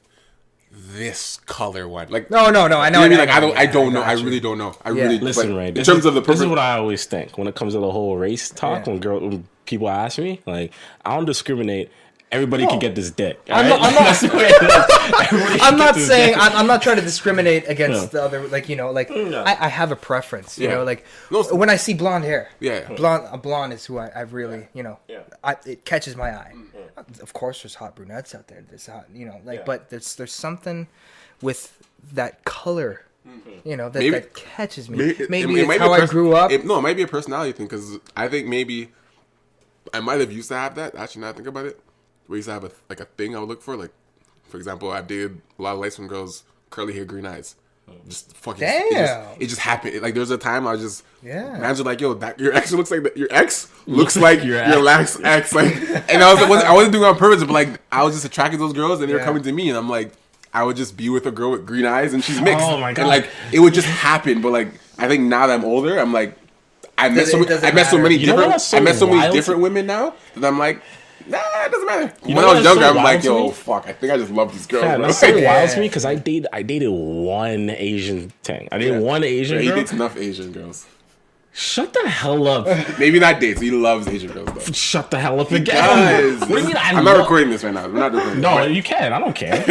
[SPEAKER 4] this color one. Like
[SPEAKER 6] no, I know.
[SPEAKER 4] You know what I mean? Like I don't know. I really don't know. I really
[SPEAKER 5] listen, Ray.
[SPEAKER 4] In terms of the
[SPEAKER 5] this is what I always think when it comes to the whole race talk. When people ask me, like I don't discriminate. Everybody can get this dick.
[SPEAKER 6] I'm not saying I'm not trying to discriminate against the other. Like you know, like I have a preference. You know, like when I see blonde hair, a blonde is who I really it catches my eye. Of course, there's hot brunettes out there. There's hot, you know, like but there's something with that color. You know that catches me. Maybe it's how I grew up.
[SPEAKER 4] It might be a personality thing because I think maybe I might have used to have that. Actually, now I think about it. We used to have a thing I would look for. Like, for example, I dated a lot of light-skinned girls, curly hair, green eyes. Just fucking.
[SPEAKER 6] Damn.
[SPEAKER 4] It just happened. Like, there was a time I was just.
[SPEAKER 6] Yeah.
[SPEAKER 4] Man's were like, yo, your ex looks like that. Your ex looks like your last ex. Like, and I wasn't doing it on purpose, but like, I was just attracting those girls, and they were coming to me, and I'm like, I would just be with a girl with green eyes, and she's mixed. Oh my god. And like, it would just happen. But like, I think now that I'm older, I'm like, I met so many different women now that I'm like. Nah, it doesn't matter. When I was younger, I'm like, yo, fuck, I think I just love these girls.
[SPEAKER 5] Yeah, that's so wild to me because I dated one Asian thing. I dated one Asian girl.
[SPEAKER 4] He dates enough Asian girls.
[SPEAKER 5] Shut the hell up.
[SPEAKER 4] Maybe not dates. He loves Asian girls, though.
[SPEAKER 5] Shut the hell up again. What do you mean?
[SPEAKER 4] I'm not recording this right now. We're not recording.
[SPEAKER 5] No, you can. I don't care.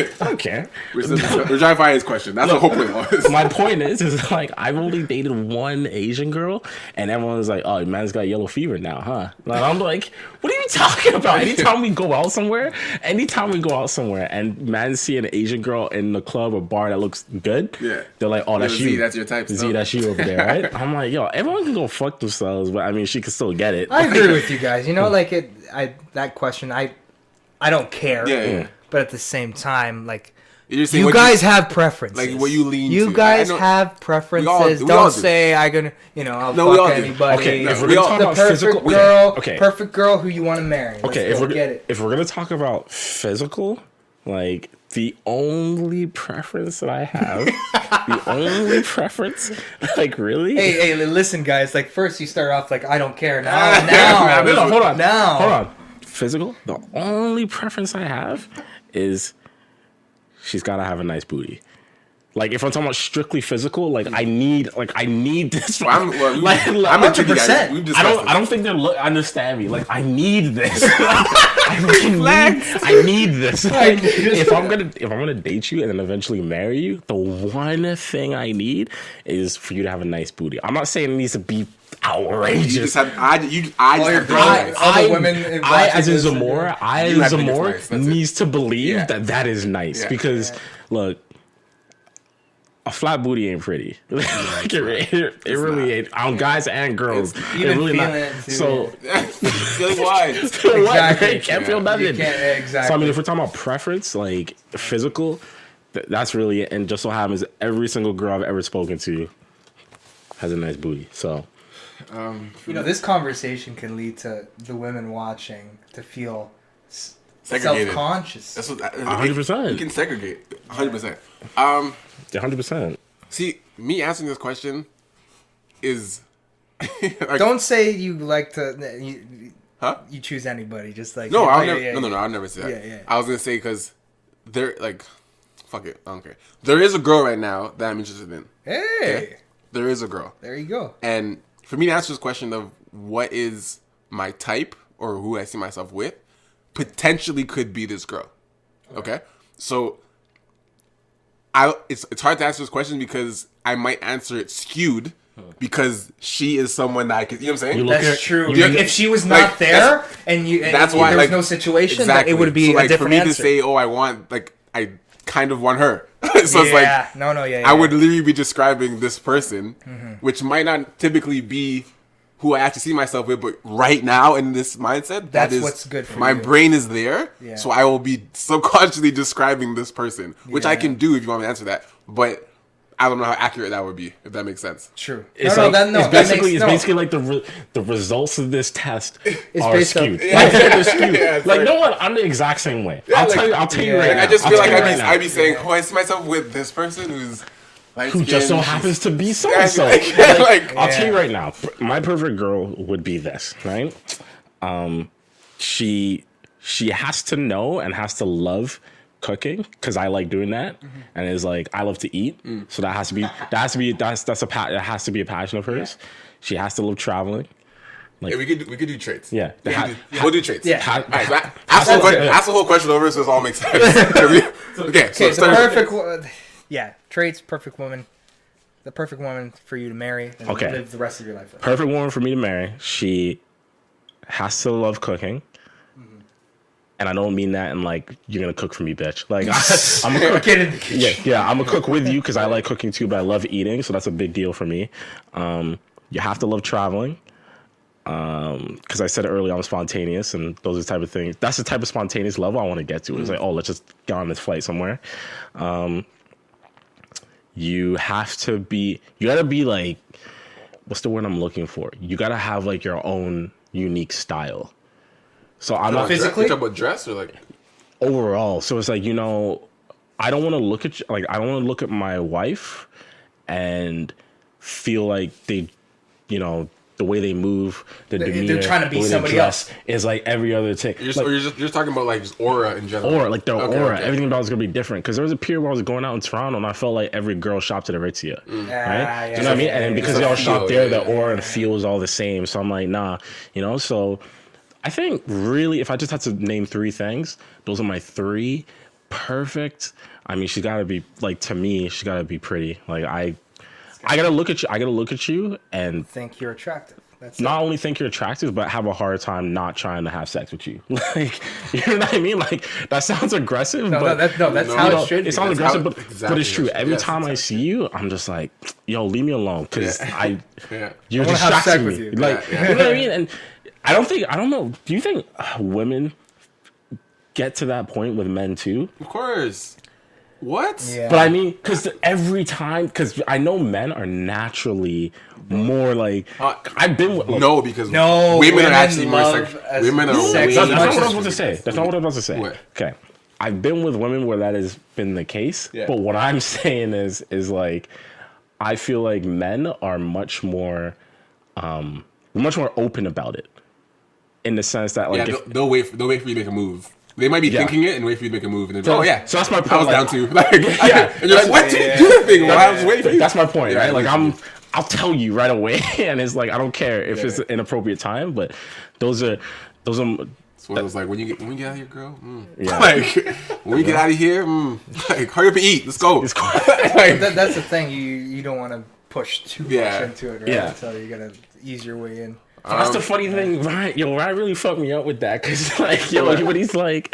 [SPEAKER 4] We're trying to find his question. That's the whole point.
[SPEAKER 5] My point is like I've only dated one Asian girl, and everyone's like, "Oh, man's got yellow fever now, huh?" Like, I'm like, "What are you talking about?" Anytime we go out somewhere, and man see an Asian girl in the club or bar that looks good, they're like, "Oh, that's you.
[SPEAKER 4] That's your type.
[SPEAKER 5] Z, that's you over there, right?" I'm like, "Yo, everyone can go fuck themselves," but I mean, she can still get it.
[SPEAKER 6] I agree with you guys. You know, like that question, I don't care.
[SPEAKER 4] Yeah.
[SPEAKER 6] But at the same time, like
[SPEAKER 4] you
[SPEAKER 6] guys have preferences.
[SPEAKER 4] Like what you lean to.
[SPEAKER 6] You guys have preferences. Don't say I'll fuck anybody.
[SPEAKER 5] Okay, if we're gonna talk about physical
[SPEAKER 6] girl, perfect girl who you want to marry.
[SPEAKER 5] If we're gonna talk about physical, like the only preference that I have, like really.
[SPEAKER 6] Hey, listen, guys. Like first you start off like I don't care. Now,
[SPEAKER 5] hold on. Physical. The only preference I have is she's gotta have a nice booty. Like if I'm talking about strictly physical, like I need this.
[SPEAKER 4] I'm a
[SPEAKER 6] 100%.
[SPEAKER 5] I don't think they're understand me. Like I need this. I need this. If I'm gonna date you and then eventually marry you, the one thing I need is for you to have a nice booty. I'm not saying it needs to be outrageous.
[SPEAKER 4] You just have, I just
[SPEAKER 6] All your
[SPEAKER 4] have
[SPEAKER 6] girls-
[SPEAKER 4] nice.
[SPEAKER 6] all the women
[SPEAKER 5] as in
[SPEAKER 6] watching this-
[SPEAKER 5] Zamora,
[SPEAKER 4] You have to think it's
[SPEAKER 5] Zamora
[SPEAKER 4] nice, that's it.
[SPEAKER 5] needs to believe
[SPEAKER 4] Yeah.
[SPEAKER 5] that is nice
[SPEAKER 4] Yeah.
[SPEAKER 5] because look, a flat booty ain't pretty. Like, it really ain't. On guys and girls,
[SPEAKER 4] It's
[SPEAKER 5] it
[SPEAKER 6] Even
[SPEAKER 5] really not.
[SPEAKER 6] feeling it, too.
[SPEAKER 5] So
[SPEAKER 4] Feeling wide.
[SPEAKER 6] Exactly.
[SPEAKER 5] You can't feel
[SPEAKER 6] You
[SPEAKER 5] nothing.
[SPEAKER 6] can't, exactly.
[SPEAKER 5] So I mean, if we're talking about preference, like physical, that's really it. And just so happens, every single girl I've ever spoken to has a nice booty. So
[SPEAKER 6] this conversation can lead to the women watching to feel
[SPEAKER 4] Segregated.
[SPEAKER 6] self-conscious.
[SPEAKER 4] That's what
[SPEAKER 5] 100%.
[SPEAKER 4] You can segregate 100%.
[SPEAKER 5] 100%.
[SPEAKER 4] See, me answering this question is like,
[SPEAKER 6] Don't say you like to.
[SPEAKER 4] huh?
[SPEAKER 6] You choose anybody, just like
[SPEAKER 4] No, I'll
[SPEAKER 6] yeah,
[SPEAKER 4] never.
[SPEAKER 6] yeah,
[SPEAKER 4] No,
[SPEAKER 6] yeah.
[SPEAKER 4] I'll never say that.
[SPEAKER 6] Yeah, yeah.
[SPEAKER 4] I was gonna say because there, like, fuck it, I don't care. There is a girl right now that I'm interested in.
[SPEAKER 6] Hey,
[SPEAKER 4] Okay? There is a girl,
[SPEAKER 6] there you go.
[SPEAKER 4] and for me to answer this question of what is my type or who I see myself with, potentially could be this girl. Okay, so it's hard to answer this question because I might answer it skewed because she is someone that I could. You know what I'm saying?
[SPEAKER 5] You look
[SPEAKER 6] That's
[SPEAKER 5] at-
[SPEAKER 6] true.
[SPEAKER 4] you look
[SPEAKER 6] If
[SPEAKER 4] at-
[SPEAKER 6] she was
[SPEAKER 4] like,
[SPEAKER 6] not there and
[SPEAKER 4] that's why
[SPEAKER 6] there was
[SPEAKER 4] like
[SPEAKER 6] no situation,
[SPEAKER 4] exactly.
[SPEAKER 6] it would be
[SPEAKER 4] so, like,
[SPEAKER 6] a different
[SPEAKER 4] for me
[SPEAKER 6] answer.
[SPEAKER 4] to say, oh, I want like I kind of want her. So it's like
[SPEAKER 6] yeah.
[SPEAKER 4] I would literally be describing this person, which might not typically be who I actually see myself with, but right now in this mindset,
[SPEAKER 6] That's
[SPEAKER 4] that is
[SPEAKER 6] what's good for
[SPEAKER 4] my
[SPEAKER 6] you.
[SPEAKER 4] brain is there,
[SPEAKER 6] Yeah.
[SPEAKER 4] so I will be subconsciously describing this person, which I
[SPEAKER 6] Yeah.
[SPEAKER 4] can do if you want me to answer that, but I don't know how accurate that would be, if that makes sense.
[SPEAKER 6] True.
[SPEAKER 5] It's basically like the results of this test are
[SPEAKER 6] based on-
[SPEAKER 5] skewed.
[SPEAKER 6] yeah.
[SPEAKER 5] Like, they're skewed.
[SPEAKER 4] Yeah, it's
[SPEAKER 5] like
[SPEAKER 4] like-
[SPEAKER 5] no one, I'm the exact same way.
[SPEAKER 4] Yeah,
[SPEAKER 5] I'll
[SPEAKER 4] like-
[SPEAKER 5] tell you. I'll tell you
[SPEAKER 6] yeah.
[SPEAKER 5] right
[SPEAKER 6] Like,
[SPEAKER 5] now.
[SPEAKER 4] I just
[SPEAKER 5] I'll
[SPEAKER 4] feel
[SPEAKER 5] tell
[SPEAKER 4] like
[SPEAKER 5] you right now.
[SPEAKER 4] I'd be saying, oh, I see myself with this person who's
[SPEAKER 5] Who just so happens to be so and so.
[SPEAKER 4] like,
[SPEAKER 5] I'll tell you right now, my perfect girl would be this, right? She has to know and has to love cooking because I like doing that, and is like I love to eat, so that has to be it has to be a passion of hers. She has to love traveling.
[SPEAKER 4] yeah, we could do traits.
[SPEAKER 5] Yeah.
[SPEAKER 4] We'll do traits.
[SPEAKER 6] Yeah.
[SPEAKER 4] All right, so ask the whole question over so this all makes sense. Okay, so
[SPEAKER 6] Okay, the
[SPEAKER 4] start-
[SPEAKER 6] perfect. Yeah, traits, perfect woman. The perfect woman for you to marry and
[SPEAKER 5] Okay.
[SPEAKER 6] live the rest of your life with.
[SPEAKER 5] Perfect woman for me to marry. She has to love cooking. And I don't mean that in like you're gonna cook for me, bitch. Like I'm a cook.
[SPEAKER 6] Get in the kitchen.
[SPEAKER 5] Yeah, I'm a cook with you because I like cooking too, but I love eating, so that's a big deal for me. You have to love traveling because I said it earlier, I'm spontaneous, and those are the type of things. That's the type of spontaneous love I want to get to. It's like, oh, let's just get on this flight somewhere. You gotta be like, what's the word I'm looking for? You gotta have like your own unique style. So I'm not
[SPEAKER 6] Physically?
[SPEAKER 4] You talking about dress or like?
[SPEAKER 5] overall. So it's like, I don't want to look at I don't want to look at my wife and feel like they, the way they move, the demeanor,
[SPEAKER 6] trying to be
[SPEAKER 5] the way they
[SPEAKER 6] somebody
[SPEAKER 5] dress
[SPEAKER 6] else.
[SPEAKER 5] is like every other thing.
[SPEAKER 4] You're just talking about like just aura in general.
[SPEAKER 5] Aura, like their
[SPEAKER 4] Okay,
[SPEAKER 5] aura,
[SPEAKER 4] okay.
[SPEAKER 5] everything about it's gonna be different. Because there was a period where I was going out in Toronto and I felt like every girl shopped at Aritzia, right? Do you know what I mean? And because they all shop there, the aura and feel was all the same. So I'm like, nah, So I think really, if I just had to name three things, those are my three. Perfect. I mean, she's gotta be like, to me, she's gotta be pretty. Like I gotta look at you. I gotta look at you and
[SPEAKER 6] Think you're attractive. That's
[SPEAKER 5] not only think you're attractive, but have a hard time not trying to have sex with you. Like, you know what I mean? Like, that sounds aggressive, but
[SPEAKER 6] that's how it should be.
[SPEAKER 5] it sounds
[SPEAKER 4] That's
[SPEAKER 5] aggressive,
[SPEAKER 4] how-
[SPEAKER 5] but
[SPEAKER 4] exactly
[SPEAKER 5] it's true.
[SPEAKER 4] what it
[SPEAKER 5] Every
[SPEAKER 4] is.
[SPEAKER 5] time I see you, I'm just like, yo, leave me alone, because you're
[SPEAKER 6] I wanna have sex
[SPEAKER 5] distracting
[SPEAKER 6] with
[SPEAKER 5] me.
[SPEAKER 6] you.
[SPEAKER 5] Like,
[SPEAKER 4] Yeah.
[SPEAKER 5] you know what I mean? And I don't know. Do you think women get to that point with men too?
[SPEAKER 4] Of course. What?
[SPEAKER 6] Yeah.
[SPEAKER 5] But I mean, because I know men are naturally more like, I've been with,
[SPEAKER 4] No, because
[SPEAKER 6] No,
[SPEAKER 4] women are
[SPEAKER 6] women
[SPEAKER 4] actually more
[SPEAKER 6] love
[SPEAKER 4] sex.
[SPEAKER 6] as
[SPEAKER 4] Women are
[SPEAKER 6] sex
[SPEAKER 4] way
[SPEAKER 5] That's not
[SPEAKER 6] much
[SPEAKER 5] what I
[SPEAKER 6] as-
[SPEAKER 5] was about to say. That's not what I was about to say.
[SPEAKER 4] What?
[SPEAKER 5] Okay. I've been with women where that has been the case.
[SPEAKER 4] Yeah.
[SPEAKER 5] But what I'm saying is like, I feel like men are much more open about it. In the sense that like,
[SPEAKER 4] Yeah,
[SPEAKER 5] if,
[SPEAKER 4] they'll wait for you to make a move. They might be
[SPEAKER 5] Yeah.
[SPEAKER 4] thinking it and wait for you to make a move, and then
[SPEAKER 5] So-
[SPEAKER 4] oh yeah.
[SPEAKER 5] so that's my
[SPEAKER 4] I
[SPEAKER 5] point,
[SPEAKER 4] was
[SPEAKER 5] like-
[SPEAKER 4] down to like
[SPEAKER 5] Yeah.
[SPEAKER 4] and you're like, what?
[SPEAKER 6] Yeah.
[SPEAKER 4] Do that thing. Well, I was waiting for you.
[SPEAKER 5] that's my point,
[SPEAKER 4] Yeah,
[SPEAKER 5] right? Like
[SPEAKER 4] literally.
[SPEAKER 5] I'll tell you right away, and it's like I don't care if it's inappropriate time, but those are.
[SPEAKER 4] So it was like when you get out of here, girl.
[SPEAKER 5] Yeah.
[SPEAKER 4] Like when you get out of here, like hurry up and eat. Let's go.
[SPEAKER 5] It's cool.
[SPEAKER 4] Like,
[SPEAKER 6] That's the thing. You don't want to push too
[SPEAKER 4] Yeah.
[SPEAKER 6] much into it, right?
[SPEAKER 5] Yeah.
[SPEAKER 6] So you gotta ease your way in.
[SPEAKER 5] That's the funny thing, Ryan. Ryan really fucked me up with that because, like, when he's like,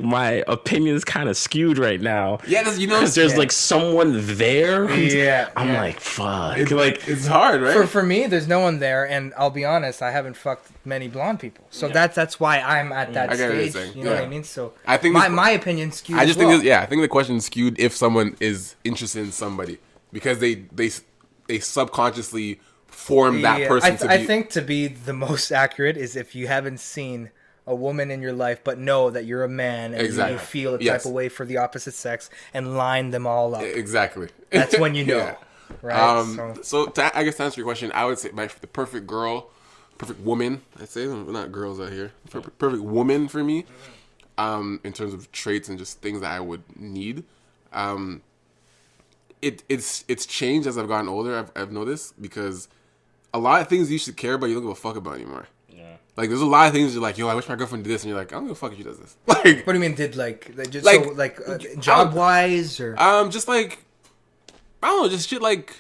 [SPEAKER 5] my opinion's kind of skewed right now.
[SPEAKER 4] Yeah, because
[SPEAKER 5] there's like someone there. I'm
[SPEAKER 6] yeah.
[SPEAKER 5] like, fuck.
[SPEAKER 4] It's hard, right?
[SPEAKER 6] For me, there's no one there, and I'll be honest, I haven't fucked many blonde people, so that's why I'm at that
[SPEAKER 4] I get what you're
[SPEAKER 6] stage.
[SPEAKER 4] saying.
[SPEAKER 6] You know what I mean? So
[SPEAKER 4] I think
[SPEAKER 6] my opinion skewed.
[SPEAKER 4] I just
[SPEAKER 6] as well.
[SPEAKER 4] think I think the question is skewed if someone is interested in somebody because they subconsciously form that person to be.
[SPEAKER 6] I think to be the most accurate is if you haven't seen a woman in your life but know that you're a man and you feel a type of way for the opposite sex and line them all up.
[SPEAKER 4] Exactly.
[SPEAKER 6] That's when you know. Right?
[SPEAKER 4] So I guess to answer your question, I would say the perfect girl, perfect woman, I'd say, we're not girls out here, perfect woman for me, in terms of traits and just things that I would need. It's changed as I've gotten older, I've noticed, because a lot of things you should care about, you don't give a fuck about anymore. Yeah. Like, there's a lot of things you're like, yo, I wish my girlfriend did this, and you're like, I don't give a fuck if she does this. Like,
[SPEAKER 6] what do you mean? Job wise or
[SPEAKER 4] just like, I don't know, just shit like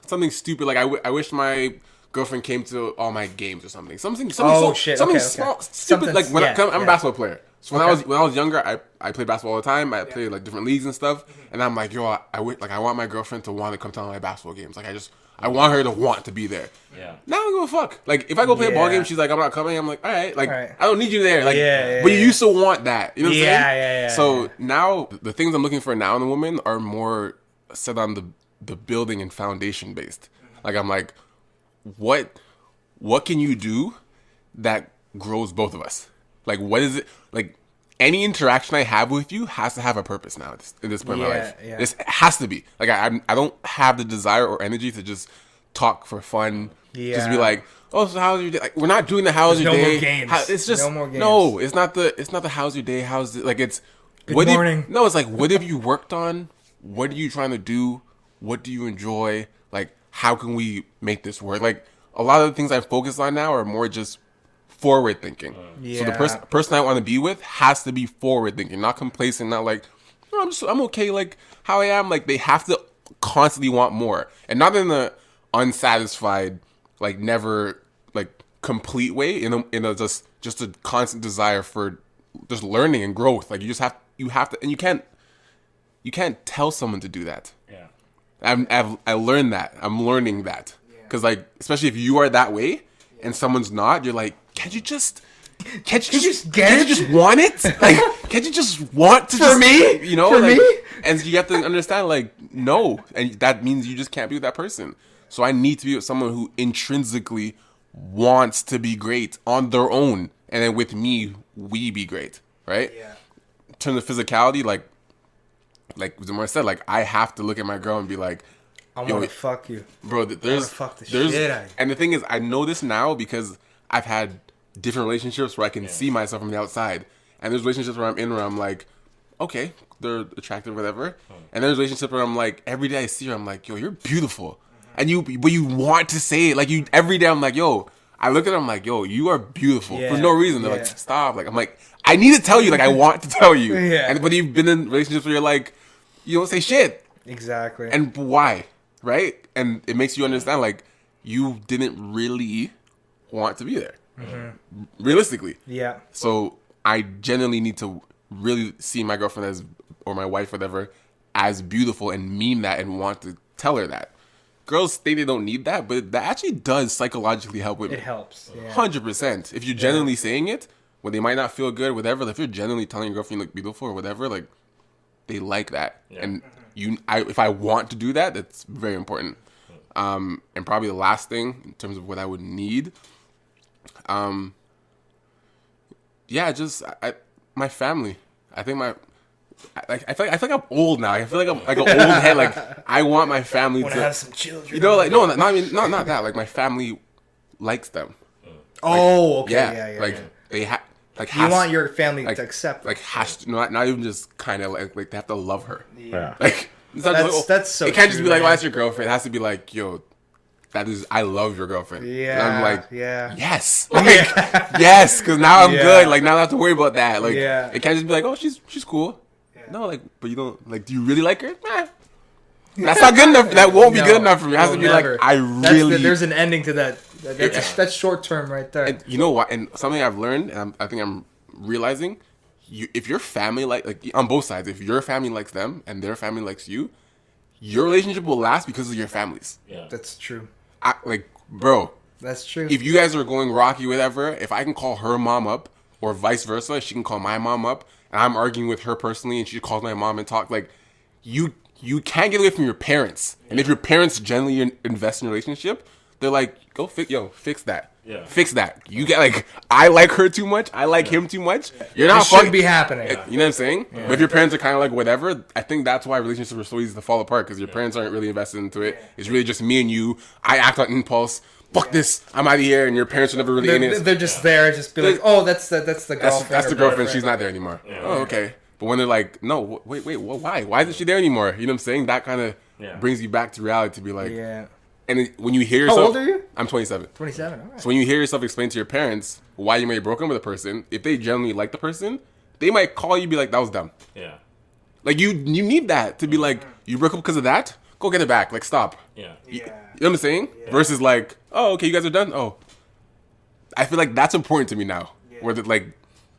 [SPEAKER 4] something stupid. Like I wish my girlfriend came to all my games or something. Something small, stupid.
[SPEAKER 6] Something,
[SPEAKER 4] like when I'm a basketball player. So when I was younger, I played basketball all the time. I played like different leagues and stuff. And I'm like, yo, I want my girlfriend to want to come to all my basketball games. Like I want her to want to be there. Yeah. Now I don't give a fuck. Like if I go play a ball game, she's like, I'm not coming. I'm like, all right. Like I don't need you there. Like, but you used to want that. You know what I'm saying?
[SPEAKER 6] Yeah.
[SPEAKER 4] So now the things I'm looking for now in a woman are more set on the building and foundation based. Like I'm like, what can you do that grows both of us? Like what is it? Like any interaction I have with you has to have a purpose now at this point in my life. Yeah. This has to be. Like I don't have the desire or energy to just talk for fun. Yeah. Just be like, oh, so how's your day? Like, we're not doing the how's your day.
[SPEAKER 6] No more games.
[SPEAKER 4] It's just
[SPEAKER 6] no more games.
[SPEAKER 4] No, it's not the how's your day. How's it? Like it's
[SPEAKER 6] good morning.
[SPEAKER 4] It's like what have you worked on? What are you trying to do? What do you enjoy? Like how can we make this work? Like a lot of the things I focus on now are more just forward thinking. So the person I want to be with has to be forward thinking, not complacent, not like, oh, I'm okay like how I am. Like they have to constantly want more, and not in the unsatisfied, like never like complete way. In a just a constant desire for just learning and growth. Like you have to, and you can't tell someone to do that. Yeah, I learned that. I'm learning that because like especially if you are that way and someone's not, you're like, can't you just want it? Like, can't you just want to
[SPEAKER 6] for me?
[SPEAKER 4] You know,
[SPEAKER 6] for
[SPEAKER 4] like,
[SPEAKER 6] me?
[SPEAKER 4] And you have to understand, like, no, and that means you just can't be with that person. So I need to be with someone who intrinsically wants to be great on their own, and then with me, we be great, right? Yeah. In terms of physicality, like Zamora said, like I have to look at my girl and be like,
[SPEAKER 6] I want to fuck you,
[SPEAKER 4] bro. There's
[SPEAKER 6] shit out of you.
[SPEAKER 4] And the thing is, I know this now because I've had different relationships where I can see myself from the outside, and there's relationships where I'm like, okay, they're attractive, whatever, and there's relationships where I'm like, every day I see her, I'm like, yo, you're beautiful, and but you want to say it, like you every day. I'm like, yo, I look at her, I'm like, yo, you are beautiful for no reason. They're like, stop, like I'm like, I need to tell you, like I want to tell you, but you've been in relationships where you're like, you don't say shit,
[SPEAKER 6] exactly,
[SPEAKER 4] and why, right? And it makes you understand, like you didn't really want to be there. Realistically. Yeah. So I genuinely need to really see my girlfriend as, or my wife, whatever, as beautiful and mean that and want to tell her that. Girls think they don't need that, but that actually does psychologically help women.
[SPEAKER 6] It helps.
[SPEAKER 4] 100%. If you're genuinely saying it, when they might not feel good, whatever, like if you're genuinely telling your girlfriend you look beautiful or whatever, like they like that. Yeah. And if I want to do that, that's very important. And probably the last thing in terms of what I would need, my family. I think I feel like I'm old now. I feel like I'm like an old head. Like I want my family to
[SPEAKER 6] have some children.
[SPEAKER 4] You know, like no, not that. Like my family likes them.
[SPEAKER 6] Oh, okay, yeah.
[SPEAKER 4] Like they have. Like
[SPEAKER 6] you want your family to accept.
[SPEAKER 4] Like has to, not even just kind of like they have to love her.
[SPEAKER 6] Yeah.
[SPEAKER 4] Like
[SPEAKER 6] that's so.
[SPEAKER 4] It can't just be like, "Why is your girlfriend?" It has to be like, "Yo, that is, I love your girlfriend."
[SPEAKER 6] Yeah.
[SPEAKER 4] And I'm like,
[SPEAKER 6] yeah.
[SPEAKER 4] Yes. Like, yes, because now I'm good. Like now I don't have to worry about that. Like it can't just be like, "Oh, she's cool." Yeah. No, like, but you don't like. Do you really like her? That's not good enough. That won't be good enough for me. It has to
[SPEAKER 6] no,
[SPEAKER 4] be
[SPEAKER 6] never.
[SPEAKER 4] like, I really...
[SPEAKER 6] There's an ending to that. That's short term right there.
[SPEAKER 4] And you know what? And something I've learned, and I think I'm realizing, if your family, like on both sides, if your family likes them and their family likes you, your relationship will last because of your families.
[SPEAKER 5] Yeah.
[SPEAKER 6] That's true.
[SPEAKER 4] Bro,
[SPEAKER 6] That's true.
[SPEAKER 4] if you guys are going rocky, whatever, if I can call her mom up, or vice versa, she can call my mom up, and I'm arguing with her personally, and she calls my mom and talk, like, you can't get away from your parents. And if your parents generally invest in a relationship, they're like, go fix that.
[SPEAKER 5] Yeah.
[SPEAKER 4] Fix that. You get like, I like her too much. I like him too much. You're not
[SPEAKER 6] This shouldn't be happening.
[SPEAKER 4] You know what I'm saying? But if your parents are kind of like whatever, I think that's why relationships are so easy to fall apart because your parents aren't really invested into it. It's really just me and you. I act on impulse. Fuck this. I'm out of here. And your parents are never really in it.
[SPEAKER 6] They're just there, just be like, oh, that's the girlfriend.
[SPEAKER 4] That's the
[SPEAKER 6] or
[SPEAKER 4] girlfriend.
[SPEAKER 6] boyfriend.
[SPEAKER 4] She's not there anymore. Oh, okay. But when they're like, no, wait, why? Why isn't she there anymore? You know what I'm saying? That kind of brings you back to reality to be like, And when you hear yourself...
[SPEAKER 6] How old are you?
[SPEAKER 4] I'm 27.
[SPEAKER 6] 27, all right.
[SPEAKER 4] So when you hear yourself explain to your parents why you may have broken with a person, if they genuinely like the person, they might call you and be like, that was dumb.
[SPEAKER 5] Yeah.
[SPEAKER 4] Like, you need that to be like, you broke up because of that? Go get it back. Like, stop.
[SPEAKER 5] Yeah.
[SPEAKER 4] You know what I'm saying? Yeah. Versus like, oh, okay, you guys are done? Oh. I feel like that's important to me now. Yeah. Where, like,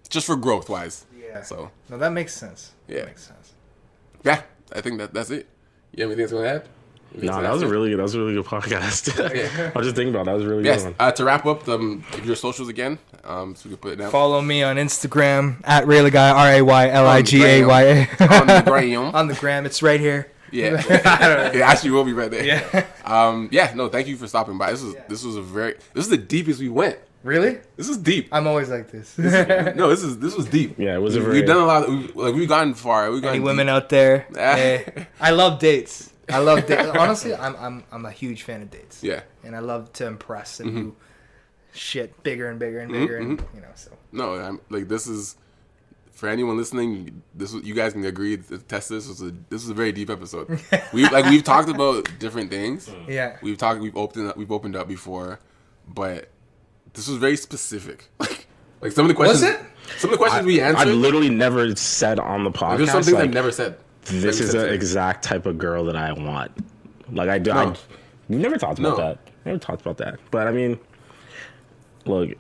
[SPEAKER 4] just for growth-wise.
[SPEAKER 6] Yeah.
[SPEAKER 4] So.
[SPEAKER 6] No, that makes sense.
[SPEAKER 4] Yeah.
[SPEAKER 6] That makes sense.
[SPEAKER 4] Yeah, I think that's it. You have anything else you want to add?
[SPEAKER 5] No, that was a really good podcast. I was just thinking about it. That was a really good one.
[SPEAKER 4] To wrap up, give your socials again, so we can put it down.
[SPEAKER 6] Follow me on Instagram at Ray Ligaya, RayLigaya.
[SPEAKER 4] On the gram.
[SPEAKER 6] On the gram, it's right here.
[SPEAKER 4] Yeah, it actually will be right there.
[SPEAKER 6] Yeah.
[SPEAKER 4] No, thank you for stopping by. This is the deepest we went.
[SPEAKER 6] Really?
[SPEAKER 4] This is deep.
[SPEAKER 6] I'm always like this.
[SPEAKER 4] This was deep.
[SPEAKER 5] Yeah, it was
[SPEAKER 4] We've done a lot. We've gone far. We've gone
[SPEAKER 6] Any
[SPEAKER 4] deep.
[SPEAKER 6] women out there? Hey, I love dates. I love dates. Honestly, I'm a huge fan of dates.
[SPEAKER 4] Yeah.
[SPEAKER 6] And I love to impress and do shit bigger and bigger and bigger, and so.
[SPEAKER 4] No, I'm like, this is, for anyone listening, you guys can agree to test this. This was a very deep episode. We've talked about different things.
[SPEAKER 6] Yeah.
[SPEAKER 4] We've opened up before, but this was very specific. Like some of the questions.
[SPEAKER 6] Was it?
[SPEAKER 4] Some of the questions we answered.
[SPEAKER 5] I've literally never said on the podcast.
[SPEAKER 4] There's some things I've never said.
[SPEAKER 5] This is the exact type of girl that I want. Like, I do.
[SPEAKER 4] No.
[SPEAKER 5] We never talked about that. Never talked about that. But I mean, look,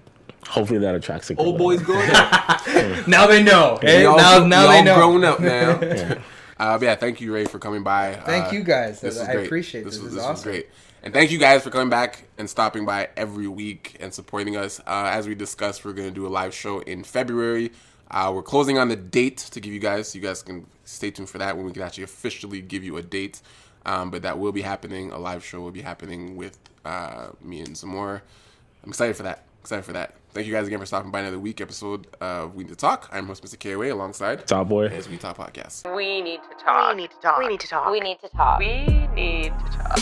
[SPEAKER 5] hopefully that attracts a girl.
[SPEAKER 4] Old boys growing up.
[SPEAKER 6] Now they know. Hey,
[SPEAKER 4] now
[SPEAKER 6] they know.
[SPEAKER 4] Grown up now. Thank you, Ray, for coming by.
[SPEAKER 6] Thank you guys. I
[SPEAKER 4] great.
[SPEAKER 6] appreciate this. This is awesome.
[SPEAKER 4] Was great. And thank you guys for coming back and stopping by every week and supporting us. As we discussed, we're going to do a live show in February. We're closing on the date to give you guys, so you guys can stay tuned for that when we can actually officially give you a date. But that will be happening. A live show will be happening with me and some more. I'm excited for that. Thank you guys again for stopping by another episode of We Need to Talk. I'm host Mr. KOA alongside
[SPEAKER 5] Top Boy.
[SPEAKER 4] As We Talk Podcast.
[SPEAKER 1] We need to talk.
[SPEAKER 2] We need to talk.
[SPEAKER 1] We need to talk.
[SPEAKER 2] We need to talk.
[SPEAKER 1] We need to talk.